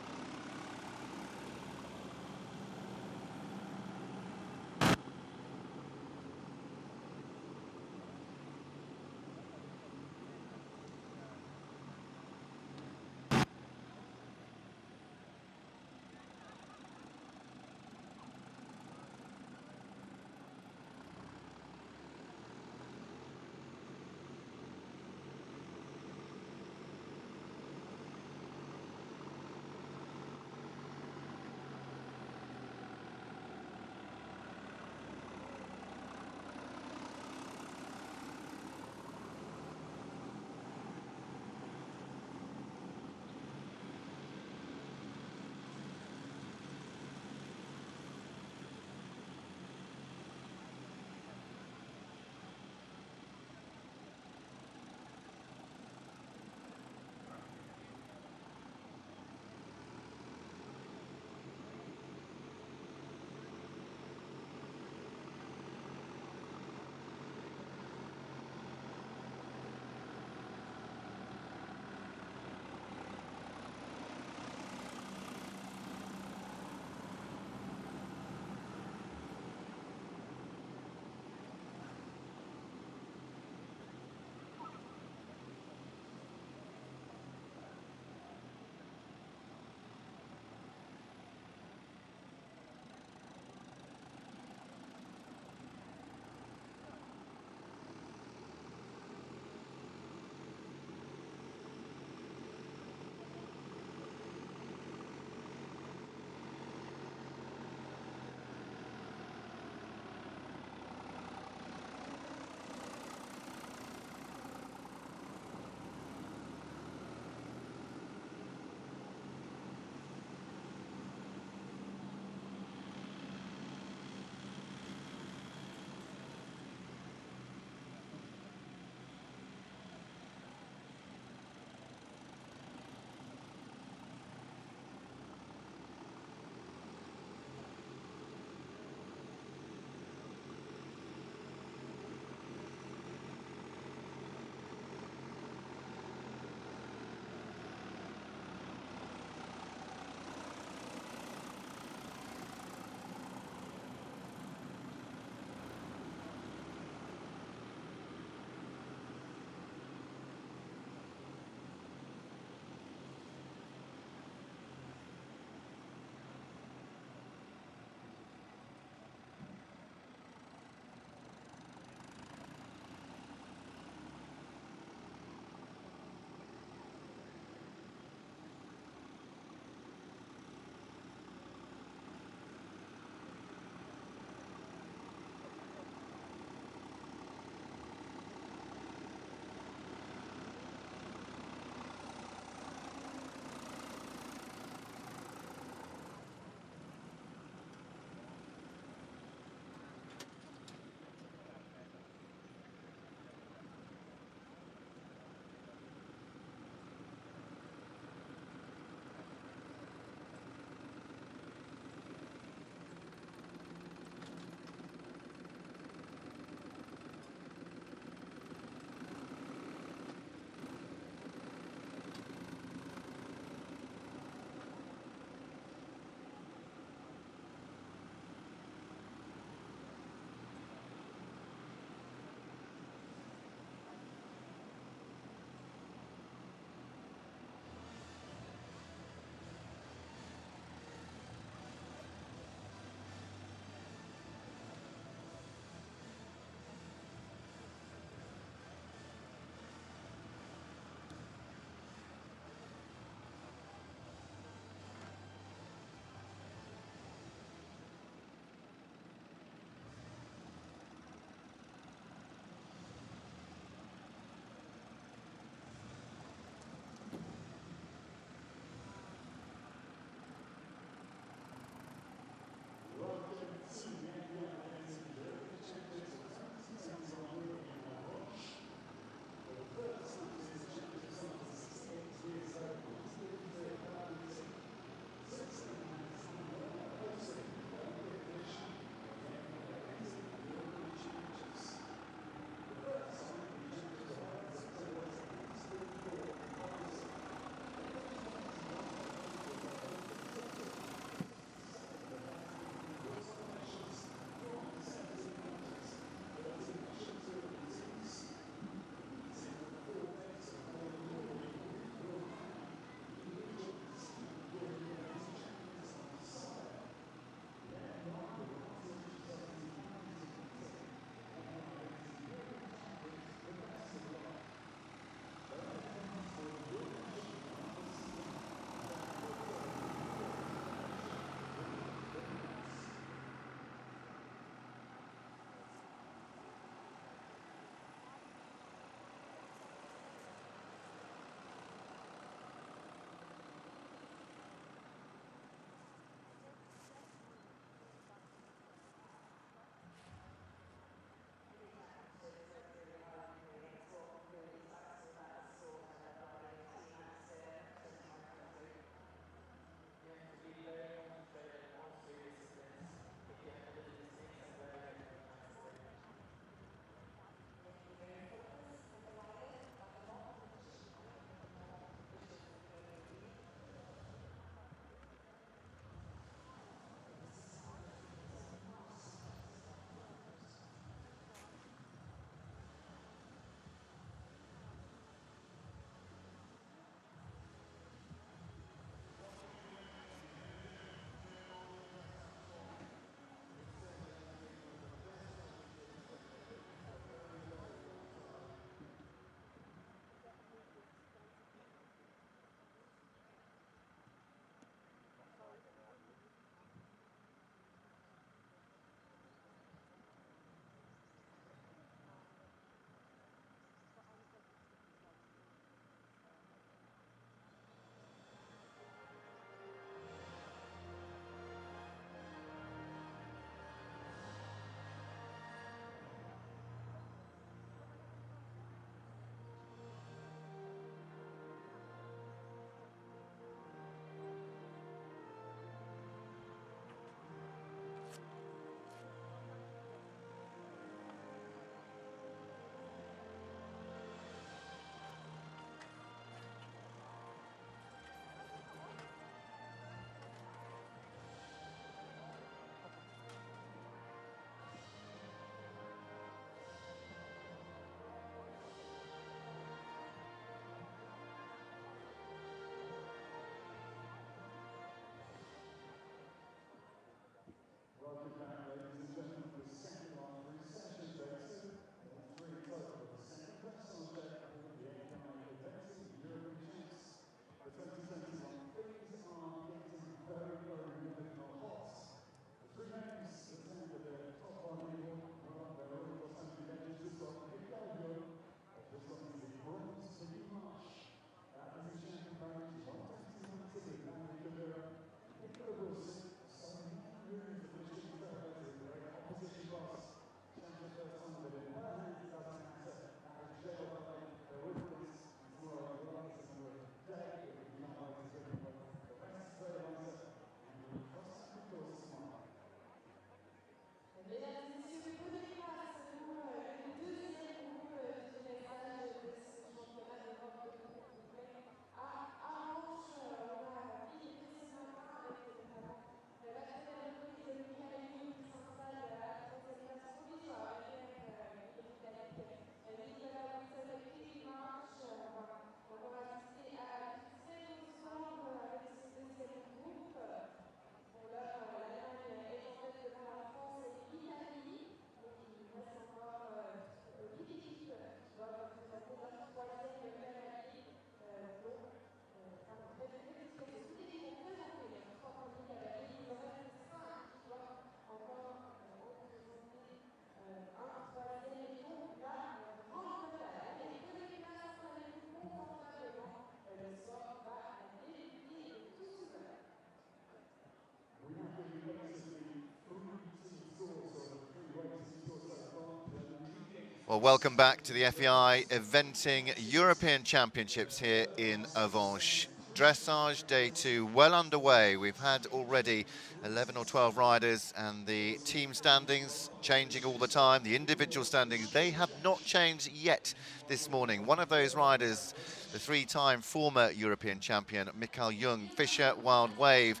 Well, welcome back to the FEI Eventing European Championships here in Avanches. Dressage Day 2 well underway. We've had already 11 or 12 riders, and the team standings changing all the time. The individual standings, they have not changed yet this morning. One of those riders, the three-time former European champion, Mikhail Jung, Fischer Wild Wave,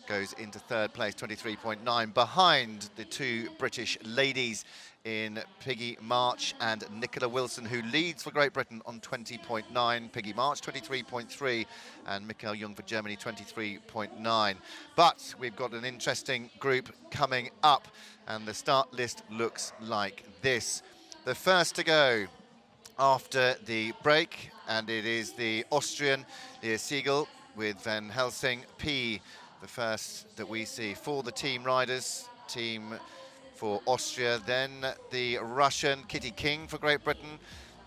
goes into third place, 23.9, behind the two British ladies in Piggy March and Nicola Wilson, who leads for Great Britain on 20.9. Piggy March 23.3 and Mikhail Jung for Germany 23.9. But we've got an interesting group coming up, and the start list looks like this. The first to go after the break, and it is the Austrian Lea Siegl with Van Helsing P, the first that we see for the team riders. Team for Austria, then the Russian Kitty King for Great Britain.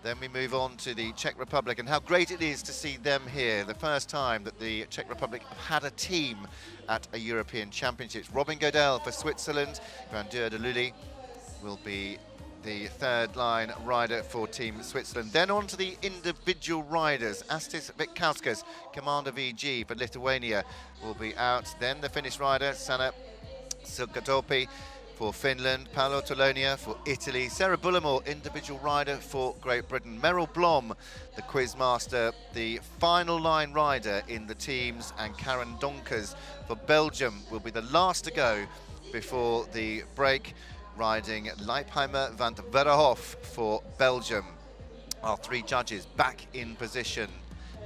Then we move on to the Czech Republic, and how great it is to see them here. The first time that the Czech Republic have had a team at a European Championships. Robin Godel for Switzerland. Grandeur de Lully will be the third line rider for Team Switzerland. Then on to the individual riders. Aistis Vitkauskas, Commander VG for Lithuania, will be out. Then the Finnish rider, Sanna Siltakorpi for Finland, Paolo Torlonia for Italy, Sarah Bullamore, individual rider for Great Britain, Merel Blom, the quizmaster, the final line rider in the teams, and Karin Donkers for Belgium will be the last to go before the break, riding Leipheimer van Verhoef for Belgium. Our three judges back in position,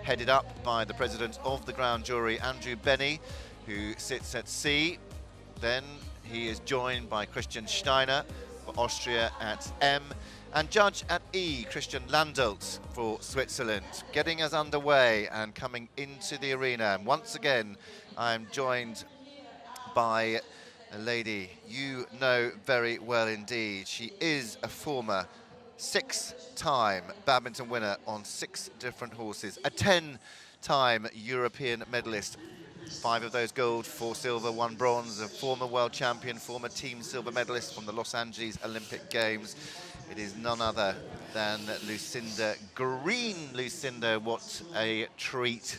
headed up by the president of the ground jury, Andrew Benny, who sits at C. Then he is joined by Christian Steiner for Austria at M, and judge at E, Christian Landolt for Switzerland. Getting us underway and coming into the arena. And once again, I am joined by a lady you know very well indeed. She is a former six-time badminton winner on 6 different horses, a 10-time European medalist. 5 of those gold, 4 silver, 1 bronze, a former world champion, former team silver medalist from the Los Angeles Olympic Games. It is none other than Lucinda Green. Lucinda, what a treat.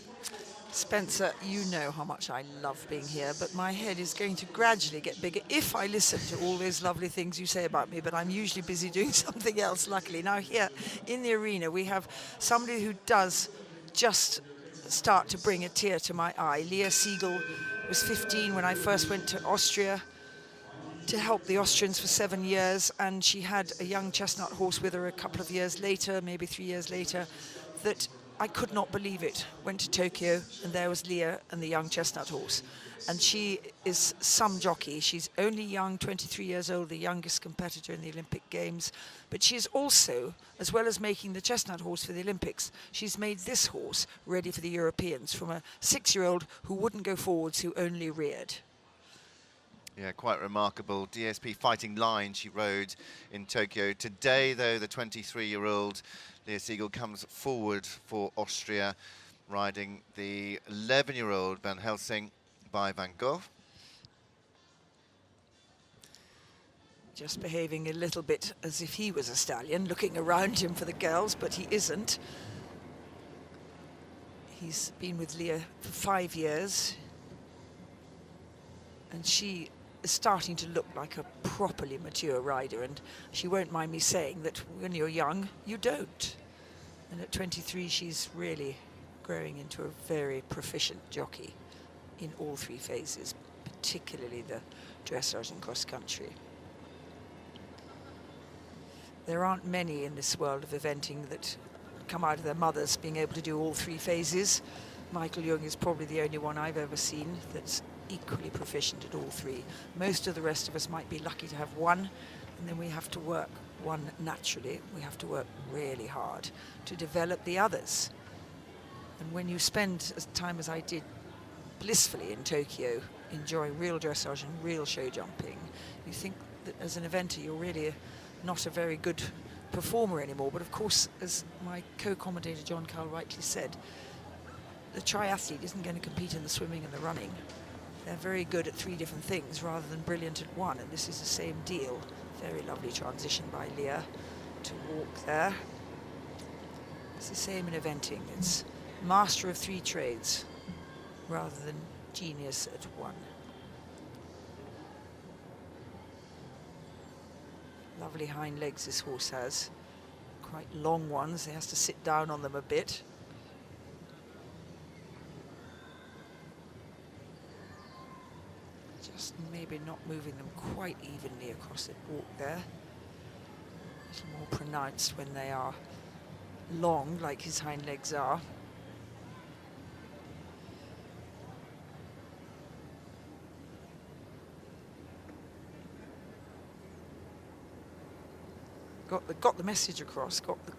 Spencer, you know how much I love being here, but my head is going to gradually get bigger if I listen to all those lovely things you say about me, but I'm usually busy doing something else, luckily. Now here in the arena, we have somebody who does just start to bring a tear to my eye. Lea Siegl was 15 when I first went to Austria to help the Austrians for 7 years, and she had a young chestnut horse with her a couple of years later, maybe 3 years later, that I could not believe it. Went to Tokyo, and there was Lea and the young chestnut horse. And she is some jockey. She's only young, 23 years old, the youngest competitor in the Olympic Games. But she is also, as well as making the chestnut horse for the Olympics, she's made this horse ready for the Europeans from a 6-year-old who wouldn't go forwards, who only reared. Yeah, quite remarkable. DSP Fighting Line she rode in Tokyo. Today, though, the 23-year-old Lea Siegl comes forward for Austria, riding the 11-year-old Van Helsing by Van Gogh. Just behaving a little bit as if he was a stallion, looking around him for the girls, but he isn't. He's been with Lea for 5 years, and she is starting to look like a properly mature rider, and she won't mind me saying that when you're young, you don't. And at 23, she's really growing into a very proficient jockey in all 3 phases, particularly the dressage and cross country. There aren't many in this world of eventing that come out of their mothers being able to do all 3 phases. Michael Jung is probably the only one I've ever seen that's equally proficient at all 3. Most of the rest of us might be lucky to have one, and then we have to work one naturally. We have to work really hard to develop the others. And when you spend as time as I did blissfully in Tokyo, enjoying real dressage and real show jumping, you think that as an eventer you're really not a very good performer anymore. But of course, as my co-commentator John Cowell rightly said, the triathlete isn't going to compete in the swimming and the running. They're very good at 3 different things rather than brilliant at one, and this is the same deal. Very lovely transition by Lea. to walk there. It's the same in eventing. It's master of 3 trades rather than genius at 1. Lovely hind legs this horse has. Quite long ones. He has to sit down on them a bit. Just maybe not moving them quite evenly across the walk there. A little more pronounced when they are long, like his hind legs are. Got the message across, got the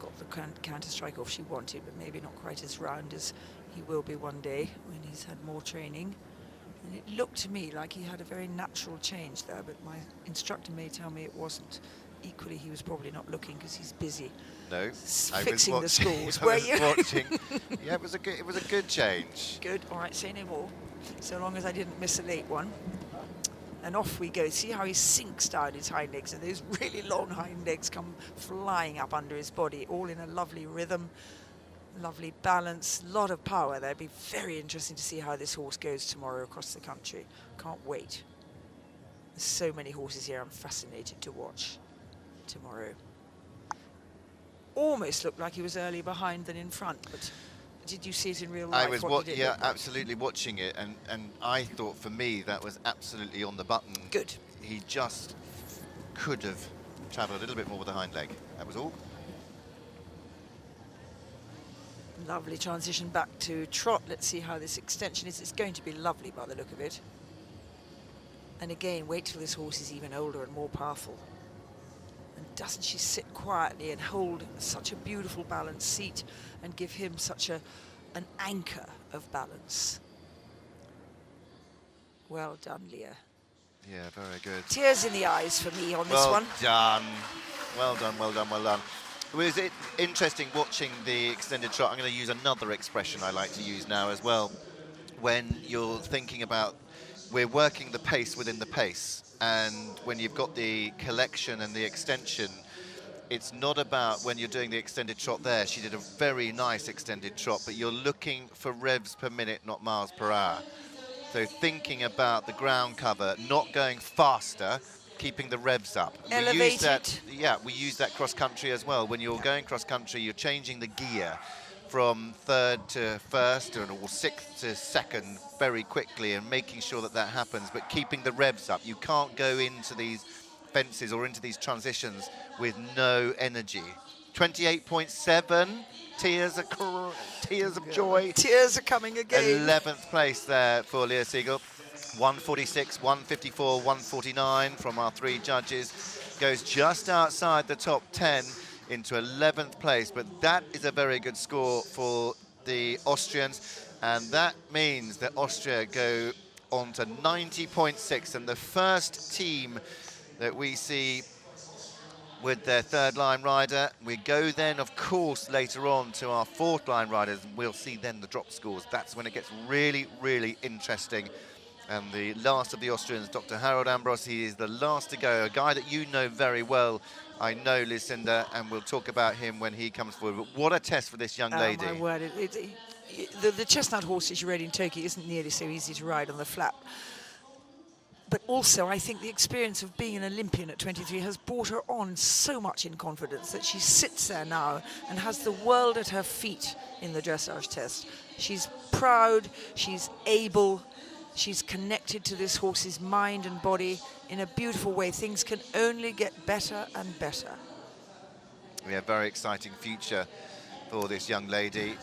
counter strike off she wanted, but maybe not quite as round as he will be one day when he's had more training. And it looked to me like he had a very natural change there, but my instructor may tell me it wasn't. Equally, he was probably not looking because he's busy. No, fixing the schools. I was watching. Yeah, it was a good change. Good. All right, say no more. So long as I didn't miss a late one. And off we go. See how he sinks down his hind legs, and those really long hind legs come flying up under his body, all in a lovely rhythm, lovely balance, a lot of power there. It'd be very interesting to see how this horse goes tomorrow across the country. Can't wait. There's so many horses here I'm fascinated to watch tomorrow. Almost looked like he was early behind than in front, but did you see it in real life? I was absolutely watching it, and I thought for me that was absolutely on the button. Good. He just could have travelled a little bit more with the hind leg. That was all. Lovely transition back to trot. Let's see how this extension is. It's going to be lovely by the look of it. And again, wait till this horse is even older and more powerful. And doesn't she sit quietly and hold such a beautiful balanced seat and give him such an anchor of balance. Well done, Leah. Yeah, very good. Tears in the eyes for me on this one. Done. Well done, well done, well done. Was it interesting watching the extended trot? I'm going to use another expression I like to use now as well. When you're thinking about, we're working the pace within the pace, and when you've got the collection and the extension, it's not about when you're doing the extended trot there. She did a very nice extended trot, but you're looking for revs per minute, not miles per hour. So thinking about the ground cover, not going faster, keeping the revs up. Elevated. We use that, yeah, we use that cross country as well. When you're going cross country, you're changing the gear from third to first or sixth to second very quickly and making sure that that happens, but keeping the revs up. You can't go into these fences or into these transitions with no energy. 28.7, tears of joy. Tears are coming again. 11th place there for Lea Siegl. 146, 154, 149 from our 3 judges. Goes just outside the top 10 into 11th place, but that is a very good score for the Austrians, and that means that Austria go on to 90.6, and the first team that we see with their 3rd line rider. We go then, of course, later on to our 4th line riders. We'll see then the drop scores. That's when it gets really, really interesting. And the last of the Austrians, Dr. Harold Ambros, he is the last to go, a guy that you know very well. I know, Lucinda, and we'll talk about him when he comes forward. But what a test for this young lady. Oh, my word. The chestnut horses you rode in Tokyo isn't nearly so easy to ride on the flat. But also, I think the experience of being an Olympian at 23 has brought her on so much in confidence that she sits there now and has the world at her feet in the dressage test. She's proud, she's able, she's connected to this horse's mind and body in a beautiful way. Things can only get better and better. We have a very exciting future for this young lady.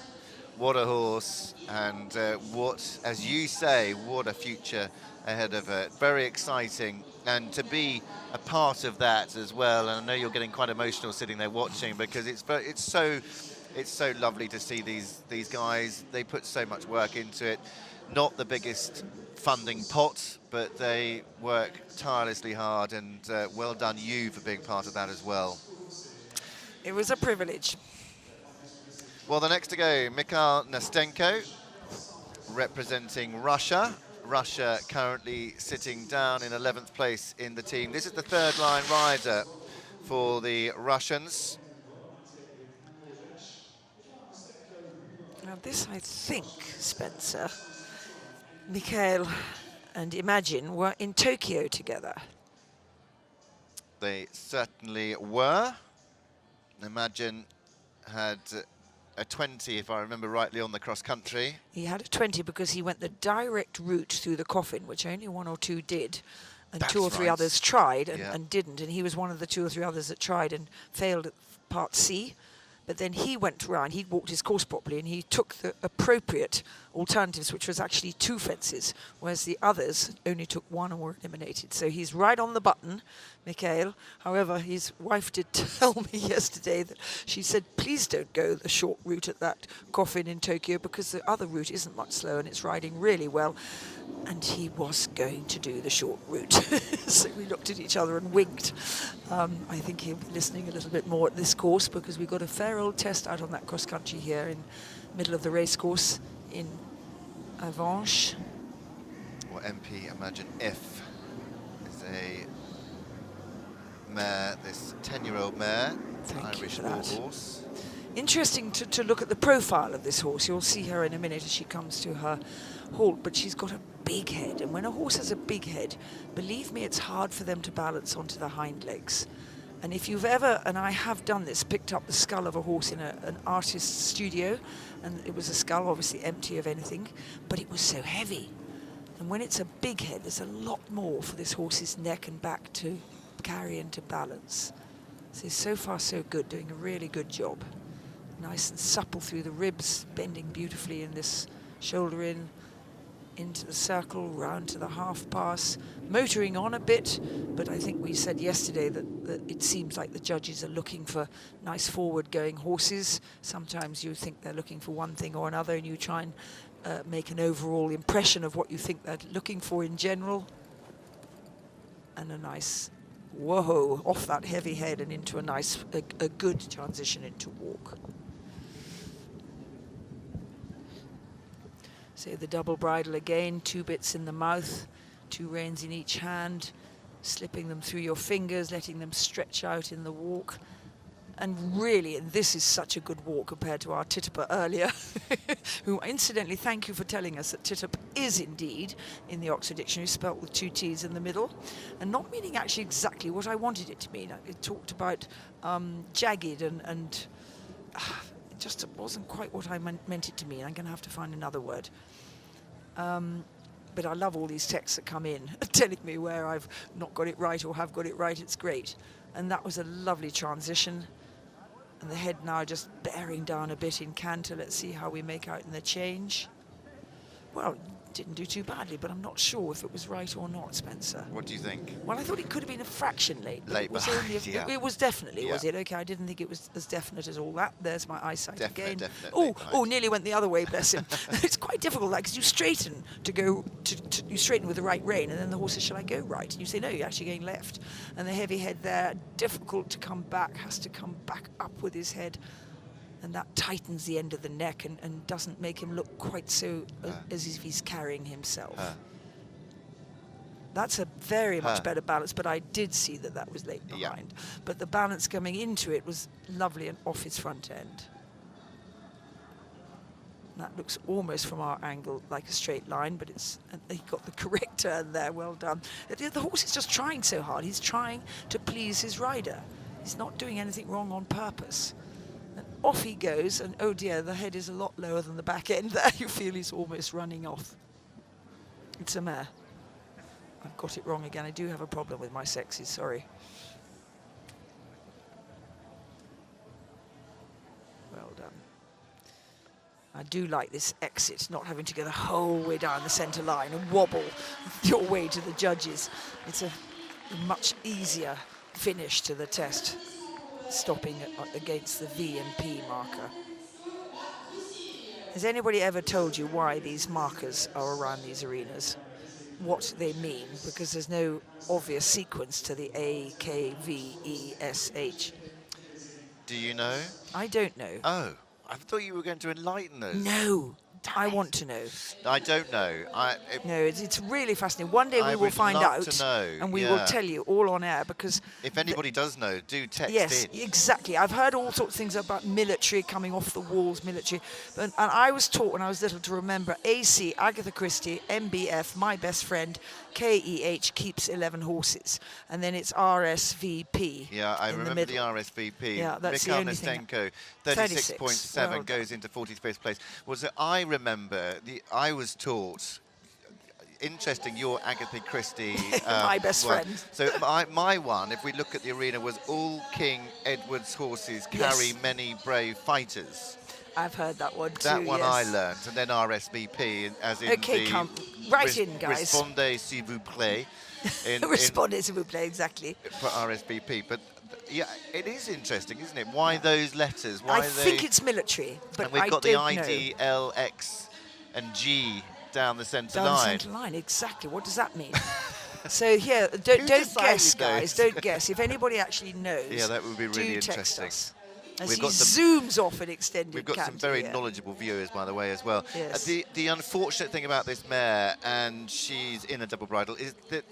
What a horse, and what, as you say, what a future ahead of her. Very exciting, and to be a part of that as well. And I know you're getting quite emotional sitting there watching, because it's so lovely to see these guys. They put so much work into it. Not the biggest funding pot, but they work tirelessly hard, and well done you for being part of that as well. It was a privilege. Well, the next to go, Mikhail Nastenko, representing Russia. Russia currently sitting down in 11th place in the team. This is the 3rd line rider for the Russians. Now this, I think, Spencer, Mikhail and Imagine were in Tokyo together. They certainly were. Imagine had a 20, if I remember rightly, on the cross-country. He had a 20 because he went the direct route through the coffin, which only 1 or 2 did, and That's 2 or 3 right. others tried Yeah. and didn't, and he was one of the 2 or 3 others that tried and failed at part C. But then he went around, he walked his course properly, and he took the appropriate alternatives, which was actually 2 fences, whereas the others only took 1 and were eliminated. So he's right on the button, Mikhail. However, his wife did tell me yesterday that she said, please don't go the short route at that coffin in Tokyo, because the other route isn't much slower and it's riding really well. And he was going to do the short route. So we looked at each other and winked. I think he'll be listening a little bit more at this course, because we've got a fair old test out on that cross country here in middle of the race course in Avanches. Or MP Imagine If is a mare, this 10-year-old mare, Irish bull horse. Interesting to look at the profile of this horse. You'll see her in a minute as she comes to her halt, but she's got a big head, and when a horse has a big head, believe me, it's hard for them to balance onto the hind legs. And if you've ever, and I have done this, picked up the skull of a horse in an artist's studio, and it was a skull obviously empty of anything, but it was so heavy. And when it's a big head, there's a lot more for this horse's neck and back to carry and to balance. So far so good, doing a really good job. Nice and supple through the ribs, bending beautifully in this shoulder in, into the circle, round to the half pass, motoring on a bit, but I think we said yesterday that it seems like the judges are looking for nice forward-going horses. Sometimes you think they're looking for one thing or another, and you try and make an overall impression of what you think they're looking for in general. And a nice, whoa, off that heavy head and into a nice, a good transition into walk. So the double bridle again, 2 bits in the mouth, 2 reins in each hand, slipping them through your fingers, letting them stretch out in the walk. And really, and this is such a good walk compared to our Titupa earlier, who incidentally, thank you for telling us that Titup is indeed, in the Oxford Dictionary, spelt with 2 T's in the middle, and not meaning actually exactly what I wanted it to mean. It talked about jagged and it just wasn't quite what I meant it to mean. I'm going to have to find another word. But I love all these texts that come in telling me where I've not got it right or have got it right. It's great. And that was a lovely transition. And the head now just bearing down a bit in canter. Let's see how we make out in the change. Well, didn't do too badly, but I'm not sure if it was right or not, Spencer. What do you think? Well, I thought it could have been a fraction late. Late it was behind, only yeah. It was definitely, Yeah. was it? Okay, I didn't think it was as definite as all that. There's my eyesight again. Definitely Oh, nearly went the other way, bless him. It's quite difficult, because you straighten to go, you straighten with the right rein, and then the horse says, shall I go right? And you say, no, you're actually going left. And the heavy head there, difficult to come back, has to come back up with his head. And that tightens the end of the neck and doesn't make him look quite so as if he's carrying himself. That's a very much better balance, but I did see that was late behind. Yeah. But the balance coming into it was lovely and off his front end. And that looks almost from our angle like a straight line, but he got the correct turn there, well done. The horse is just trying so hard. He's trying to please his rider. He's not doing anything wrong on purpose. And off he goes, and oh dear, the head is a lot lower than the back end there. You feel he's almost running off. It's a mare. I've got it wrong again. I do have a problem with my sexes, sorry. Well done. I do like this exit, not having to go the whole way down the centre line and wobble your way to the judges. It's a much easier finish to the test, stopping against the V and P marker. Has anybody ever told you why these markers are around these arenas? What they mean? Because there's no obvious sequence to the A, K, V, E, S, H. Do you know? I don't know. Oh, I thought you were going to enlighten us. No, I want to know. I don't know. No, it's really fascinating. One day we will find out, to know. and we will tell you all on air, because if anybody does know, do text yes, in. exactly. I've heard all sorts of things about military coming off the walls, military. And I was taught when I was little to remember AC, Agatha Christie, MBF, my best friend, KEH, keeps 11 horses. And then it's RSVP. Yeah, I remember the RSVP. Yeah, that's the Mikhail only thing. Nastenko, 36.7, well goes into 45th place. Was that I remember, I was taught, interesting, your Agatha Christie my best one. friend. So my one, if we look at the arena, was all King Edward's horses carry many brave fighters. I've heard that one too. That one I learnt, and then RSVP, as in come right in, guys. Respondez s'il vous plaît. Respondez s'il vous plaît, exactly. For RSVP, but yeah, it is interesting, isn't it? Why those letters? Why I think it's military, but and we've I got the don't ID, know. L, X, and G down the centre line. Down the centre line, exactly. What does that mean? So here, don't guess, guys. Don't guess. If anybody actually knows, yeah, that would be really do text interesting. us. As We've he got zooms off an extended We've got some canter, very knowledgeable viewers, by the way, as well. Yes. The unfortunate thing about this mare, and she's in a double bridle, is that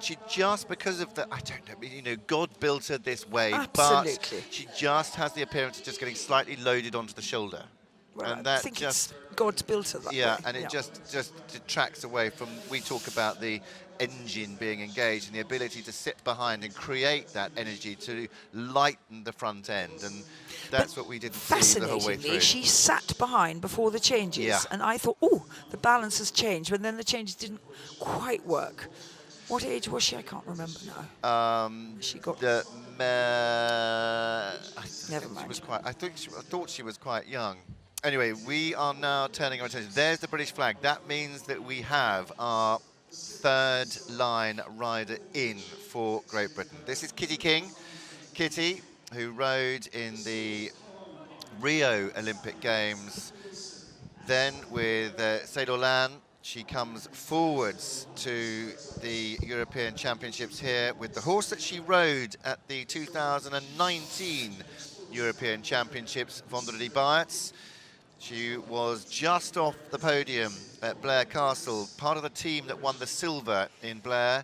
she just, because of the, I don't know, you know, God built her this way, Absolutely. but she just has the appearance of just getting slightly loaded onto the shoulder. Well, and that I think just, it's God's built her that way. and it just detracts away from, we talk about the engine being engaged and the ability to sit behind and create that energy to lighten the front end, and that's what we didn't see the whole way through. She sat behind before the changes, and I thought, oh, the balance has changed, but then the changes didn't quite work. What age was she? I can't remember now. She got the mare. Never mind. I thought she was quite young. Anyway, we are now turning our attention. There's the British flag. That means that we have our third line rider in for Great Britain. This is Kitty King. Kitty, who rode in the Rio Olympic Games. Then with Cédolan, she comes forwards to the European Championships here with the horse that she rode at the 2019 European Championships, Vendredi Biats. She was just off the podium at Blair Castle, part of the team that won the silver in Blair,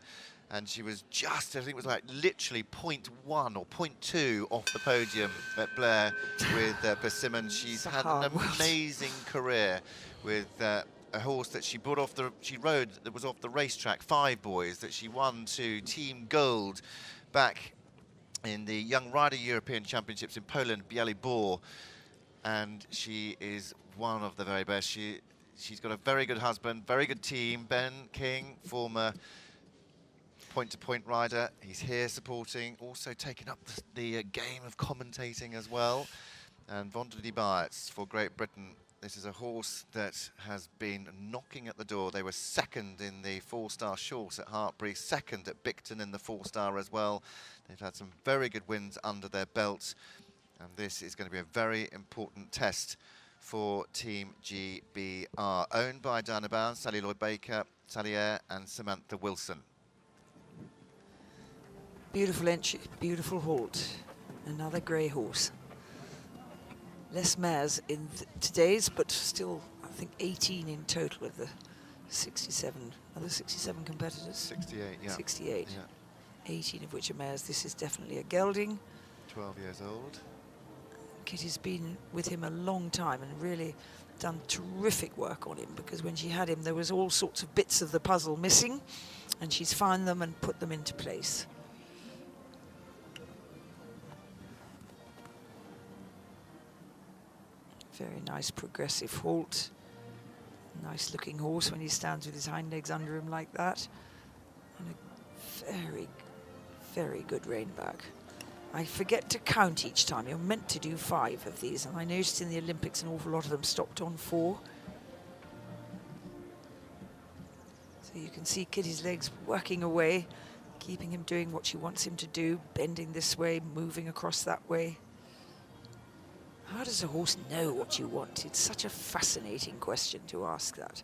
and she was just, I think it was like literally 0.1 or 0.2 off the podium at Blair with Persimmon. She's had an amazing career with a horse that she rode that was off the racetrack, Five Boys, that she won to Team Gold back in the Young Rider European Championships in Poland, Białystok. And she is one of the very best. She's got a very good husband, very good team. Ben King, former point-to-point rider. He's here supporting, also taking up the game of commentating as well. And Vendredi Biats for Great Britain. This is a horse that has been knocking at the door. They were second in the 4-star shorts at Hartbury, second at Bicton in the 4-star as well. They've had some very good wins under their belt. And this is going to be a very important test for Team GBR, owned by Diana Bowen, Sally Lloyd-Baker, Sally Eyre and Samantha Wilson. Beautiful entry, beautiful halt. Another grey horse. Less mares in today's, but still, I think 18 in total of the 67. Are there 67 competitors? 68, yeah. 68. Yeah. 18 of which are mares. This is definitely a gelding. 12 years old. Kitty's been with him a long time and really done terrific work on him, because when she had him there was all sorts of bits of the puzzle missing, and she's found them and put them into place. Very nice progressive halt. Nice looking horse when he stands with his hind legs under him like that. And a very, very good rein back. I forget to count each time. You're meant to do 5 of these, and I noticed in the Olympics an awful lot of them stopped on 4. So you can see Kitty's legs working away, keeping him doing what she wants him to do, bending this way, moving across that way. How does a horse know what you want? It's such a fascinating question to ask that.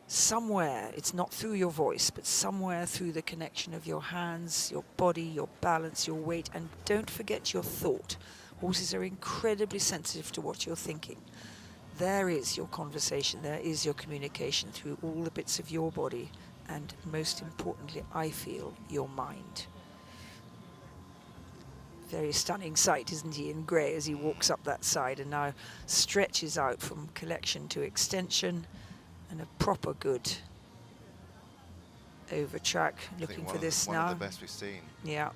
Somewhere, it's not through your voice, but somewhere through the connection of your hands, your body, your balance, your weight, and don't forget your thought. Horses are incredibly sensitive to what you're thinking. there is your conversation, there is your communication through all the bits of your body, and most importantly, I feel, your mind. Very stunning sight, isn't he, in grey as he walks up that side and now stretches out from collection to extension, and a proper good over track, looking for this now. One of the best we've seen. Yeah.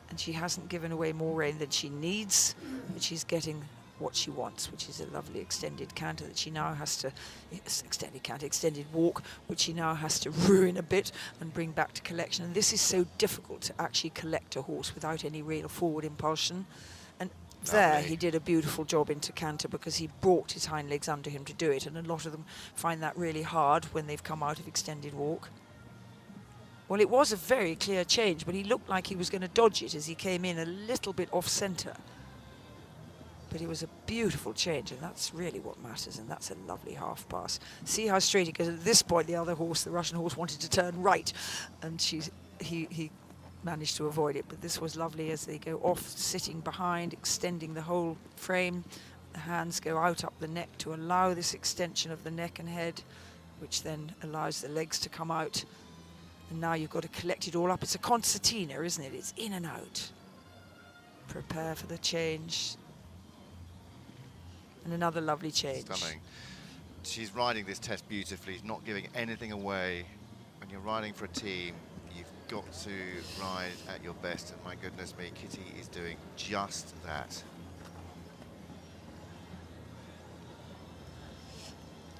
And she hasn't given away more rein than she needs, but she's getting what she wants, which is a lovely extended canter that she now has to, extended walk, which she now has to ruin a bit and bring back to collection. And this is so difficult to actually collect a horse without any real forward impulsion. And there he did a beautiful job into canter because he brought his hind legs under him to do it. And a lot of them find that really hard when they've come out of extended walk. Well, it was a very clear change, but he looked like he was going to dodge it as he came in a little bit off centre. But it was a beautiful change, and that's really what matters, and that's a lovely half pass. See how straight he goes. At this point, the other horse, the Russian horse, wanted to turn right, and he managed to avoid it. But this was lovely as they go off, sitting behind, extending the whole frame. The hands go out up the neck to allow this extension of the neck and head, which then allows the legs to come out. And now you've got to collect it all up. It's a concertina, isn't it? It's in and out. Prepare for the change. And another lovely change. Stunning. She's riding this test beautifully, not giving anything away. When you're riding for a team, you've got to ride at your best. And my goodness me, Kitty is doing just that.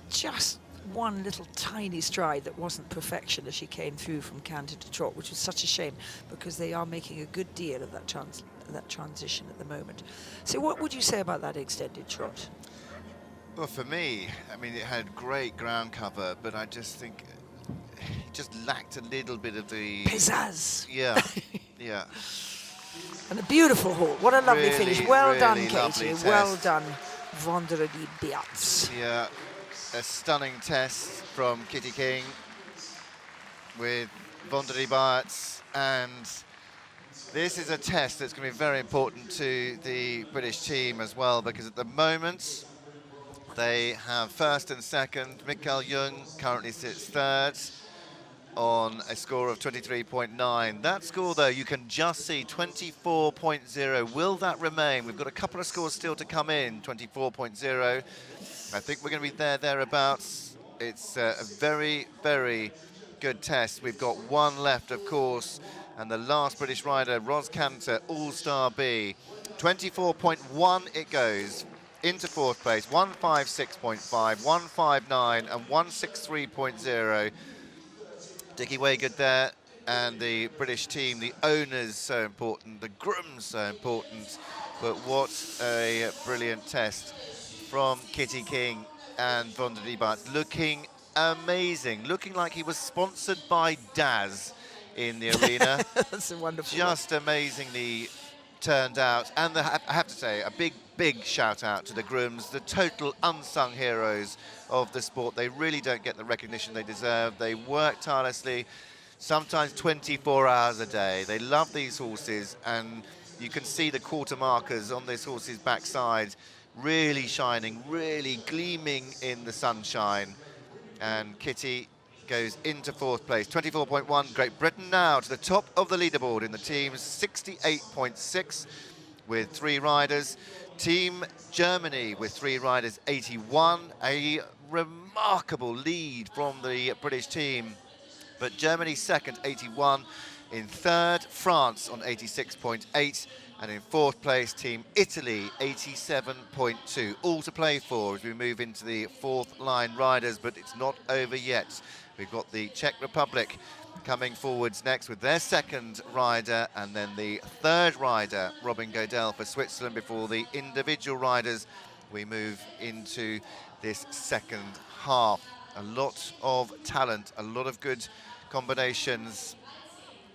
Just one little tiny stride that wasn't perfection as she came through from canter to trot, which was such a shame because they are making a good deal of that transition at the moment. So what would you say about that extended trot? Well, for me, I mean, it had great ground cover, but I just think it just lacked a little bit of the pizzazz. Yeah, yeah. And a beautiful haul. What a lovely Really, finish. Well really done, lovely Katie. test. Well done, Vendredi Beats. Yeah, a stunning test from Kitty King with Vendredi Beats, and this is a test that's going to be very important to the British team as well, because at the moment they have first and second. Mikhail Jung currently sits third on a score of 23.9. That score, though, you can just see 24.0. Will that remain? We've got a couple of scores still to come in. 24.0. I think we're going to be thereabouts. It's a very, very good test. We've got one left, of course, and the last British rider, Ros Cantor, All-Star B. 24.1 it goes into fourth place. 156.5, 159 and 163.0. Dickie Waygood there, and the British team, the owners so important, the grooms so important, but what a brilliant test from Kitty King and Vendredi Beats, looking amazing, looking like he was sponsored by Daz in the arena. That's a wonderful Just amazingly turned out, and I have to say, a big shout out to the grooms, the total unsung heroes of the sport. They really don't get the recognition they deserve. They work tirelessly, sometimes 24 hours a day. They love these horses, and you can see the quarter markers on this horse's backside really shining, really gleaming in the sunshine. And Kitty goes into fourth place, 24.1. Great Britain now to the top of the leaderboard in the team's 68.6 with 3 riders. Team Germany with 3 riders, 81. A remarkable lead from the British team. But Germany second, 81. In third, France on 86.8. And in fourth place, Team Italy, 87.2. All to play for as we move into the fourth line riders, but it's not over yet. We've got the Czech Republic coming forwards next with their second rider, and then the third rider, Robin Godel for Switzerland, before the individual riders. We move into this second half. A lot of talent, a lot of good combinations,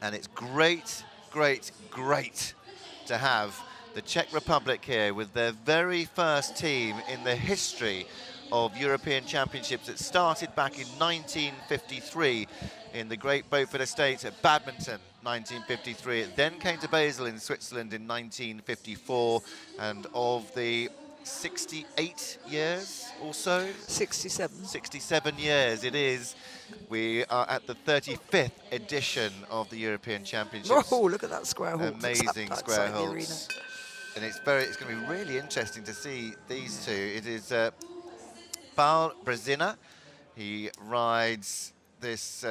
and it's great, great, great to have the Czech Republic here with their very first team in the history of European Championships. It started back in 1953 in the Great Beaufort Estate at Badminton, 1953. It then came to Basel in Switzerland in 1954, and of the 68 years or so. 67. 67 years it is. We are at the 35th edition of the European Championships. Oh, look at that square halt. Amazing square halts. And it's going to be really interesting to see these two. It is Pavel Brezina. He rides this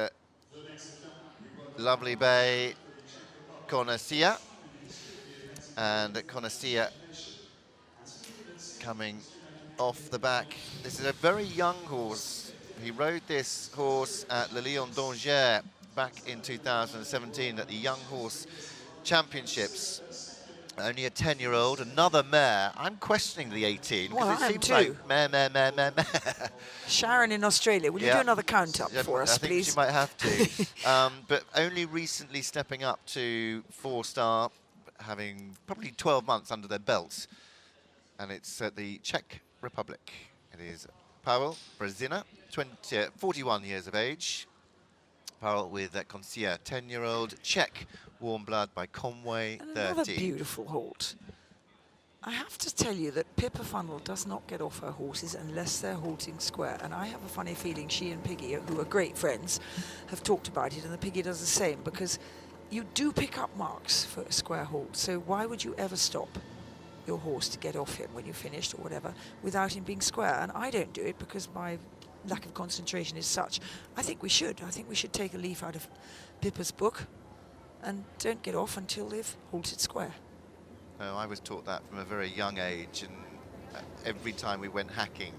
lovely bay Conassia, and Conassia coming off the back. This is a very young horse. He rode this horse at Le Lion d'Angers back in 2017 at the Young Horse Championships. Only a 10-year-old, another mare. I'm questioning the 18 because it seems like mare. Sharon in Australia, will you do another count up for us, I think please? she might have to. But only recently stepping up to 4-star, having probably 12 months under their belts. And it's the Czech Republic. It is Pavel Brezina, 41 years of age. Pavel with Consia, 10-year-old, Czech, warm blood by Conway, and 30. another beautiful halt. I have to tell you that Pippa Funnell does not get off her horses unless they're halting square. And I have a funny feeling she and Piggy, who are great friends, have talked about it, and the Piggy does the same, because you do pick up marks for a square halt. So why would you ever stop your horse to get off him when you finished or whatever without him being square? And I don't do it because my lack of concentration is such. I think we should. I think we should take a leaf out of Pippa's book and don't get off until they've halted square. No, I was taught that from a very young age, and every time we went hacking,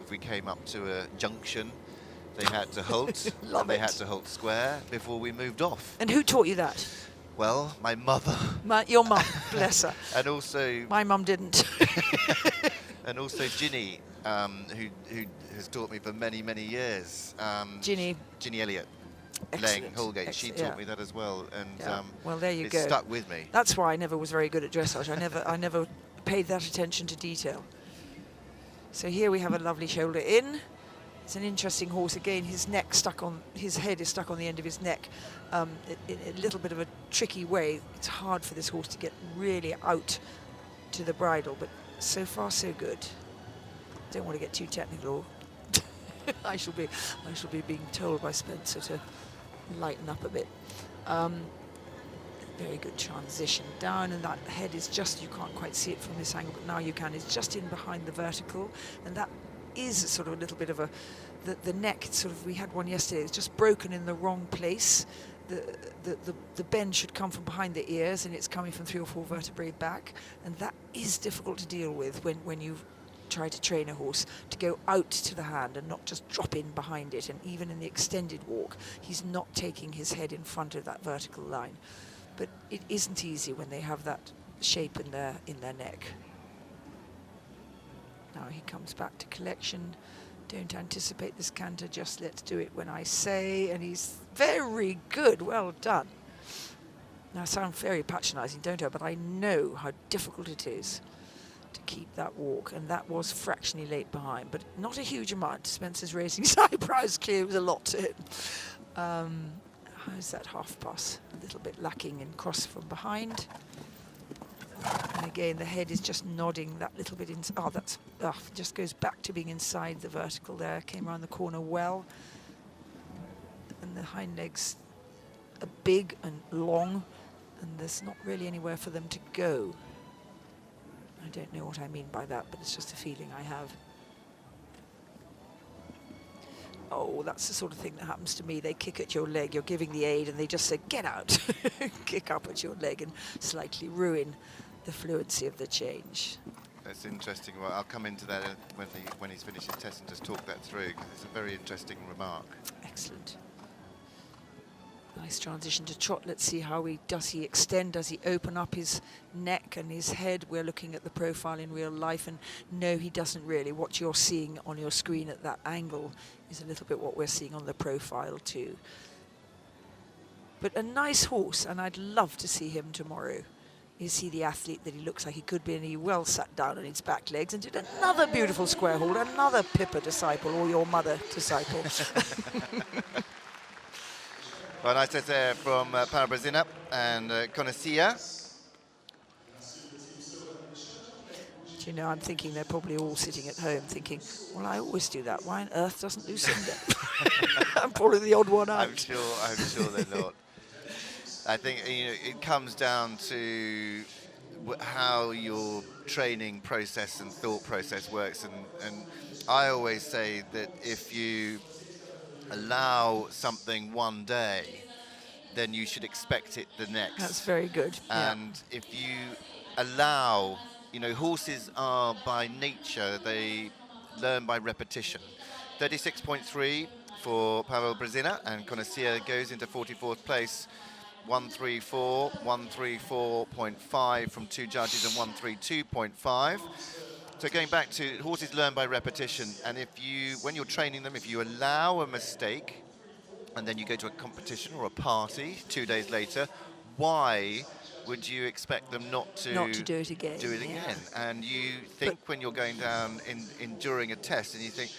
if we came up to a junction, they had to halt, and they had to halt square before we moved off. And who taught you that? Well, my mother. Your mum, bless her. And also... My mum didn't. And also Ginny, who has taught me for many, many years. Ginny Elliott. Laying Holgate, she taught me that as well, and well, there you go. It stuck with me. That's why I never was very good at dressage. I never paid that attention to detail. So here we have a lovely shoulder in. It's an interesting horse again. His head is stuck on the end of his neck, in a little bit of a tricky way. It's hard for this horse to get really out to the bridle, but so far so good. Don't want to get too technical. I shall be being told by Spencer to lighten up a bit. Very good transition down, and that head is just, you can't quite see it from this angle, but now you can. It's just in behind the vertical, and that is sort of a little bit of the neck sort of, we had one yesterday, it's just broken in the wrong place. The bend should come from behind the ears, and it's coming from 3 or 4 vertebrae back, and that is difficult to deal with when you try to train a horse to go out to the hand and not just drop in behind it. And even in the extended walk, he's not taking his head in front of that vertical line. But it isn't easy when they have that shape in their neck. Now he comes back to collection. Don't anticipate this canter, just let's do it when I say. And he's very good, well done. Now I sound very patronizing, don't I? But I know how difficult it is to keep that walk, and that was fractionally late behind, but not a huge amount. Spencer's raising his eyebrows, clear, it was a lot to him. How's that half pass? A little bit lacking in cross from behind. And again, the head is just nodding that little bit. Just goes back to being inside the vertical there. Came around the corner well. And the hind legs are big and long, and there's not really anywhere for them to go. I don't know what I mean by that, but it's just a feeling I have. Oh, that's the sort of thing that happens to me. They kick at your leg, you're giving the aid, and they just say, get out. Kick up at your leg and slightly ruin the fluency of the change. That's interesting. Well, I'll come into that when he's finished his test and just talk that through, because it's a very interesting remark. Excellent. Nice transition to trot. Let's see does he extend, does he open up his neck and his head? We're looking at the profile in real life, and no, he doesn't really. What you're seeing on your screen at that angle is a little bit what we're seeing on the profile too. But a nice horse, and I'd love to see him tomorrow. Is he the athlete that he looks like he could be? And he well sat down on his back legs and did another beautiful square hold, another Pippa disciple, or your mother disciple. Well, nice test there from Pavel Brezina and Conassia. Do you know, I'm thinking they're probably all sitting at home thinking, well, I always do that. Why on earth doesn't Lucinda? I'm probably the odd one out. I'm sure they're not. I think it comes down to how your training process and thought process works, and I always say that if you allow something one day, then you should expect it the next. That's very good. And if you allow, horses are by nature, they learn by repetition. 36.3 for Pavel Brezina, and Conoccia goes into 44th place. 134, 134.5 from 2 judges and 132.5. So going back to horses learn by repetition, and when you're training them, if you allow a mistake and then you go to a competition or a party 2 days later, why would you expect them not to do it again? And you think when you're going down during a test, and you think,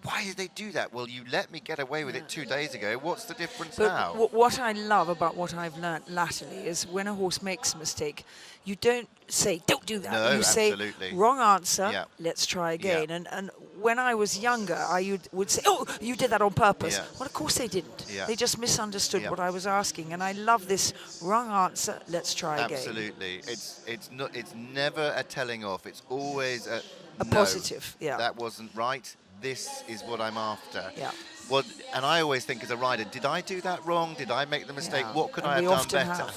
why did they do that? Well, you let me get away with it 2 days ago. What's the difference now? What I love about what I've learnt latterly is when a horse makes a mistake, you don't say, don't do that. No, you absolutely. say, wrong answer, let's try again. Yeah. And when I was younger, I would say, oh, you did that on purpose. Yeah. Well, of course they didn't. Yeah. They just misunderstood what I was asking. And I love this wrong answer, let's try again. Absolutely. It's never a telling off. It's always a positive. Yeah. That wasn't right. This is what I'm after. Yeah. Well, and I always think as a rider, did I do that wrong? Did I make the mistake? What could I have done better?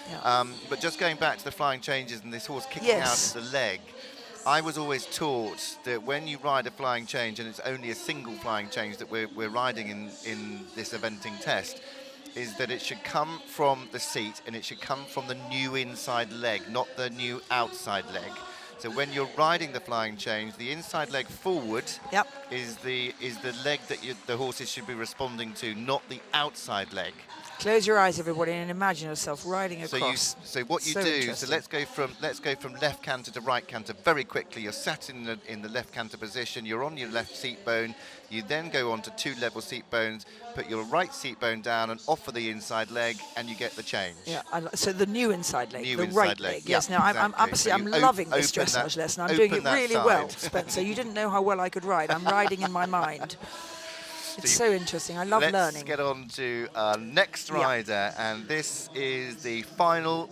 Yeah. But just going back to the flying changes and this horse kicking out of the leg, I was always taught that when you ride a flying change, and it's only a single flying change that we're riding in this eventing test, is that it should come from the seat and it should come from the new inside leg, not the new outside leg. So when you're riding the flying change, the inside leg forward is the leg that the horses should be responding to, not the outside leg. Close your eyes, everybody, and imagine yourself riding across. So what you do? So let's go from left canter to right canter very quickly. You're sat in the left canter position. You're on your left seat bone. You then go on to 2 level seat bones. Put your right seat bone down and offer the inside leg, and you get the change. Yeah. So the new inside leg, the inside right leg. Yes. Now I'm loving this dressage lesson. I'm doing it really well, Spencer. You didn't know how well I could ride. I'm riding in my mind. It's so interesting. I love learning. Let's get on to our next rider, and this is the final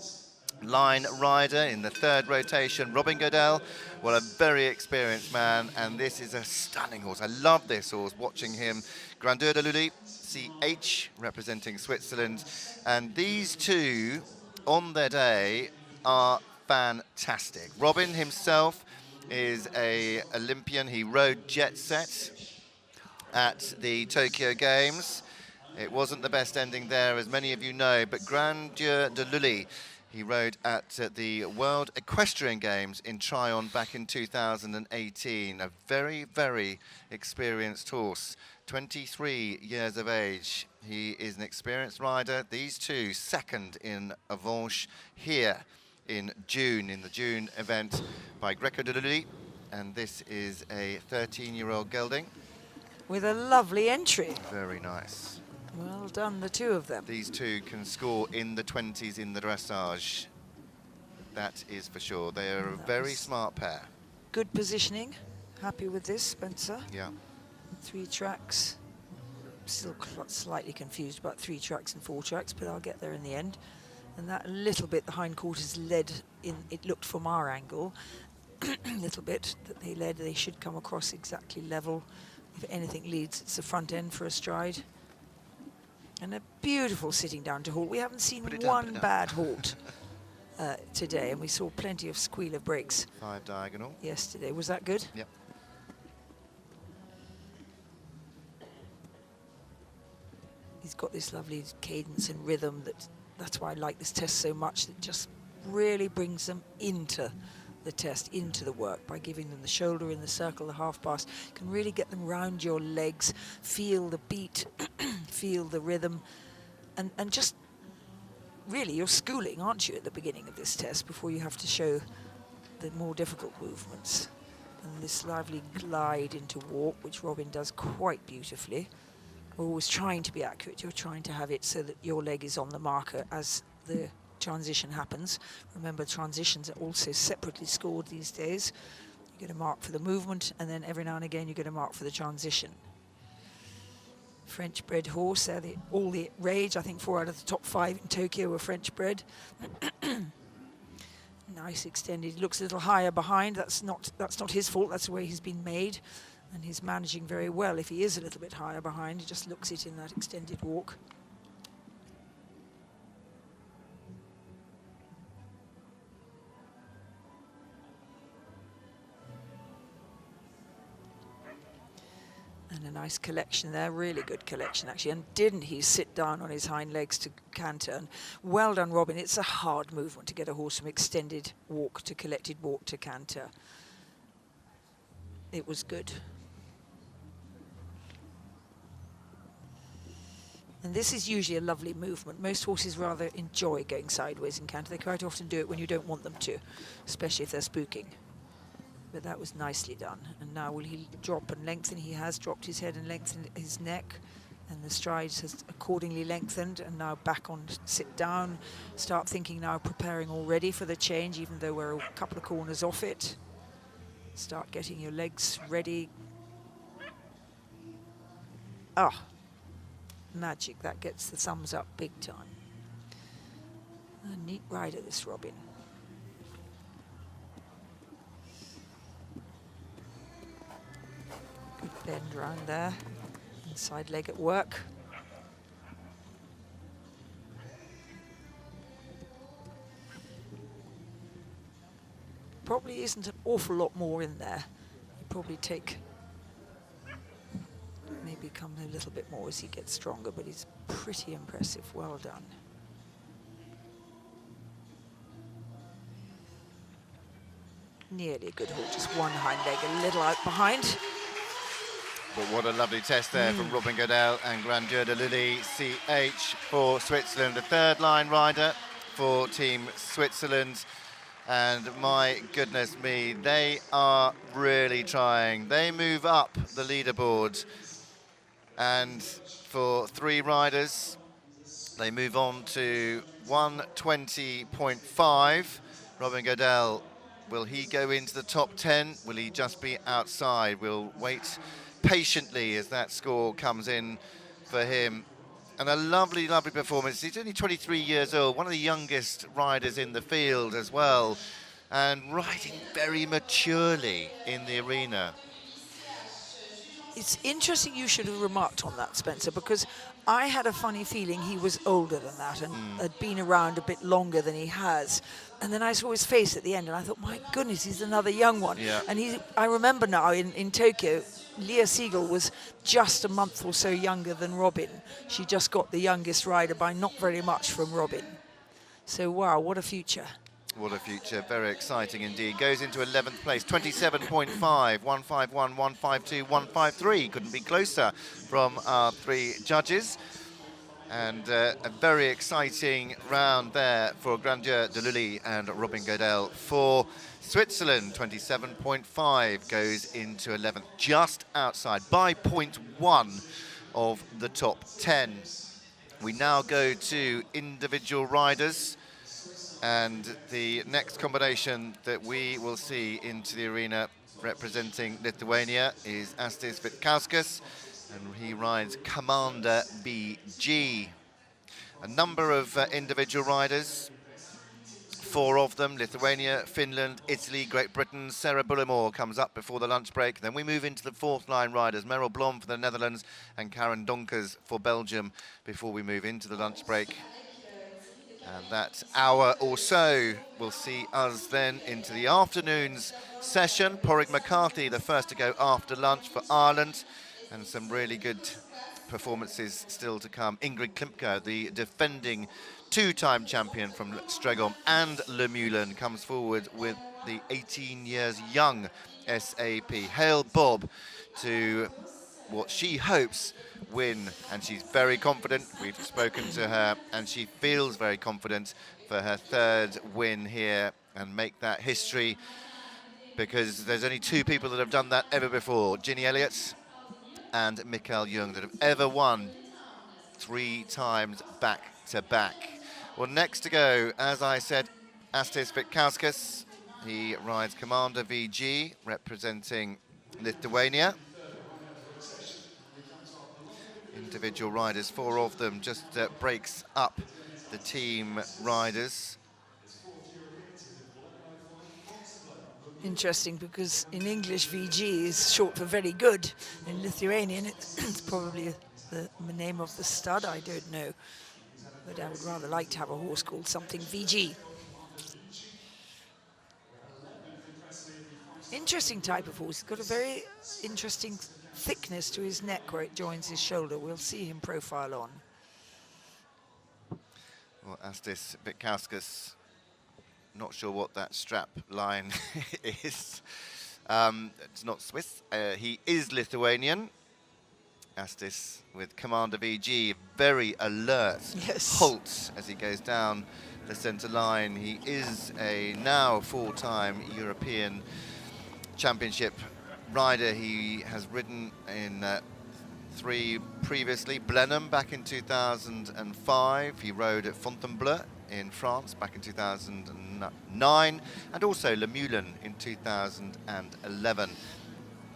line rider in the 3rd rotation, Robin Godel. Well, a very experienced man, and this is a stunning horse. I love this horse, watching him. Grandeur de Lully, CH, representing Switzerland. And these two, on their day, are fantastic. Robin himself is an Olympian. He rode Jet Set at the Tokyo Games. It wasn't the best ending there, as many of you know, but Grandeur de Lully, he rode at the World Equestrian Games in Tryon back in 2018. A very, very experienced horse, 23 years of age. He is an experienced rider. These two, 2nd in Avanche here in June, in the June event by Greco de Lully. And this is a 13-year-old gelding. With a lovely entry. Very nice. Well done, the two of them. These two can score in the 20s in the dressage. That is for sure. They are a very smart pair. Good positioning. Happy with this, Spencer? Yeah. 3 tracks. Still slightly confused about 3 tracks and 4 tracks, but I'll get there in the end. And that little bit, the hindquarters led in, it looked from our angle, a little bit that they led. They should come across exactly level. If anything leads, it's the front end for a stride. And a beautiful sitting down to halt. We haven't seen one bad halt today, and we saw plenty of squeal of brakes. 5 diagonal. Yesterday. Was that good? Yep. He's got this lovely cadence and rhythm. That's why I like this test so much. That just really brings them into the test, into the work, by giving them the shoulder in the circle, the half pass. You can really get them round your legs, feel the beat, feel the rhythm, and just really you're schooling, aren't you, at the beginning of this test before you have to show the more difficult movements. And this lively glide into walk, which Robin does quite beautifully. We're always trying to be accurate. You're trying to have it so that your leg is on the marker as the transition happens. Remember, transitions are also separately scored these days. You get a mark for the movement, and then every now and again you get a mark for the transition. French-bred horse, all the rage. I think 4 out of the top 5 in Tokyo were French-bred. Nice extended. He looks a little higher behind. That's not his fault. That's the way he's been made, and he's managing very well. If he is a little bit higher behind, he just looks it in that extended walk. And a nice collection there, really good collection actually. And didn't he sit down on his hind legs to canter? And well done, Robin. It's a hard movement to get a horse from extended walk to collected walk to canter. It was good. And this is usually a lovely movement. Most horses rather enjoy going sideways in canter. They quite often do it when you don't want them to, especially if they're spooking. But that was nicely done. And now will he drop and lengthen? He has dropped his head and lengthened his neck, and the strides has accordingly lengthened, and now back on, sit down, start thinking now, preparing already for the change, even though we're a couple of corners off it. Start getting your legs ready. Ah, magic, that gets the thumbs up big time. A neat rider, this Robin. Good bend round there, inside leg at work. Probably isn't an awful lot more in there. You probably take, maybe come a little bit more as he gets stronger, but he's pretty impressive, well done. Nearly a good horse, just one hind leg, a little out behind. But what a lovely test there from Robin Godel and Grandeur de Lille CH for Switzerland, the third line rider for Team Switzerland. And my goodness me, they are really trying. They move up the leaderboard. And for 3 riders, they move on to 120.5. Robin Godel, will he go into the top 10? Will he just be outside? We'll wait patiently as that score comes in for him. And a lovely, lovely performance. He's only 23 years old, one of the youngest riders in the field as well, and riding very maturely in the arena. It's interesting you should have remarked on that, Spencer, because I had a funny feeling he was older than that and had been around a bit longer than he has. And then I saw his face at the end and I thought, my goodness, he's another young one. Yeah. And I remember now in Tokyo, Lea Siegl was just a month or so younger than Robin. She just got the youngest rider by not very much from Robin. So, wow, what a future. What a future, very exciting indeed. Goes into 11th place, 27.5, 151, 152, 153. Couldn't be closer from our 3 judges. And a very exciting round there for Grandeur de Lille and Robin Godel. For Switzerland, 27.5 goes into 11th, just outside by 0.1 of the top 10. We now go to individual riders. And the next combination that we will see into the arena representing Lithuania is Aistis Vitkauskas, and he rides Commander BG. A number of individual riders, 4 of them, Lithuania, Finland, Italy, Great Britain. Sarah Bullamore comes up before the lunch break. Then we move into the 4th line riders, Merel Blom for the Netherlands and Karin Donkers for Belgium before we move into the lunch break. And that hour or so will see us then into the afternoon's session. Porrig McCarthy, the first to go after lunch for Ireland, and some really good performances still to come. Ingrid Klimke, the defending 2-time champion from Stregom and Lemulin, comes forward with the 18 years young SAP. Hail Bob to what she hopes win, and she's very confident. We've spoken to her and she feels very confident for her 3rd win here and make that history, because there's only 2 people that have done that ever before, Ginny Elliott and Mikhail Jung, that have ever won 3 times back to back. Well, next to go, as I said, Aistis Vitkauskas, He rides Commander VG, representing Lithuania. Individual riders, 4 of them, just breaks up the team riders. Interesting, because in English VG is short for very good. In Lithuanian it's probably the name of the stud, I don't know. But I would rather like to have a horse called something VG. Interesting type of horse. He's got a very interesting thickness to his neck where it joins his shoulder. We'll see him profile on. Well, Aistis Vitkauskas, not sure what that strap line is. It's not Swiss. He is Lithuanian. Aistis with Commander VG, very alert. Yes. Halts as he goes down the centre line. He is a now 4-time European Championship rider. He has ridden in 3 previously. Blenheim back in 2005. He rode at Fontainebleau in France back in 2009, and also Le Moulin in 2011.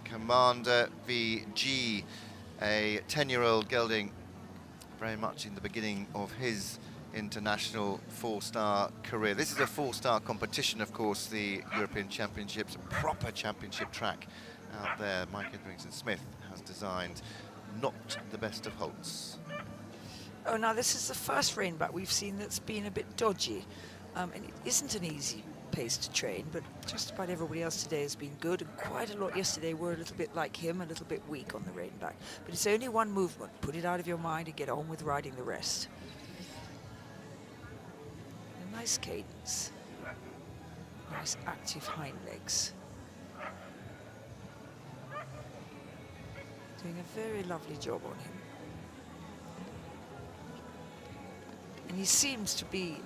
Commander VG, a 10-year-old gelding, very much in the beginning of his international 4-star career. This is a 4-star competition, of course, the European Championships, a proper championship track out there. Mike Edrington-Smith has designed, not the best of halts. Oh, now this is the first rainback we've seen that's been a bit dodgy. And it isn't an easy pace to train, but just about everybody else today has been good, and quite a lot yesterday were a little bit like him, a little bit weak on the rainback. But it's only one movement. Put it out of your mind and get on with riding the rest. A nice cadence. Nice active hind legs. Doing a very lovely job on him. And he seems to be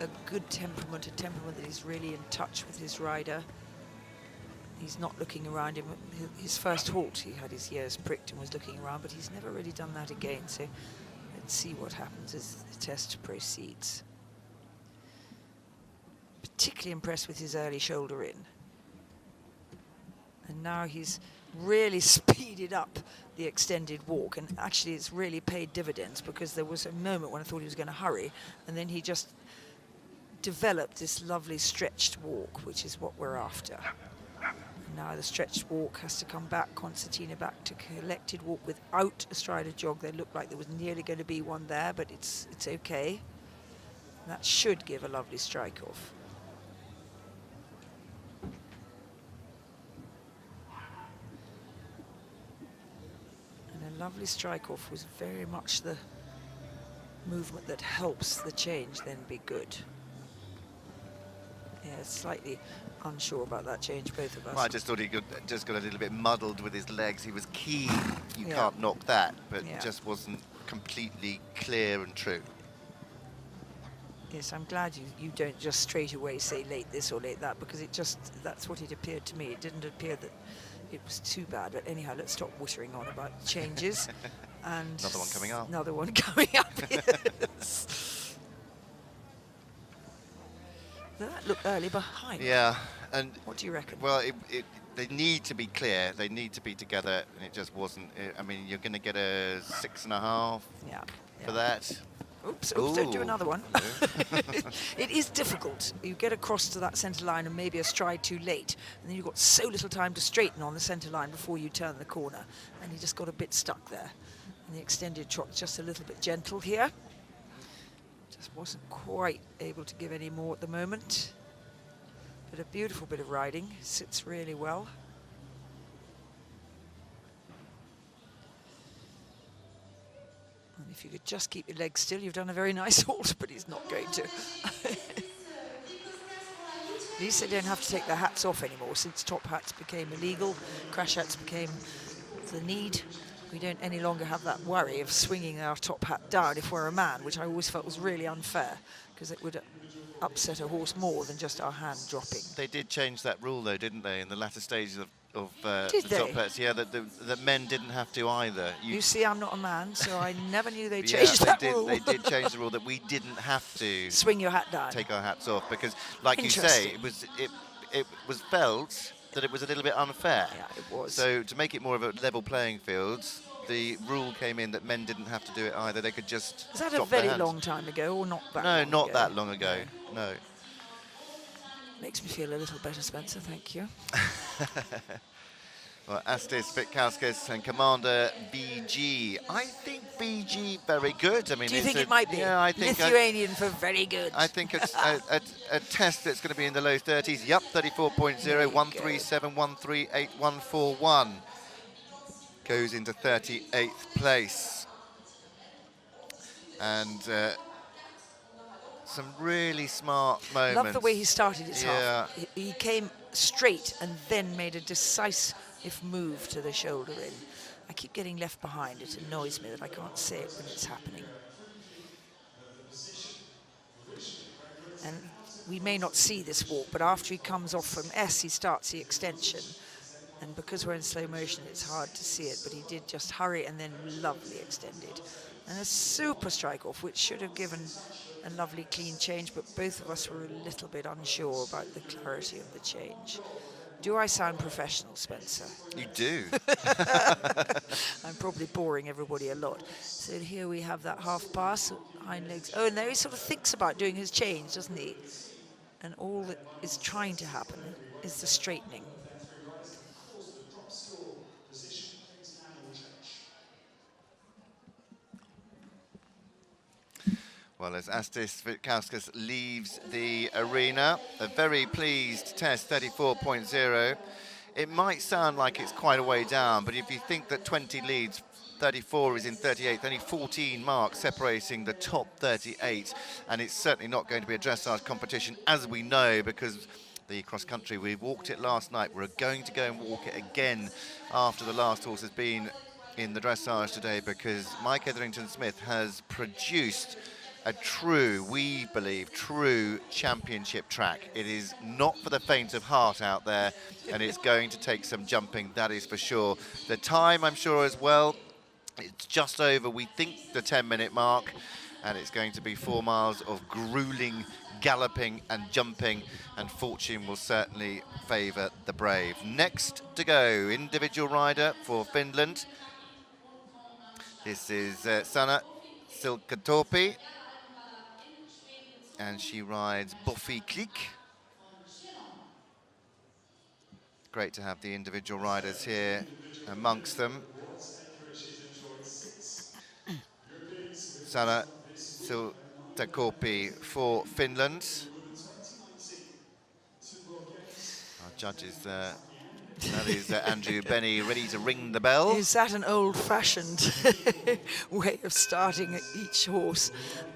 a good temperament, a temperament that is really in touch with his rider. He's not looking around him. His first halt, he had his ears pricked and was looking around, but he's never really done that again. So let's see what happens as the test proceeds. Particularly impressed with his early shoulder in. And now he's really speeded up the extended walk, and actually it's really paid dividends, because there was a moment when I thought he was going to hurry, and then he just developed this lovely stretched walk, which is what we're after. And now the stretched walk has to come back, concertina back to collected walk without a strider jog. There looked like there was nearly going to be one there, but it's okay. That should give a lovely strike off. And a lovely strike off was very much the movement that helps the change then be good. Yeah, slightly unsure about that change, both of us. Well, I just thought he just got a little bit muddled with his legs. He was keen, you Yeah. can't knock that, but Yeah. it just wasn't completely clear and true. Yes, I'm glad you don't just straight away say late this or late that, because that's what it appeared to me. It didn't appear that it was too bad. But anyhow, let's stop wittering on about changes. And Another one coming up. Another one coming up, yes. That looked early behind. Yeah, and what do you reckon? well, they need to be clear. They need to be together, and it just wasn't. I mean, you're going to get a 6.5 Yeah. for that. Oops, don't do Ooh. another one. It is difficult. You get across to that centre line and maybe a stride too late, and then you've got so little time to straighten on the centre line before you turn the corner, and you just got a bit stuck there. And the extended trot's just a little bit gentle here. Just wasn't quite able to give any more at the moment. But a beautiful bit of riding, sits really well. And if you could just keep your legs still, you've done a very nice halt, but he's not going to. At least they don't have to take their hats off anymore, since top hats became illegal, crash hats became the need. We don't any longer have that worry of swinging our top hat down if we're a man, which I always felt was really unfair, because it would upset a horse more than just our hand dropping. They did change that rule, though, didn't they, in the latter stages of Did the they? top pets. Yeah, that men didn't have to either. You see, I'm not a man, so I never knew they Yeah, changed that rule. they did change the rule that we didn't have to Swing your hat down. take our hats off, because, like you say, it was felt that it was a little bit unfair. Yeah, it was. So to make it more of a level playing field, the rule came in that men didn't have to do it either. They could just Is that a drop their very hands. long time ago, or not that No, long not ago? that long ago. No. Makes me feel a little better, Spencer, thank you. Well, Aistis Vitkauskas and Commander BG. I think BG very good. I mean, Do you think it might be? Yeah, I think Lithuanian for very good. I think it's a test that's going to be in the low 30s. Yep, 34.0, 137, 138, 141. Goes into 38th place. And some really smart moments. Love the way he started his Yeah. half. He came straight and then made a decisive move to the shoulder in. I keep getting left behind. It annoys me that I can't see it when it's happening. And we may not see this walk, but after he comes off from S, he starts the extension. And because we're in slow motion, it's hard to see it, but he did just hurry and then lovely extended. And a super strike off, which should have given a lovely clean change, but both of us were a little bit unsure about the clarity of the change. Do I sound professional, Spencer? You do. I'm probably boring everybody a lot. So here we have that half pass, hind legs. Oh, and there he sort of thinks about doing his change, doesn't he? And all that is trying to happen is the straightening. Well, as Aistis Vitkauskas leaves the arena, a very pleased test, 34.0. It might sound like it's quite a way down, but if you think that 20 leads, 34 is in 38th, only 14 marks separating the top 38, and it's certainly not going to be a dressage competition, as we know, because the cross-country, we walked it last night. We're going to go and walk it again after the last horse has been in the dressage today, because Mike Etherington-Smith has produced a true, we believe, true championship track. It is not for the faint of heart out there, and it's going to take some jumping, that is for sure. The time, I'm sure as well, it's just over, we think, the 10-minute mark, and it's going to be 4 miles of grueling galloping and jumping, and fortune will certainly favour the brave. Next to go, individual rider for Finland. This is Sanna Siltakorpi, and she rides Buffy Click. Great to have the individual riders here amongst them. Sanna Siltakorpi for Finland. Our judges there. That is Andrew Benny ready to ring the bell. Is that an old-fashioned way of starting each horse?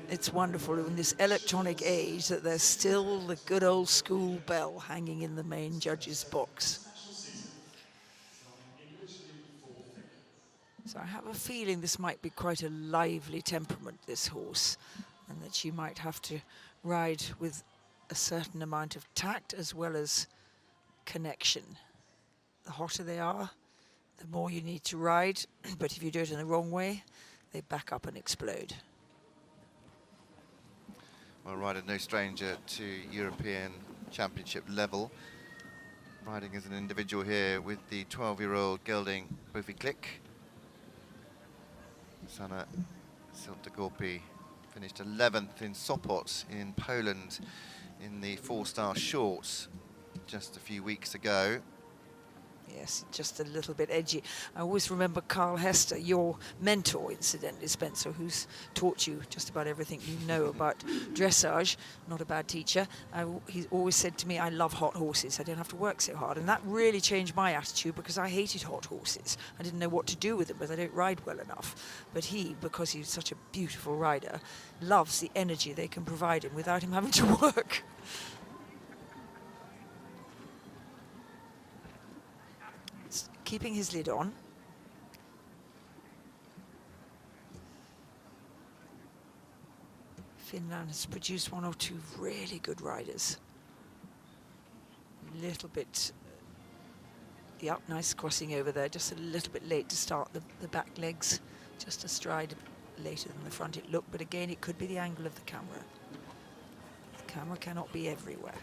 It's wonderful in this electronic age that there's still the good old school bell hanging in the main judge's box. So I have a feeling this might be quite a lively temperament, this horse, and that she might have to ride with a certain amount of tact as well as connection. The hotter they are, the more you need to ride, but if you do it in the wrong way, they back up and explode. Well, rider no stranger to European Championship level. Riding as an individual here with the 12-year-old gelding Buffy Click. Sanna Siltakorpi finished 11th in Sopot in Poland in the 4-star shorts just a few weeks ago. Yes, just a little bit edgy. I always remember Carl Hester, your mentor, incidentally, Spencer, who's taught you just about everything you know about dressage. Not a bad teacher. He always said to me, I love hot horses. I don't have to work so hard. And that really changed my attitude, because I hated hot horses. I didn't know what to do with them, because I don't ride well enough. But he, because he's such a beautiful rider, loves the energy they can provide him without him having to work. Keeping his lid on. Finland has produced 1 or 2 really good riders. A little bit Yep, nice crossing over there, just a little bit late to start the back legs, just a stride later than the front it looked, but again it could be the angle of the camera. The camera cannot be everywhere.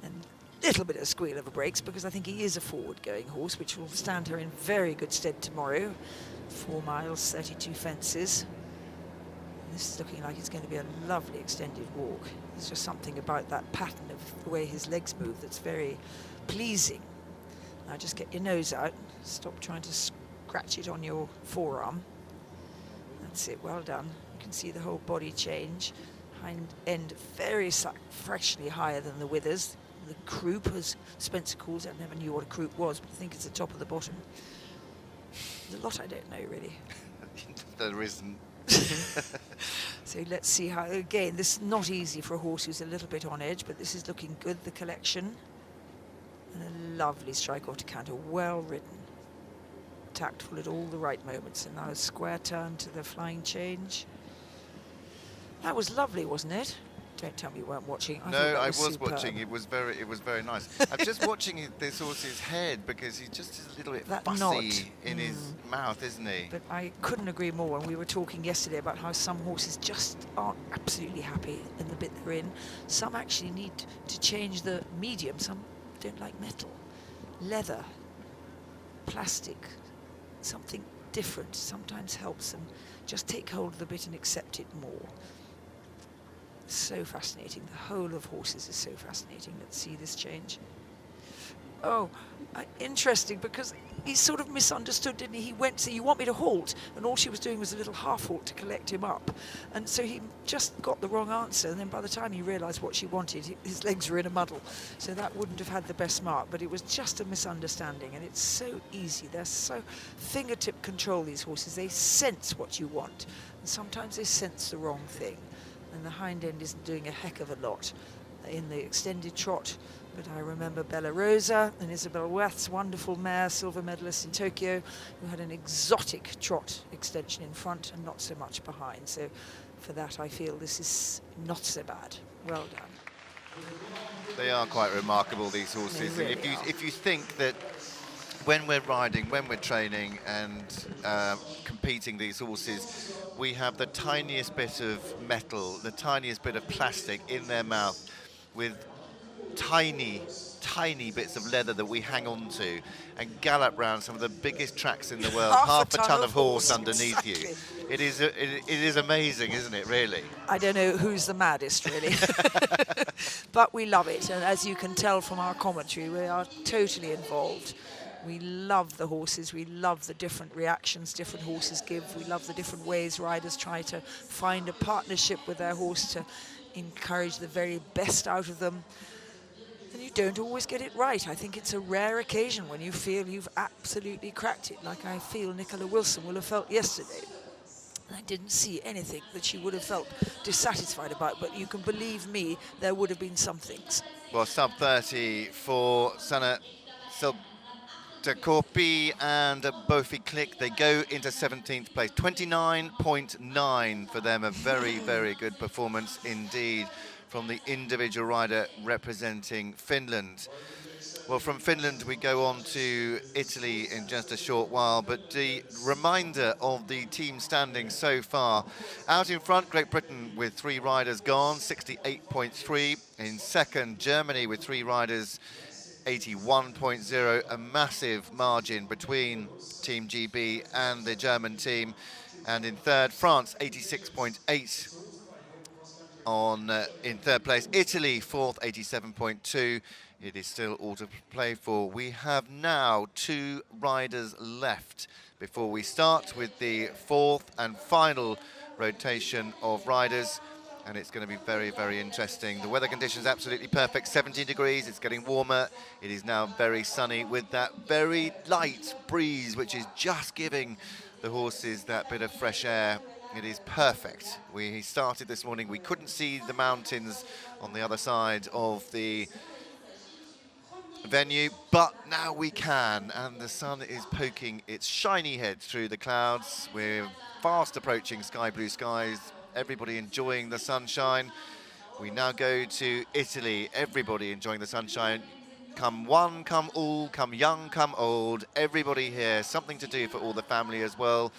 And a little bit of a squeal of the brakes, because I think he is a forward-going horse, which will stand her in very good stead tomorrow. 4 miles, 32 fences. This is looking like it's going to be a lovely extended walk. There's just something about that pattern of the way his legs move that's very pleasing. Now just get your nose out. Stop trying to scratch it on your forearm. That's it, well done. You can see the whole body change. Hind end very freshly higher than the withers. The croup, as Spencer calls it. I never knew what a croup was, but I think it's the top of the bottom. There's a lot I don't know, really. There isn't. So let's see how, again, this is not easy for a horse who's a little bit on edge, but this is looking good, the collection. And a lovely strike off to canter, well ridden. Tactful at all the right moments. And now a square turn to the flying change. That was lovely, wasn't it? Don't tell me you weren't watching. No, I was watching. It was very nice. I'm just watching this horse's head, because he just is a little bit fussy in his mouth, isn't he? But I couldn't agree more. And we were talking yesterday about how some horses just aren't absolutely happy in the bit they're in. Some actually need to change the medium. Some don't like metal, leather, plastic, something different sometimes helps them just take hold of the bit and accept it more. So fascinating. The whole of horses is so fascinating. Let's see this change. Oh, interesting, because he sort of misunderstood, didn't he? He went to say, "You want me to halt?" And all she was doing was a little half halt to collect him up. And so he just got the wrong answer. And then by the time he realised what she wanted, his legs were in a muddle. So that wouldn't have had the best mark, but it was just a misunderstanding. And it's so easy. They're so fingertip control, these horses. They sense what you want. And sometimes they sense the wrong thing. And the hind end isn't doing a heck of a lot in the extended trot. But I remember Bella Rosa and Isabel Wath's wonderful mare, silver medalist in Tokyo, who had an exotic trot extension in front and not so much behind. So for that, I feel this is not so bad. Well done. They are quite remarkable, these horses. Really if you think that when we're riding, when we're training and competing these horses, we have the tiniest bit of metal, the tiniest bit of plastic in their mouth, with tiny bits of leather that we hang on to and gallop round some of the biggest tracks in the world, half a ton of horse underneath you. It is amazing, isn't it, really? I don't know who's the maddest, really. But we love it, and as you can tell from our commentary, we are totally involved. We love the horses, we love the different reactions different horses give, we love the different ways riders try to find a partnership with their horse to encourage the very best out of them. And you don't always get it right. I think it's a rare occasion when you feel you've absolutely cracked it, like I feel Nicola Wilson will have felt yesterday. I didn't see anything that she would have felt dissatisfied about, but you can believe me, there would have been some things. Well, sub 30 for Sanna Siltakorpi and Bofi Click. They go into 17th place. 29.9 for them. A very, very good performance indeed from the individual rider representing Finland. Well, from Finland we go on to Italy in just a short while, but the reminder of the team standings so far. Out in front, Great Britain with 3 riders gone, 68.3. In second, Germany with 3 riders, 81.0. A massive margin between Team GB and the German team. And in third, France, 86.8. In third place, Italy, fourth, 87.2. It is still all to play for. We have now 2 riders left before we start with the 4th and final rotation of riders. And it's going to be very, very interesting. The weather conditions absolutely perfect, 17 degrees, it's getting warmer. It is now very sunny with that very light breeze, which is just giving the horses that bit of fresh air. It is perfect. We started this morning, we couldn't see the mountains on the other side of the venue, but now we can, and the sun is poking its shiny head through the clouds. We're fast approaching sky blue skies, everybody enjoying the sunshine. We now go to Italy, everybody enjoying the sunshine. Come one, come all, come young, come old, everybody here, something to do for all the family as well.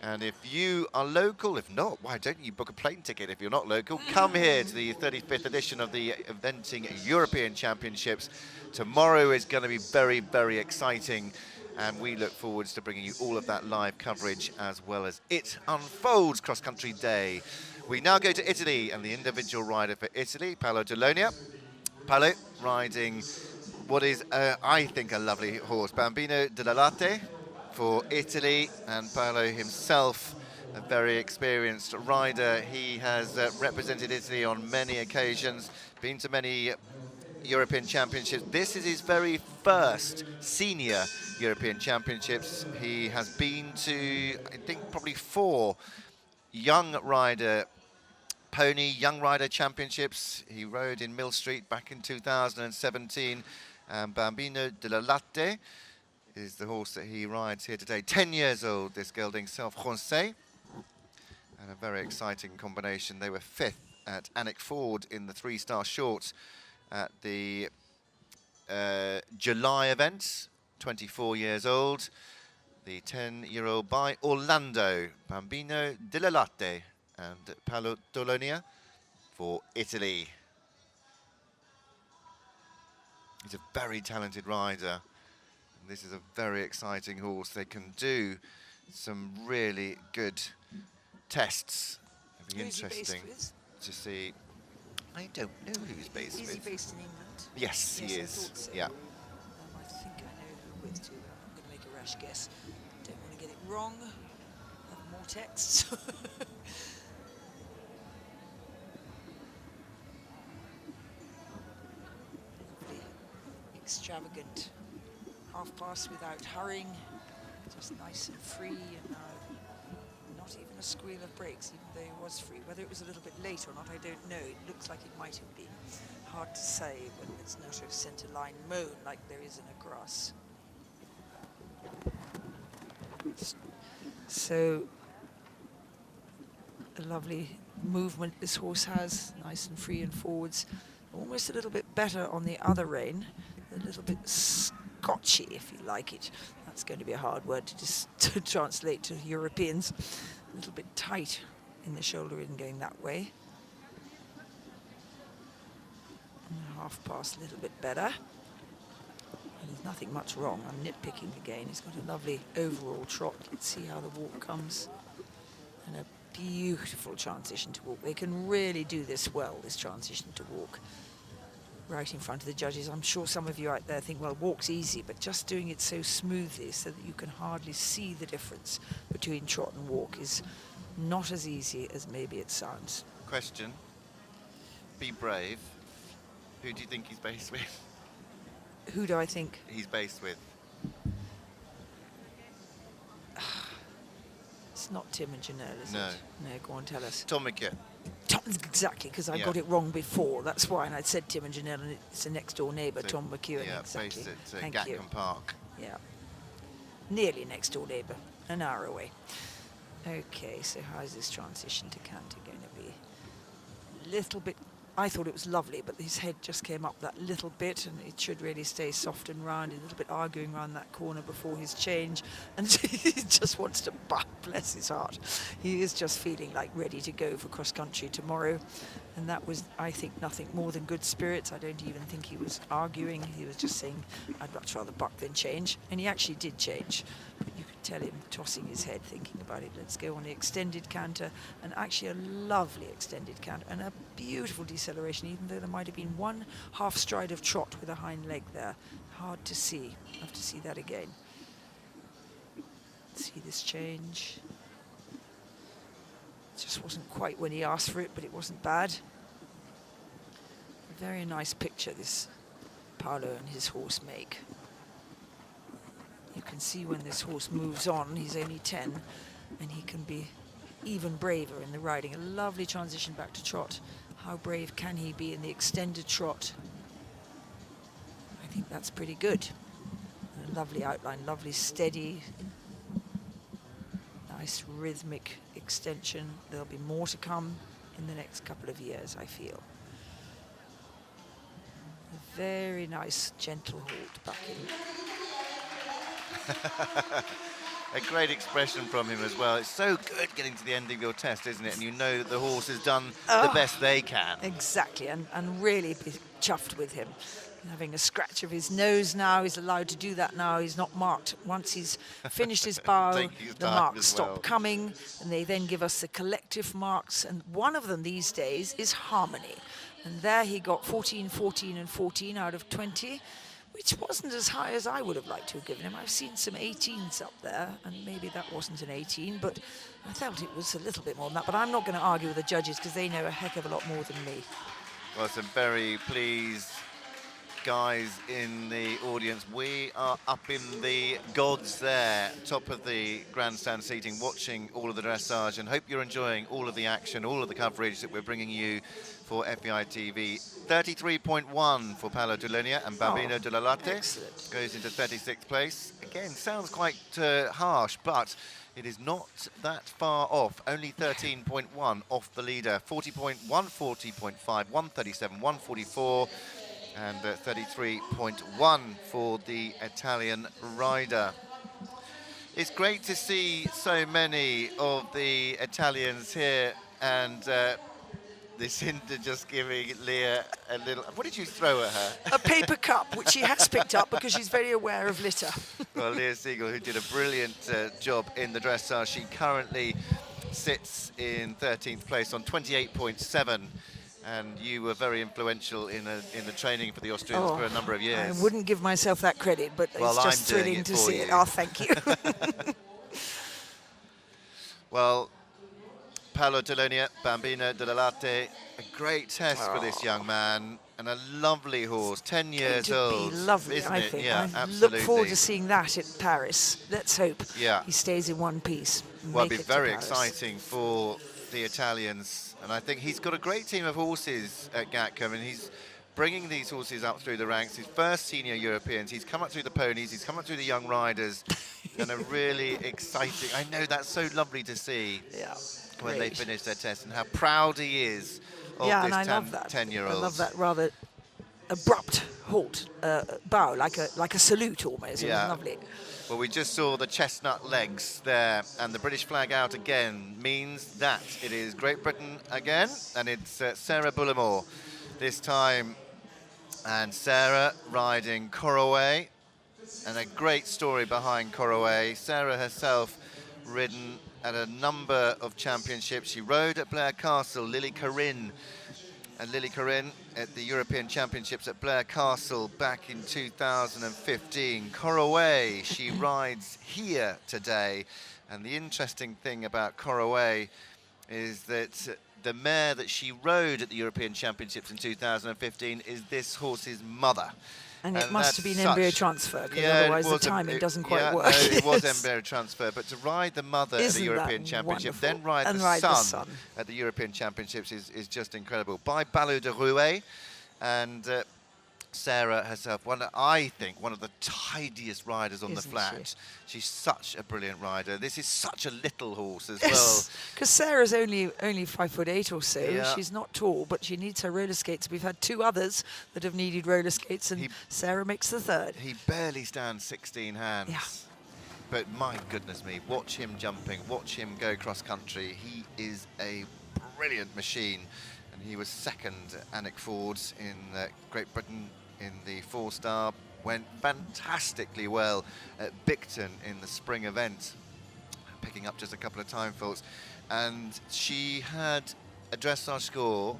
And if you are local, if not, why don't you book a plane ticket if you're not local? Come here to the 35th edition of the Eventing European Championships. Tomorrow is going to be very, very exciting, and we look forward to bringing you all of that live coverage as well as it unfolds cross-country day. We now go to Italy, and the individual rider for Italy, Paolo Torlonia. Paolo riding what is, I think, a lovely horse, Bambino della Latte for Italy, and Paolo himself, a very experienced rider. He has represented Italy on many occasions, been to many European Championships. This is his very first senior European Championships. He has been to, I think, probably 4 young rider championships. He rode in Mill Street back in 2017. Bambino della Latte is the horse that he rides here today. 10 years old, this gelding, Self-Français. And a very exciting combination. They were 5th at Alnwick Ford in the 3-star short at the July event. 24 years old. The 10-year-old by Orlando, Bambino della Latte, and Paolo Torlonia for Italy. He's a very talented rider. This is a very exciting horse. They can do some really good tests. It'll be interesting to see. I don't know who he's based with. Is he based in England? Yes, he is. I thought so. Yeah. I think I know who with too. I'm going to make a rash guess. Don't want to get it wrong. Have more texts. Extravagant half pass without hurrying, just nice and free, and not even a squeal of brakes, even though he was free. Whether it was a little bit late or not, I don't know. It looks like it might have been. Hard to say when it's not a centre line mown like there is in a grass. So a lovely movement this horse has, nice and free and forwards. Almost a little bit better on the other rein, a little bit scotchy, if you like it. That's going to be a hard word to translate to Europeans. A little bit tight in the shoulder in going that way. Half pass a little bit better. There's nothing much wrong. I'm nitpicking again. He's got a lovely overall trot. Let's see how the walk comes. And a beautiful transition to walk. They can really do this well, this transition to walk. Right in front of the judges. I'm sure some of you out there think, well, walk's easy, but just doing it so smoothly so that you can hardly see the difference between trot and walk is not as easy as maybe it sounds. Question. Be brave. Who do you think he's based with? Who do I think? He's based with. It's not Tim and Janelle, is No. it? No, go on, tell us. Tommeke. Exactly, because I got it wrong before. That's why, and I'd said Tim and Janelle, and it's a next-door neighbour, Tom McEwen. Yeah, exactly. based at Thank Gatcombe you. Park. Yeah, nearly next-door neighbour, an hour away. Okay, so how's this transition to canter going to be? A little bit. I thought it was lovely, but his head just came up that little bit, and it should really stay soft and round, a little bit arguing around that corner before his change, and he just wants to buck, bless his heart. He is just feeling like ready to go for cross-country tomorrow, and that was, I think, nothing more than good spirits. I don't even think he was arguing. He was just saying, I'd much rather buck than change, and he actually did change. But you could tell him tossing his head, thinking about it. Let's go on the extended canter, and actually a lovely extended canter, and a beautiful deceleration, even though there might have been one half stride of trot with a hind leg there. Hard to see. I'll have to see that again. See this change. Just wasn't quite when he asked for it, but it wasn't bad. A very nice picture this Paolo and his horse make. You can see when this horse moves on, he's only 10, and he can be even braver in the riding. A lovely transition back to trot. How brave can he be in the extended trot? I think that's pretty good. A lovely outline, lovely steady, nice rhythmic extension. There'll be more to come in the next couple of years, I feel. A very nice, gentle halt back in. A great expression from him as well. It's so good getting to the end of your test, isn't it? And you know that the horse has done the best they can. Exactly, and really be chuffed with him. Having a scratch of his nose now, he's allowed to do that now. He's not marked. Once he's finished his bow, the marks stop coming, and they then give us the collective marks. And one of them these days is harmony. And there he got 14, 14, and 14 out of 20, which wasn't as high as I would have liked to have given him. I've seen some 18s up there, and maybe that wasn't an 18, but I felt it was a little bit more than that. But I'm not going to argue with the judges because they know a heck of a lot more than me. Well, some very pleased guys in the audience. We are up in the gods there, top of the grandstand seating, watching all of the dressage, and hope you're enjoying all of the action, all of the coverage that we're bringing you for FEI TV. 33.1 for Paolo Torlonia, and Bambino de la Latte goes into 36th place. Again, sounds quite harsh, but it is not that far off. Only 13.1 off the leader. 40.1, 40.5, 137, 144. And 33.1 for the Italian rider. It's great to see so many of the Italians here, and Lucinda just giving Lea a little... What did you throw at her? A paper cup, which she has picked up because she's very aware of litter. Well, Lea Siegl, who did a brilliant job in the dressage, she currently sits in 13th place on 28.7. And you were very influential in the training for the Austrians for a number of years. I wouldn't give myself that credit, but well, it's just thrilling to see it. Oh, thank you. Well, Paolo Torlonia, Bambino de la Latte, a great test for this young man, and a lovely horse, 10 years old. Be lovely, isn't I it? think. Yeah, I absolutely. look forward to seeing that at Paris. Let's hope he stays in one piece. Well, it'll be very exciting for the Italians. And I think he's got a great team of horses at Gatcombe, and he's bringing these horses up through the ranks. His first senior Europeans. He's come up through the ponies. He's come up through the young riders. And a really exciting... I know that's so lovely to see when they finish their test, and how proud he is of this and I love that. 10-year-old. I love that rather abrupt halt, bow, like a salute almost. Yeah. Lovely. Well, we just saw the chestnut legs there, and the British flag out again means that it is Great Britain again, and it's Sarah Bullamore this time. And Sarah riding Coroway, and a great story behind Coroway. Sarah herself ridden at a number of championships. She rode at Blair Castle, Lily Corinne at the European Championships at Blair Castle back in 2015. Coroway, she rides here today. And the interesting thing about Coroway is that the mare that she rode at the European Championships in 2015 is this horse's mother. And it must have been embryo transfer, because otherwise the timing doesn't quite work. No, it was embryo transfer, but to ride the mother at the European Championship, then ride the son at the European Championships is just incredible. By Ballot de Rouet, and Sarah herself, I think one of the tidiest riders on the flat. She's such a brilliant rider. This is such a little horse as well. Because Sarah's only 5'8" or so. Yeah. She's not tall, but she needs her roller skates. We've had two others that have needed roller skates, and Sarah makes the third. He barely stands 16 hands. Yeah. But my goodness me, watch him jumping, watch him go cross country. He is a brilliant machine. And he was second at Annick Ford's in Great Britain in the 4-star, went fantastically well at Bicton in the spring event, picking up just a couple of time faults. And she had a dressage score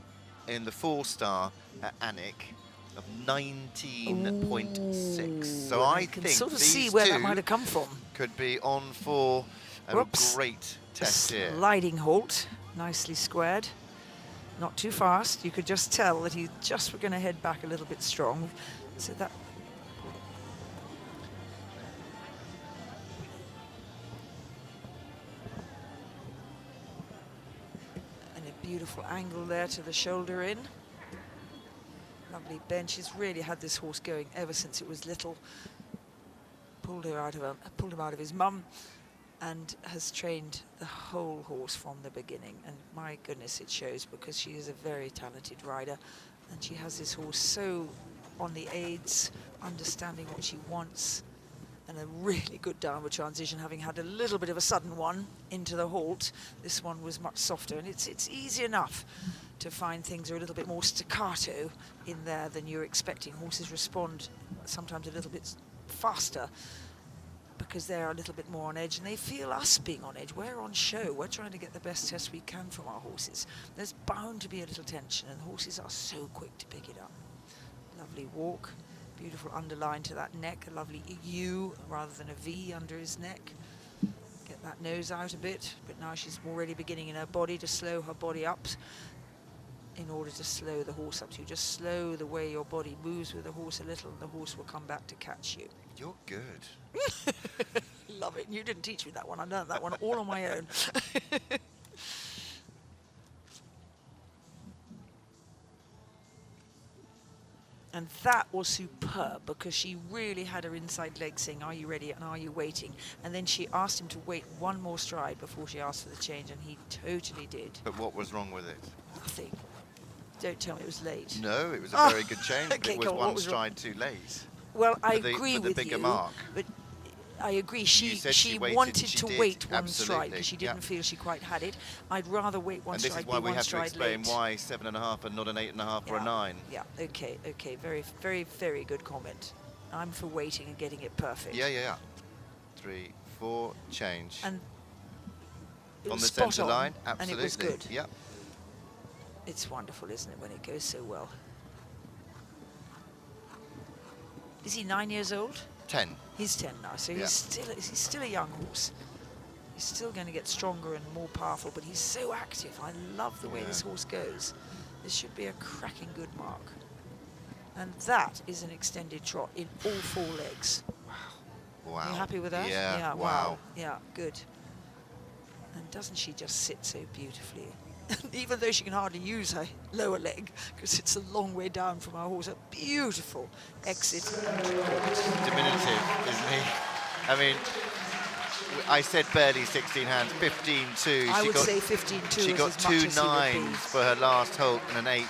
in the 4-star at Annick of 19.6. So I think sort of see where that might have come from. Could be on for a great test here. Sliding halt, nicely squared. Not too fast. You could just tell that he just were going to head back a little bit strong. So that. And a beautiful angle there to the shoulder in. Lovely bench. He's really had this horse going ever since it was little. Pulled him out of his mum, and has trained the whole horse from the beginning. And my goodness, it shows, because she is a very talented rider, and she has this horse so on the aids, understanding what she wants, and a really good downward transition, having had a little bit of a sudden one into the halt. This one was much softer, and it's easy enough to find things are a little bit more staccato in there than you're expecting. Horses respond sometimes a little bit faster because they're a little bit more on edge, and they feel us being on edge. We're on show. We're trying to get the best test we can from our horses. There's bound to be a little tension, and the horses are so quick to pick it up. Lovely walk, beautiful underline to that neck, a lovely U rather than a V under his neck. Get that nose out a bit, but now she's already beginning in her body to slow her body up in order to slow the horse up. So you just slow the way your body moves with the horse a little, and the horse will come back to catch you. You're good. Love it. You didn't teach me that one. I learned that one all on my own. And that was superb, because she really had her inside leg saying, are you ready and are you waiting? And then she asked him to wait one more stride before she asked for the change, and he totally did. But what was wrong with it? Nothing. Don't tell me it was late. No, it was a very good change. Okay, it was one stride too late. Well, I agree with with the bigger you, mark. but I agree. She waited, wanted she to did, wait one absolutely. stride because she didn't feel she quite had it. I'd rather wait one And stride. this is why we have to explain late. why 7.5 and not an 8.5 or a 9. Yeah. Okay. Okay. Very, very, very good comment. I'm for waiting and getting it perfect. Yeah. 3, 4, change. And it on was the spot centre on, line, absolutely. and it was good. Yeah. It's wonderful, isn't it, when it goes so well? Is he 9 years old? 10. He's 10 now, so he's still a young horse. He's still going to get stronger and more powerful, but he's so active. I love the way this horse goes. This should be a cracking good mark. And that is an extended trot in all 4 legs. Wow. Are you happy with that? Yeah, wow. Wow. Yeah, good. And doesn't she just sit so beautifully? Even though she can hardly use her lower leg, because it's a long way down from our horse. A beautiful exit. Diminutive, isn't he? I mean, I said barely 16 hands, 15-2. I would say 15-2. She got 2 9s for her last halt and an 8.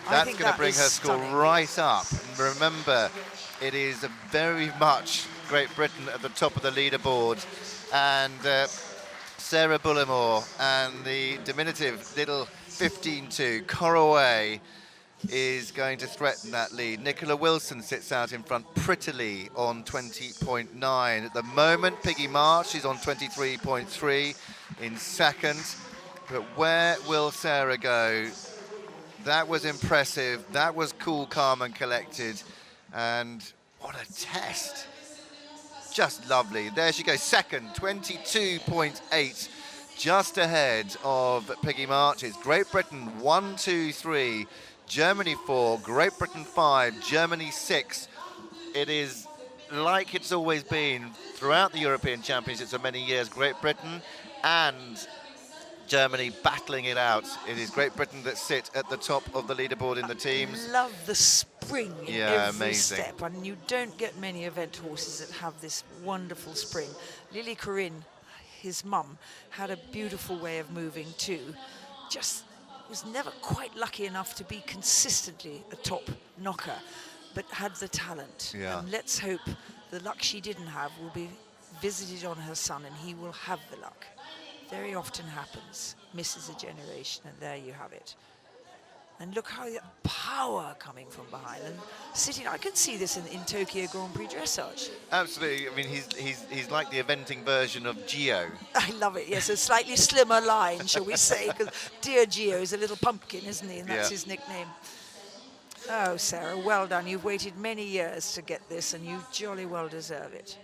That's going to bring her score stunning. right up. Remember, it is very much Great Britain at the top of the leaderboard, and Sarah Bullamore and the diminutive little 15-2 Corraway is going to threaten that lead. Nicola Wilson sits out in front prettily on 20.9. At the moment, Piggy March is on 23.3 in second. But where will Sarah go? That was impressive. That was cool, calm and collected. And what a test. Just lovely. There she goes, second, 22.8, just ahead of Piggy March. It's Great Britain 1, 2, 3, Germany 4, Great Britain 5, Germany 6. It is like it's always been throughout the European Championships for many years, Great Britain and Germany battling it out. It is Great Britain that sit at the top of the leaderboard in the teams. I love the spring in every amazing. step, and you don't get many event horses that have this wonderful spring. Lily Corinne, his mum, had a beautiful way of moving too. Just was never quite lucky enough to be consistently a top knocker, but had the talent. Yeah. And let's hope the luck she didn't have will be visited on her son, and he will have the luck. Very often happens, misses a generation, and there you have it. And look how the power coming from behind and sitting. I can see this in Tokyo Grand Prix dressage. Absolutely. I mean, he's like the eventing version of Gio. I love it. Yes, a slightly slimmer line, shall we say? Because dear Gio is a little pumpkin, isn't he? And that's his nickname. Oh, Sarah, well done. You've waited many years to get this, and you jolly well deserve it.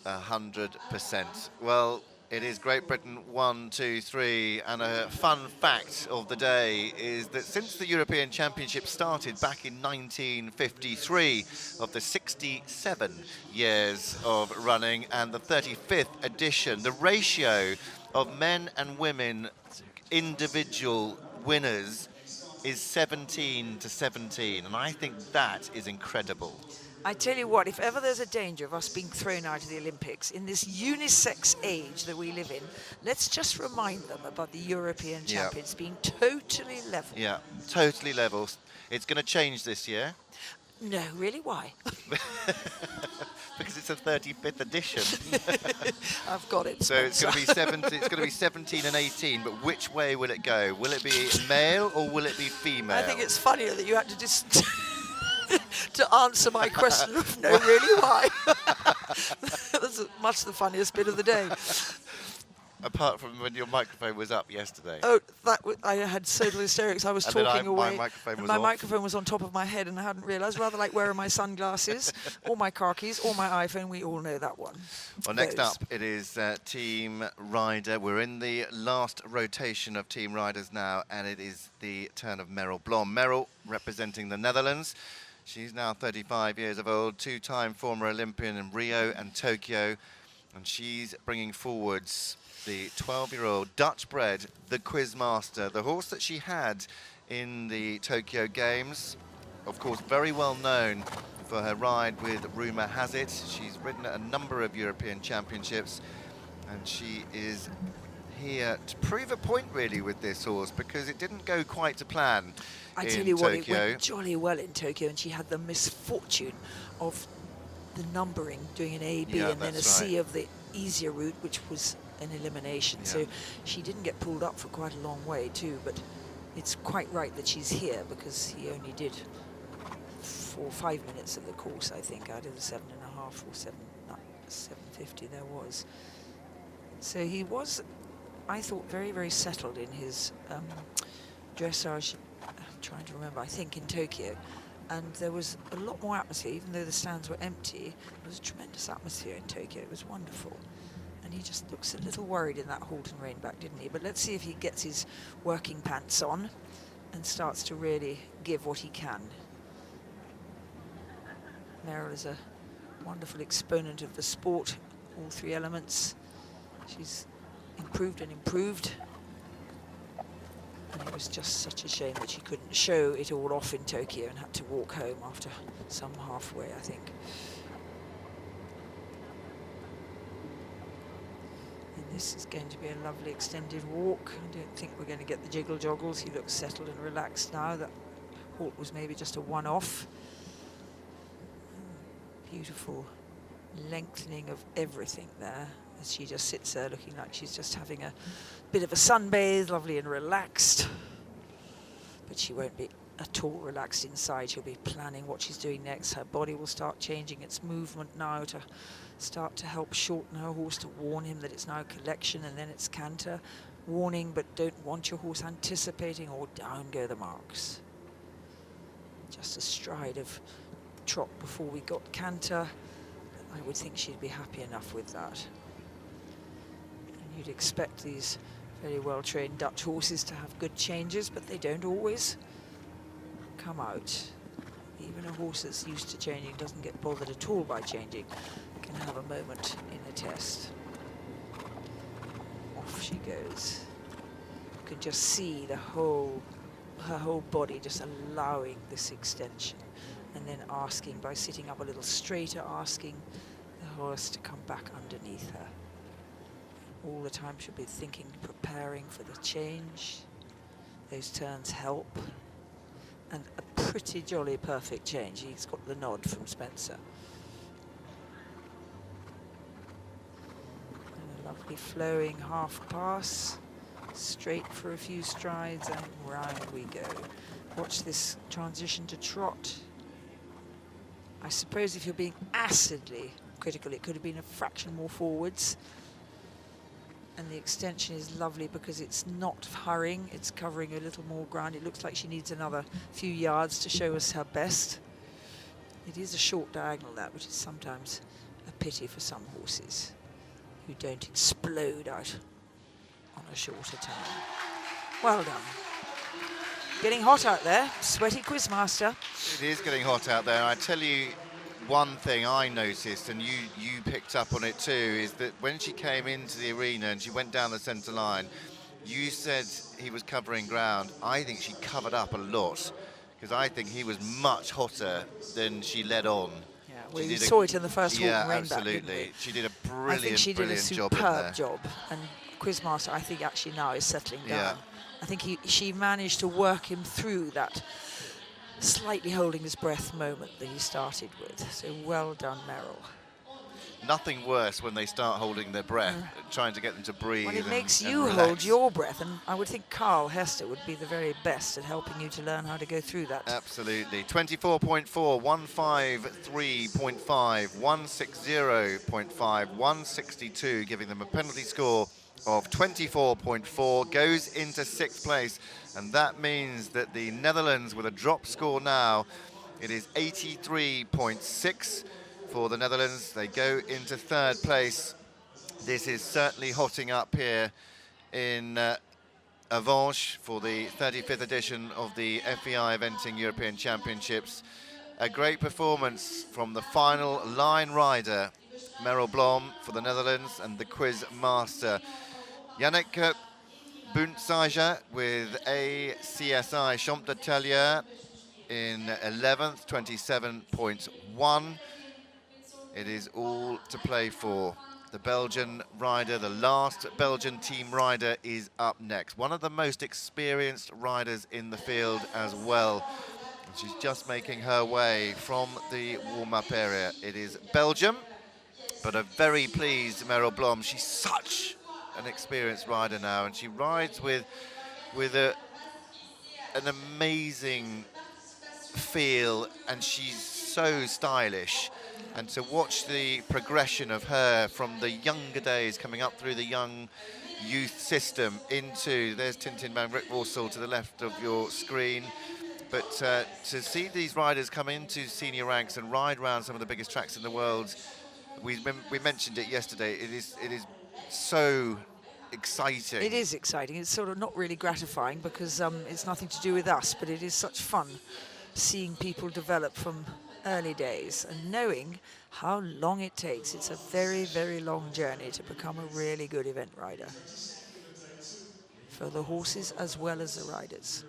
100%. Well, it is Great Britain 1, 2, 3, and a fun fact of the day is that since the European Championship started back in 1953, of the 67 years of running and the 35th edition, the ratio of men and women individual winners is 17 to 17, and I think that is incredible. I tell you what, if ever there's a danger of us being thrown out of the Olympics in this unisex age that we live in, let's just remind them about the European champions being totally level. Yeah, totally level. It's going to change this year. No, really? Why? Because it's a 35th edition. I've got it. So it's going to be 17. It's going to be 17 and 18. But which way will it go? Will it be male or will it be female? I think it's funnier that you had to just to answer my question of no, really, why? That's much the funniest bit of the day. Apart from when your microphone was up yesterday. Oh, I had total hysterics. I was And talking away. My microphone was my off. microphone was on top of my head, and I hadn't realised. Rather like wearing my sunglasses, or my car keys, or my iPhone. We all know that one. Well, next up it is Team Rider. We're in the last rotation of Team Riders now, and it is the turn of Merel Blom. Merel representing the Netherlands. She's now 35 years of old, two-time former Olympian in Rio and Tokyo, and she's bringing forwards the 12-year-old Dutch-bred, the Quizmaster, the horse that she had in the Tokyo Games. Of course, very well known for her ride with Rumour Has It. She's ridden at a number of European championships, and she is here to prove a point, really, with this horse, because it didn't go quite to plan I in tell you what, Tokyo. it went jolly well in Tokyo, and she had the misfortune of the numbering, doing an A, B, Yeah, and then a that's C right. of the easier route, which was an elimination. Yeah. So she didn't get pulled up for quite a long way too, but it's quite right that she's here, because he only did 4 or 5 minutes of the course, I think, out of the 7.5 or 7:50 there was. So he was, I thought, very, very settled in his dressage. I'm trying to remember, I think in Tokyo. And there was a lot more atmosphere, even though the stands were empty. There was a tremendous atmosphere in Tokyo. It was wonderful. And he just looks a little worried in that Halton Rainback, didn't he? But let's see if he gets his working pants on and starts to really give what he can. Merel is a wonderful exponent of the sport, all 3 elements. She's improved and improved. And it was just such a shame that she couldn't show it all off in Tokyo and had to walk home after some halfway, I think. And this is going to be a lovely extended walk. I don't think we're going to get the jiggle joggles. He looks settled and relaxed now. That halt was maybe just a one-off. Beautiful lengthening of everything there, as she just sits there looking like she's just having a bit of a sunbathe, lovely and relaxed. But she won't be at all relaxed inside. She'll be planning what she's doing next. Her body will start changing its movement now to start to help shorten her horse, to warn him that it's now collection and then it's canter. Warning, but don't want your horse anticipating, or down go the marks. Just a stride of trot before we got canter. I would think she'd be happy enough with that. And you'd expect these very well-trained Dutch horses to have good changes, but they don't always come out. Even a horse that's used to changing doesn't get bothered at all by changing, can have a moment in a test. Off she goes. You can just see her whole body just allowing this extension, and then asking, by sitting up a little straighter, asking the horse to come back underneath her. All the time she'll be thinking, preparing for the change. Those turns help. And a pretty jolly perfect change. He's got the nod from Spencer. And a lovely flowing half pass. Straight for a few strides and round we go. Watch this transition to trot. I suppose if you're being acidly critical, it could have been a fraction more forwards. And the extension is lovely because it's not hurrying, it's covering a little more ground. It looks like she needs another few yards to show us her best. It is a short diagonal, that, which is sometimes a pity for some horses who don't explode out on a shorter time. Well done. Getting hot out there, sweaty Quizmaster. It is getting hot out there. I tell you, one thing I noticed, and you picked up on it too, is that when she came into the arena and she went down the centre line, you said he was covering ground. I think she covered up a lot, because I think he was much hotter than she led on. Yeah, we saw it in the first walk. Yeah, Rainback, absolutely. She did a I think she did a brilliant superb job. And Quizmaster, I think, actually now is settling down. Yeah. I think she managed to work him through that slightly holding his breath moment that he started with. So well done, Merel. Nothing worse when they start holding their breath, trying to get them to breathe. Well, it makes and you relax. hold your breath, and I would think Carl Hester would be the very best at helping you to learn how to go through that. Absolutely. 24.4, 153.5, 160.5, 162, giving them a penalty score of 24.4, goes into 6th place, and that means that the Netherlands, with a drop score now, it is 83.6 for the Netherlands. They go into 3rd place. This is certainly hotting up here in Avanches for the 35th edition of the FEI Eventing European Championships. A great performance from the final line rider, Merel Blom for the Netherlands, and the quiz master, Yannick Buntsaiger with ACSI Champ de Tellier in 11th, 27.1. It is all to play for. The Belgian rider, the last Belgian team rider, is up next. One of the most experienced riders in the field as well. And she's just making her way from the warm-up area. It is Belgium, but a very pleased Merel Blom. She's such an experienced rider now, and she rides with an amazing feel, and she's so stylish. And to watch the progression of her from the younger days, coming up through the young youth system into, there's Tintin van Rijckevorsel to the left of your screen. But to see these riders come into senior ranks and ride around some of the biggest tracks in the world, we mentioned it yesterday, it is so exciting. It is exciting. It's sort of not really gratifying because it's nothing to do with us, but it is such fun seeing people develop from early days and knowing how long it takes. It's a very, very long journey to become a really good event rider for the horses as well as the riders.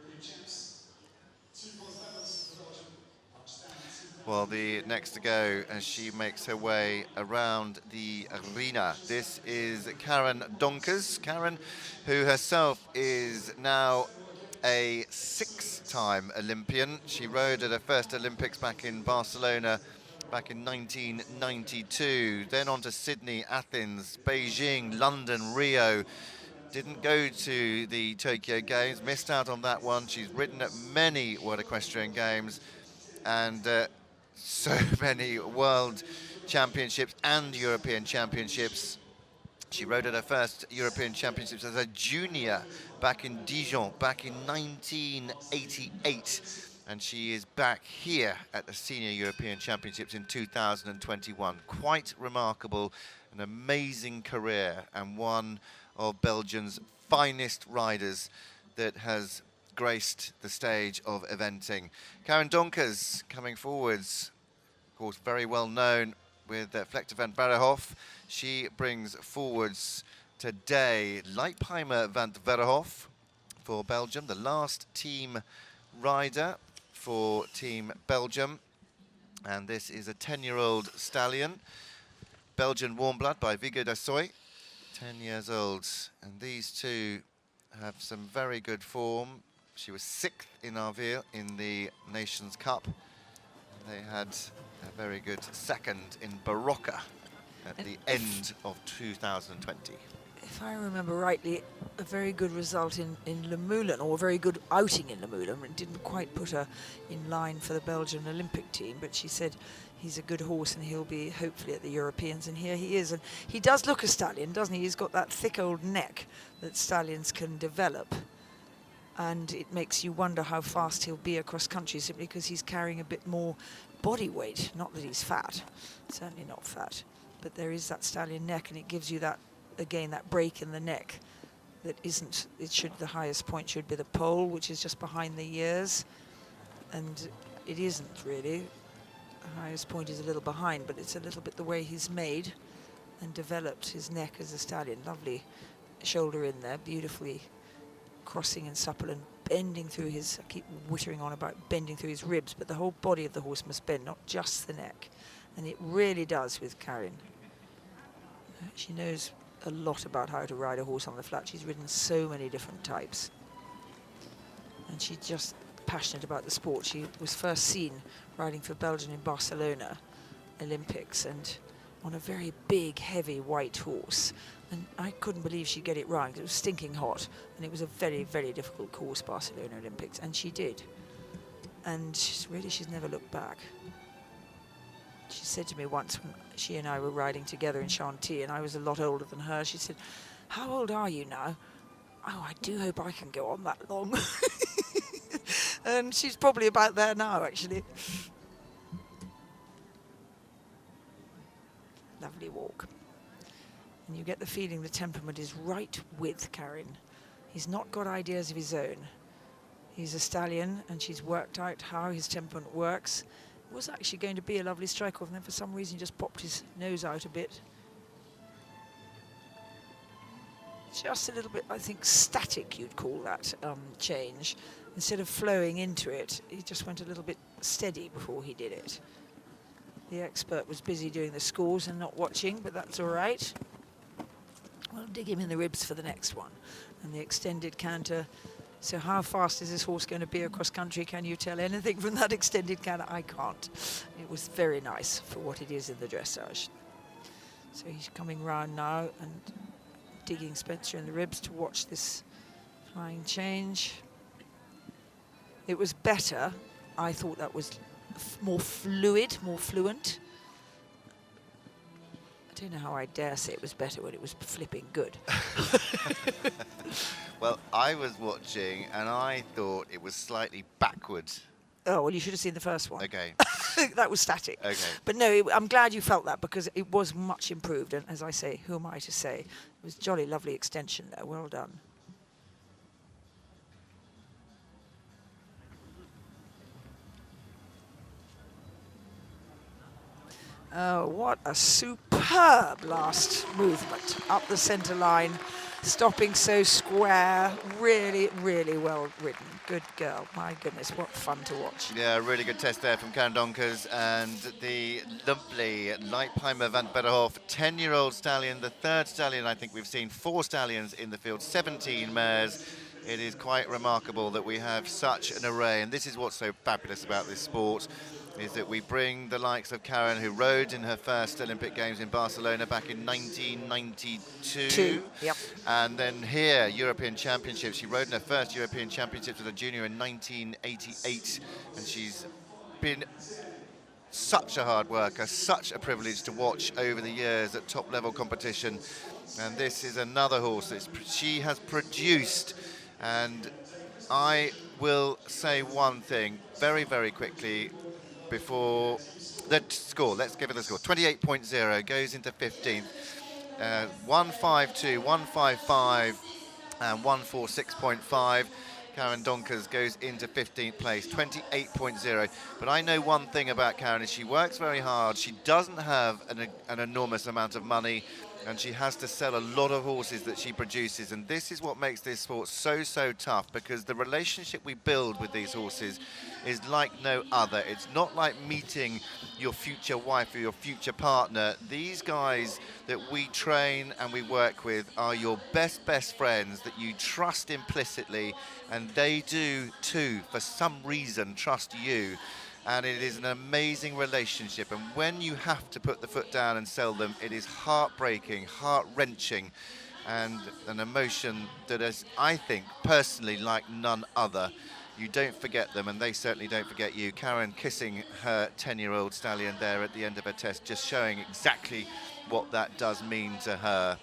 Well, the next to go as she makes her way around the arena. This is Karin Donkers. Karin, who herself is now a 6-time Olympian. She rode at her first Olympics back in Barcelona back in 1992, then on to Sydney, Athens, Beijing, London, Rio. Didn't go to the Tokyo Games, missed out on that one. She's ridden at many World Equestrian Games and so many World Championships and European Championships. She rode at her first European Championships as a junior back in Dijon, back in 1988. And she is back here at the Senior European Championships in 2021. Quite remarkable, an amazing career, and one of Belgium's finest riders that has graced the stage of eventing. Karin Donkers coming forwards, of course, very well known with Vlechter van Berrehoff. She brings forwards today Leipheimer van Verhoef for Belgium, the last team rider for Team Belgium. And this is a 10-year-old stallion, Belgian warm blood by Vigo Dassoy, 10 years old. And these two have some very good form. She was 6th in Arville in the Nations Cup. They had a very good 2nd in Barocca at the end of 2020. If I remember rightly, a very good result in Le Moulin, or a very good outing in Le Moulin. It didn't quite put her in line for the Belgian Olympic team, but she said he's a good horse and he'll be hopefully at the Europeans, and here he is. And he does look a stallion, doesn't he? He's got that thick old neck that stallions can develop. And it makes you wonder how fast he'll be across country, simply because he's carrying a bit more body weight. Not that he's fat, certainly not fat, but there is that stallion neck, and it gives you that, again, that break in the neck that isn't, it should, the highest point should be the pole, which is just behind the ears, and it isn't really. The highest point is a little behind, but it's a little bit the way he's made and developed his neck as a stallion. Lovely shoulder in there, beautifully crossing and supple and bending through his, I keep wittering on about bending through his ribs, but the whole body of the horse must bend, not just the neck. And it really does with Karin. She knows a lot about how to ride a horse on the flat. She's ridden so many different types. And she just passionate about the sport. She was first seen riding for Belgium in Barcelona Olympics, and on a very big, heavy white horse. And I couldn't believe she'd get it right. It was stinking hot, and it was a very, very difficult course, Barcelona Olympics, and she did. And she's never looked back. She said to me once when she and I were riding together in Chantilly, and I was a lot older than her, she said, "How old are you now?" "Oh, I do hope I can go on that long." And she's probably about there now, actually. Lovely walk. And you get the feeling the temperament is right with Karin. He's not got ideas of his own. He's a stallion, and she's worked out how his temperament works. It was actually going to be a lovely strike-off, and then for some reason he just popped his nose out a bit. Just a little bit, I think, static, you'd call that change. Instead of flowing into it, he just went a little bit steady before he did it. The expert was busy doing the scores and not watching, but that's all right. We'll dig him in the ribs for the next one. And the extended canter. So how fast is this horse going to be across country? Can you tell anything from that extended canter? I can't. It was very nice for what it is in the dressage. So he's coming round now and digging Spencer in the ribs to watch this flying change. It was better. I thought that was more fluid, more fluent. I don't know how I dare say it was better when it was flipping good. Well, I was watching and I thought it was slightly backwards. Oh, well, you should have seen the first one. Okay. That was static. Okay. But no, I'm glad you felt that, because it was much improved. And as I say, who am I to say? It was jolly lovely extension there. Well done. Oh, what a superb last movement up the centre line, stopping so square. Really, really well ridden. Good girl. My goodness, what fun to watch. Yeah, really good test there from Karin Donkers, and the lovely Leipheimer van Berderhof, 10-year-old stallion, the third stallion I think we've seen, 4 stallions in the field, 17 mares. It is quite remarkable that we have such an array, and this is what's so fabulous about this sport, is that we bring the likes of Karin, who rode in her first Olympic Games in Barcelona back in 1992. Yep. And then here, European Championships. She rode in her first European Championships as a junior in 1988. And she's been such a hard worker, such a privilege to watch over the years at top level competition. And this is another horse that she has produced. And I will say one thing very, very quickly before the score. Let's give it a score. 28.0 goes into 15th. 152, 155 and 146.5. Karin Donkers goes into 15th place, 28.0. But I know one thing about Karin is she works very hard. She doesn't have an enormous amount of money, and she has to sell a lot of horses that she produces, and this is what makes this sport so, so tough, because the relationship we build with these horses is like no other. It's not like meeting your future wife or your future partner. These guys that we train and we work with are your best friends that you trust implicitly, and they do too, for some reason, trust you. And it is an amazing relationship, and when you have to put the foot down and sell them, it is heartbreaking, heart-wrenching, and an emotion that is, I think, personally like none other. You don't forget them, and they certainly don't forget you. Karin kissing her 10-year-old stallion there at the end of her test, just showing exactly what that does mean to her.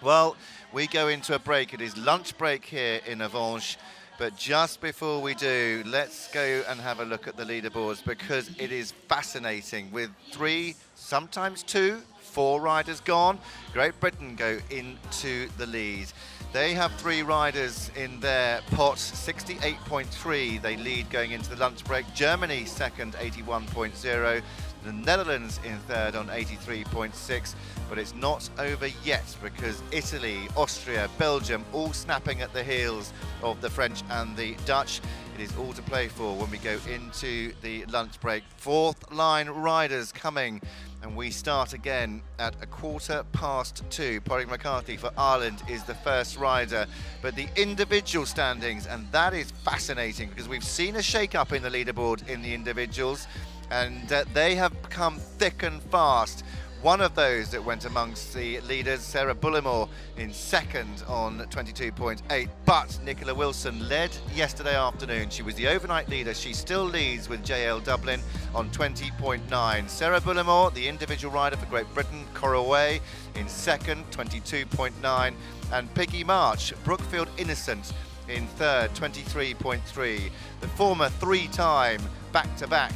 Well, we go into a break. It is lunch break here in Avanches. But just before we do, let's go and have a look at the leaderboards, because it is fascinating. With 3, sometimes 2, 4 riders gone, Great Britain go into the lead. They have 3 riders in their pot, 68.3 they lead going into the lunch break. Germany second, 81.0. The Netherlands in third on 83.6, but it's not over yet, because Italy, Austria, Belgium all snapping at the heels of the French and the Dutch. It is all to play for when we go into the lunch break. 4th line riders coming and we start again at 2:15. Padraig McCarthy for Ireland is the first rider, but the individual standings, and that is fascinating because we've seen a shake-up in the leaderboard in the individuals, and they have become thick and fast. One of those that went amongst the leaders, Sarah Bullamore, in second on 22.8, but Nicola Wilson led yesterday afternoon. She was the overnight leader. She still leads with JL Dublin on 20.9. Sarah Bullamore, the individual rider for Great Britain, Corraway in second, 22.9, and Peggy March, Brookfield Innocent in third, 23.3. The former three-time back-to-back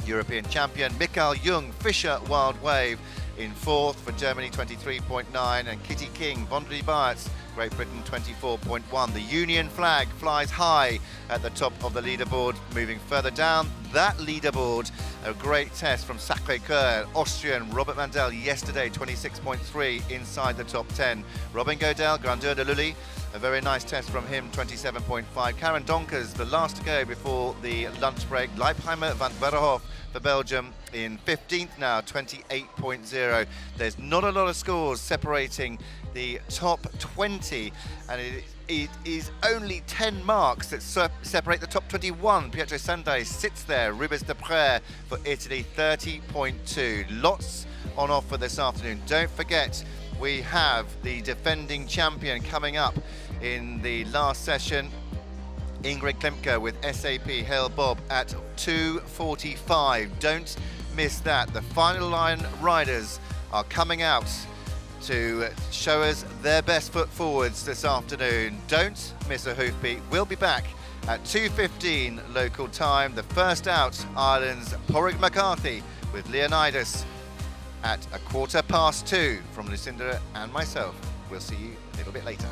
European champion Mikhail Jung, Fischer Wild Wave in fourth for Germany, 23.9, and Kitty King, Vondry Biartz, Great Britain, 24.1. The Union flag flies high at the top of the leaderboard. Moving further down that leaderboard, a great test from Sacré-Cœur, Austrian Robert Mandel yesterday, 26.3 inside the top 10. Robin Godel, Grandeur de Lully, a very nice test from him, 27.5. Karin Donkers, the last to go before the lunch break. Leipheimer van Berhoff for Belgium in 15th now, 28.0. There's not a lot of scores separating the top 20, and it is only 10 marks that separate the top 21. Pietro Sandai sits there. Rubens de Pré for Italy, 30.2. Lots on offer this afternoon. Don't forget, we have the defending champion coming up in the last session, Ingrid Klimke with SAP Hail Bob at 2:45. Don't miss that. The final line riders are coming out to show us their best foot forwards this afternoon. Don't miss a hoofbeat. We'll be back at 2:15 local time. The first out, Ireland's Padraig McCarthy with Leonidas at 2:15 from Lucinda and myself. We'll see you a little bit later.